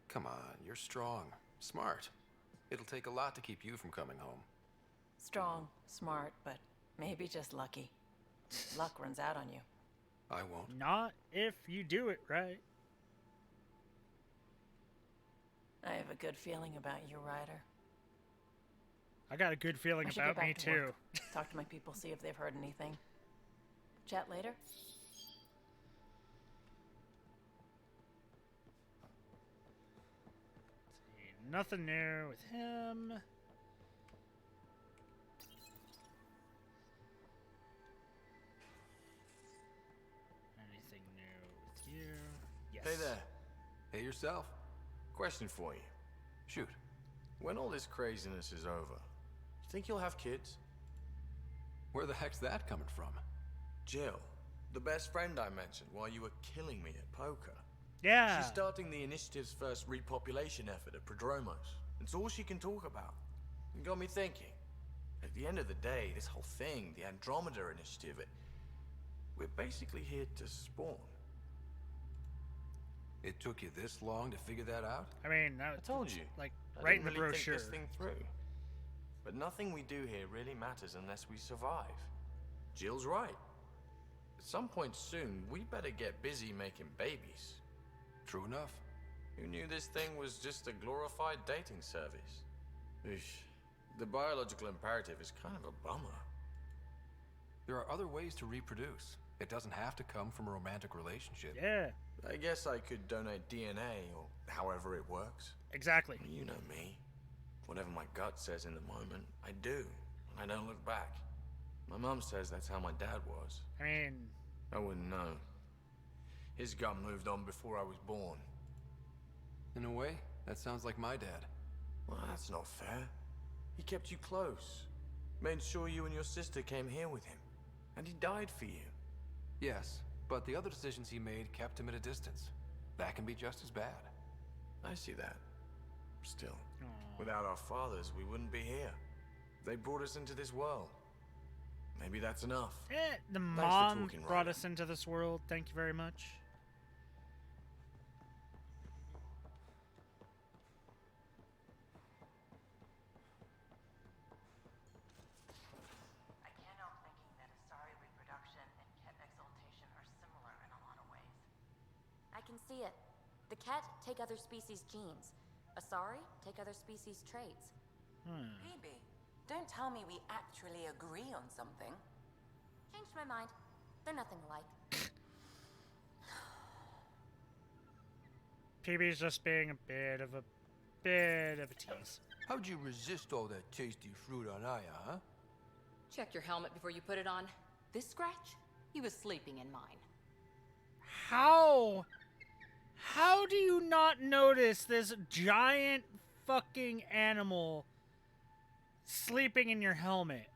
Come on, you're strong, smart. It'll take a lot to keep you from coming home. Strong, smart, but maybe just lucky. Luck runs out on you. I won't. Not if you do it right. I have a good feeling about you, Ryder. I got a good feeling I should about get back me to too. work. Talk to my people, see if they've heard anything. Chat later? Nothing new with him. Anything new with you? Yes. Hey there. Hey yourself. Question for you. Shoot. When all this craziness is over, you think you'll have kids? Where the heck's that coming from? Jill, the best friend I mentioned while you were killing me at poker. Yeah. She's starting the initiative's first repopulation effort at Prodromos. It's all she can talk about. It got me thinking. At the end of the day, this whole thing, the Andromeda initiative, we're basically here to spawn. It took you this long to figure that out? I mean, that, I told you. Like, I right in didn't the really brochure. think this thing through. But nothing we do here really matters unless we survive. Jill's right. At some point soon, we better get busy making babies. True enough. Who knew this thing was just a glorified dating service? Eesh. The biological imperative is kind of a bummer. There are other ways to reproduce. It doesn't have to come from a romantic relationship. Yeah. I guess I could donate DNA, or however it works. Exactly. You know me. Whatever my gut says in the moment, I do. I don't look back. My mum says that's how my dad was. I mean... I wouldn't know. His gut moved on before I was born. In a way, that sounds like my dad. Well, that's not fair. He kept you close. Made sure you and your sister came here with him. And he died for you. Yes, but the other decisions he made kept him at a distance. That can be just as bad. I see that. Still, without our fathers, we wouldn't be here. They brought us into this world. Maybe that's enough. The Thanks for mom talking, brought Ryder. us into this world. Thank you very much. I can't help thinking that Asari reproduction and Ket can see it. The Ket take other species' genes. Asari take other species' traits. Phoebe, don't tell me we actually agree on something. Changed my mind. They're nothing alike. PB's just being a bit of a tease. How'd you resist all that tasty fruit on Aya, huh? Check your helmet before you put it on. This scratch? He was sleeping in mine. How do you not notice this giant fucking animal sleeping in your helmet?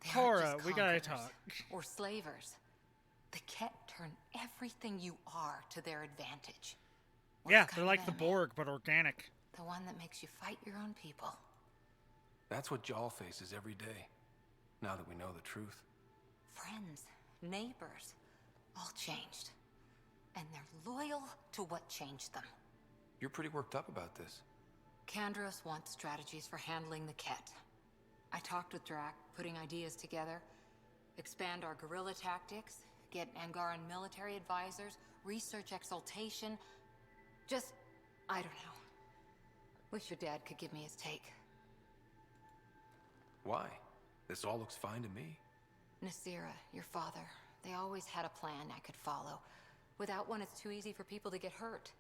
They Cora, aren't just we gotta conquerors talk. Or slavers. The Ket turn everything you are to their advantage. Yeah, they're like the Borg, but organic. The one that makes you fight your own people. That's what Jal faces every day, now that we know the truth. Friends, neighbors, all changed. And they're loyal to what changed them. You're pretty worked up about this. Kandros wants strategies for handling the Ket. I talked with Drac, putting ideas together. Expand our guerrilla tactics, get Angaran military advisors, research exaltation. Just, I don't know. Wish your dad could give me his take. Why? This all looks fine to me. Nasira, your father, they always had a plan I could follow. Without one, it's too easy for people to get hurt.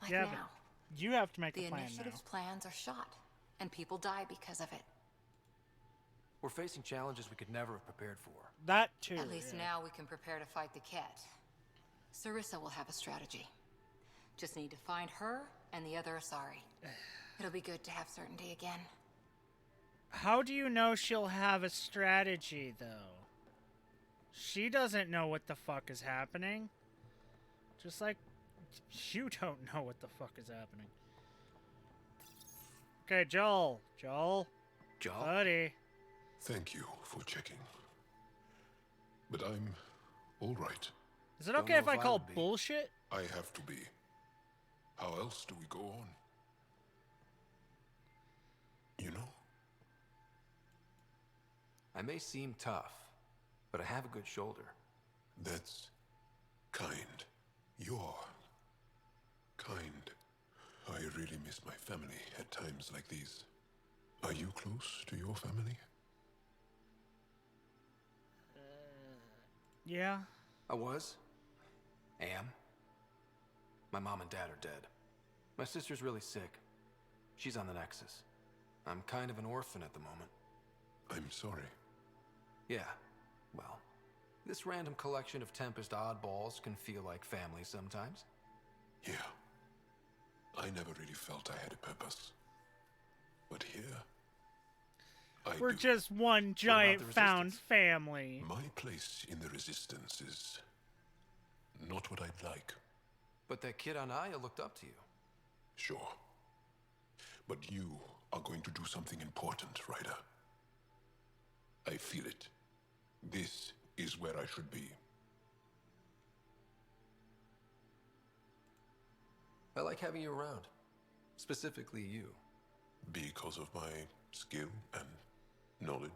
Like Yeah, now. but you have to make The the plan initiative's now. plans are shot, and people die because of it. We're facing challenges we could never have prepared for. That too. At least now we can prepare to fight the Ket. Sarissa will have a strategy. Just need to find her and the other Asari. It'll be good to have certainty again. How do you know she'll have a strategy, though? She doesn't know what the fuck is happening. Just like you don't know what the fuck is happening. Okay, Joel. Joel? Buddy. Thank you for checking. But I'm all right. Is it okay if I call bullshit? I have to be. How else do we go on? You know? I may seem tough, but I have a good shoulder. That's kind. You're kind. I really miss my family at times like these. Are you close to your family? Yeah. I was. Am. My mom and dad are dead. My sister's really sick. She's on the Nexus. I'm kind of an orphan at the moment. I'm sorry. Yeah. Well, this random collection of Tempest oddballs can feel like family sometimes. Yeah. I never really felt I had a purpose. But here, We're just one giant found family. my place in the Resistance is not what I'd like. But that kid on Aya looked up to you. Sure. But you are going to do something important, Ryder. I feel it. This is where I should be. I like having you around. Specifically you. Because of my skill and knowledge?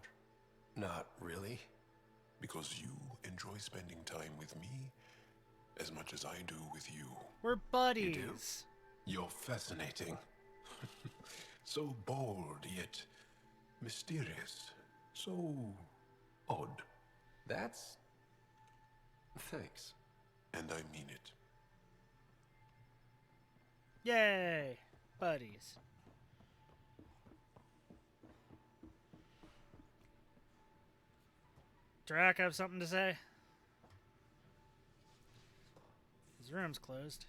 Not really. Because you enjoy spending time with me as much as I do with you. We're buddies. You do? You're fascinating. So bold, yet mysterious. So odd. That's... Thanks. And I mean it. Yay! Buddies. Drac have something to say? His room's closed.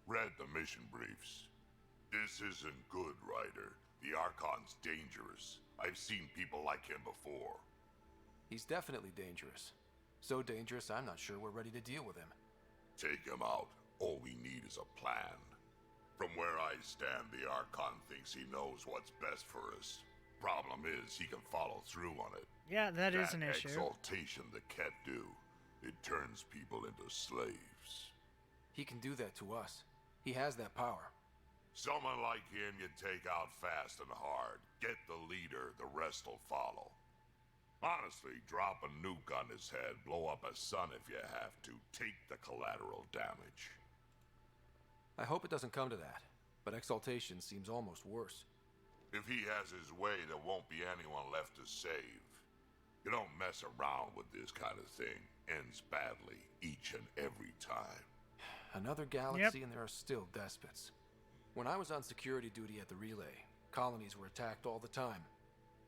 Read the mission briefs. This isn't good, Ryder. The Archon's dangerous. I've seen people like him before. He's definitely dangerous. So dangerous, I'm not sure we're ready to deal with him. Take him out. All we need is a plan. From where I stand, the Archon thinks he knows what's best for us. Problem is, he can follow through on it. Yeah, that is an issue. Exaltation the Ket do. It turns people into slaves. He can do that to us. He has that power. Someone like him you take out fast and hard. Get the leader, the rest will follow. Honestly, drop a nuke on his head, blow up a sun if you have to. Take the collateral damage. I hope it doesn't come to that, but Exaltation seems almost worse. If he has his way, there won't be anyone left to save. You don't mess around with this kind of thing. Ends badly, each and every time. Another galaxy and there are still despots. When I was on security duty at the relay, colonies were attacked all the time.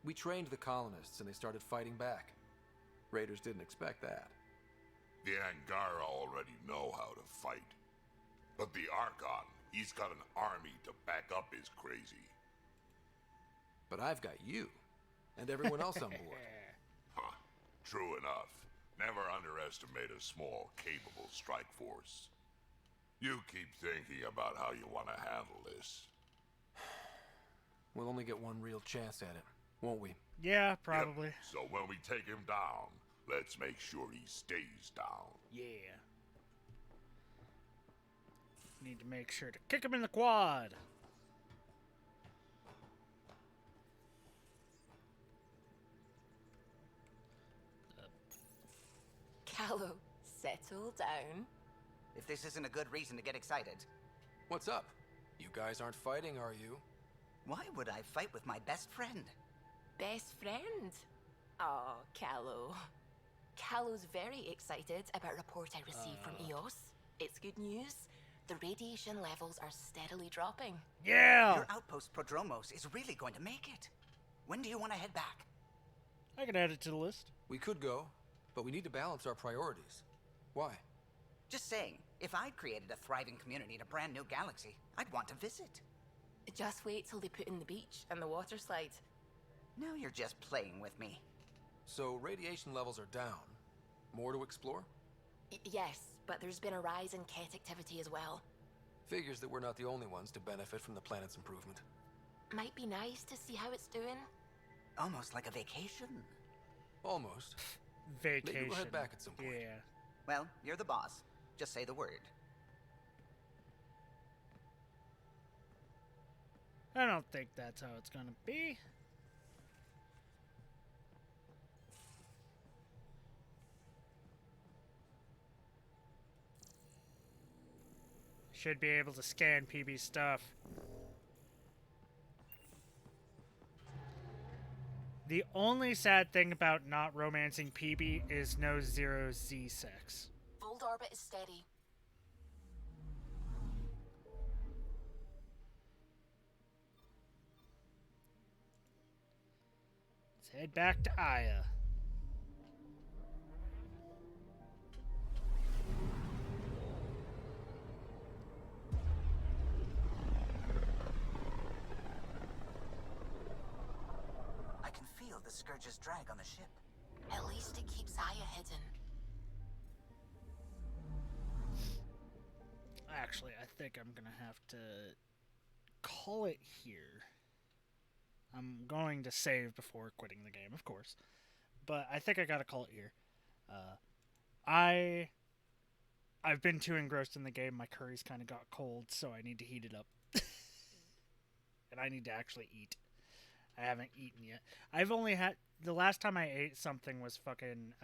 We trained the colonists and they started fighting back. Raiders didn't expect that. The Angara already know how to fight. But the Archon, he's got an army to back up his crazy. But I've got you, and everyone else on board. Huh, true enough. Never underestimate a small, capable strike force. You keep thinking about how you want to handle this. We'll only get one real chance at it, won't we? Yeah, probably. Yep. So when we take him down, let's make sure he stays down. Yeah. Need to make sure to kick him in the quad. Callow, settle down. If this isn't a good reason to get excited. What's up? You guys aren't fighting, are you? Why would I fight with my best friend? Best friend? Oh, Callow. Callow's very excited about a report I received from EOS. It's good news. The radiation levels are steadily dropping. Yeah! Your outpost Prodromos is really going to make it. When do you want to head back? I can add it to the list. We could go, but we need to balance our priorities. Why? Just saying, if I'd created a thriving community in a brand new galaxy, I'd want to visit. Just wait till they put in the beach and the water slide. Now you're just playing with me. So radiation levels are down. More to explore? Yes, but there's been a rise in Ket activity as well. Figures that we're not the only ones to benefit from the planet's improvement. Might be nice to see how it's doing. Almost like a vacation. Almost. Vacation. Maybe we'll head back at some point. Yeah. Well, you're the boss. Just say the word. I don't think that's how it's gonna be. Should be able to scan PB stuff. The only sad thing about not romancing PB is no 0Z sex. Fold orbit is steady. Let's head back to Aya. I can feel the Scourge's drag on the ship. At least it keeps Aya hidden. Actually, I think I'm gonna have to call it here. I'm going to save before quitting the game, of course. But I think I gotta call it here. I've been too engrossed in the game. My curry's kind of got cold, so I need to heat it up. And I need to actually eat. I haven't eaten yet. I've only had... The last time I ate something was fucking...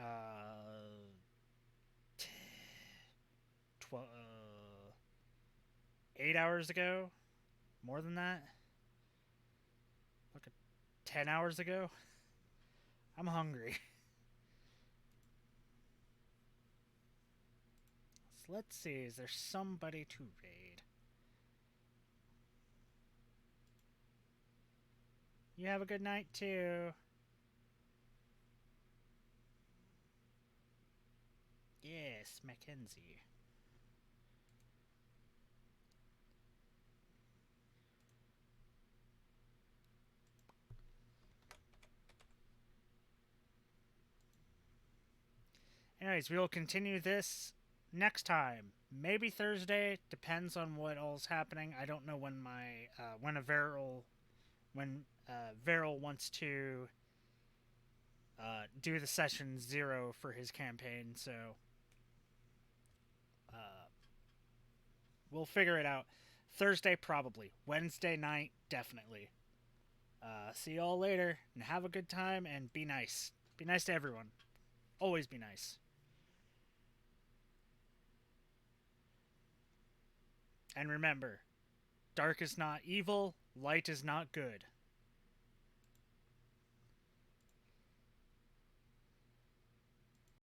8 hours ago? More than that? Like 10 hours ago? I'm hungry. So let's see, is there somebody to raid? You have a good night too. Yes, Mackenzie. Anyways, we will continue this next time. Maybe Thursday. Depends on what all's happening. I don't know when my when Veryl wants to do the session 0 for his campaign. So we'll figure it out. Thursday probably. Wednesday night definitely. See y'all later and have a good time and be nice. Be nice to everyone. Always be nice. And remember, dark is not evil, light is not good.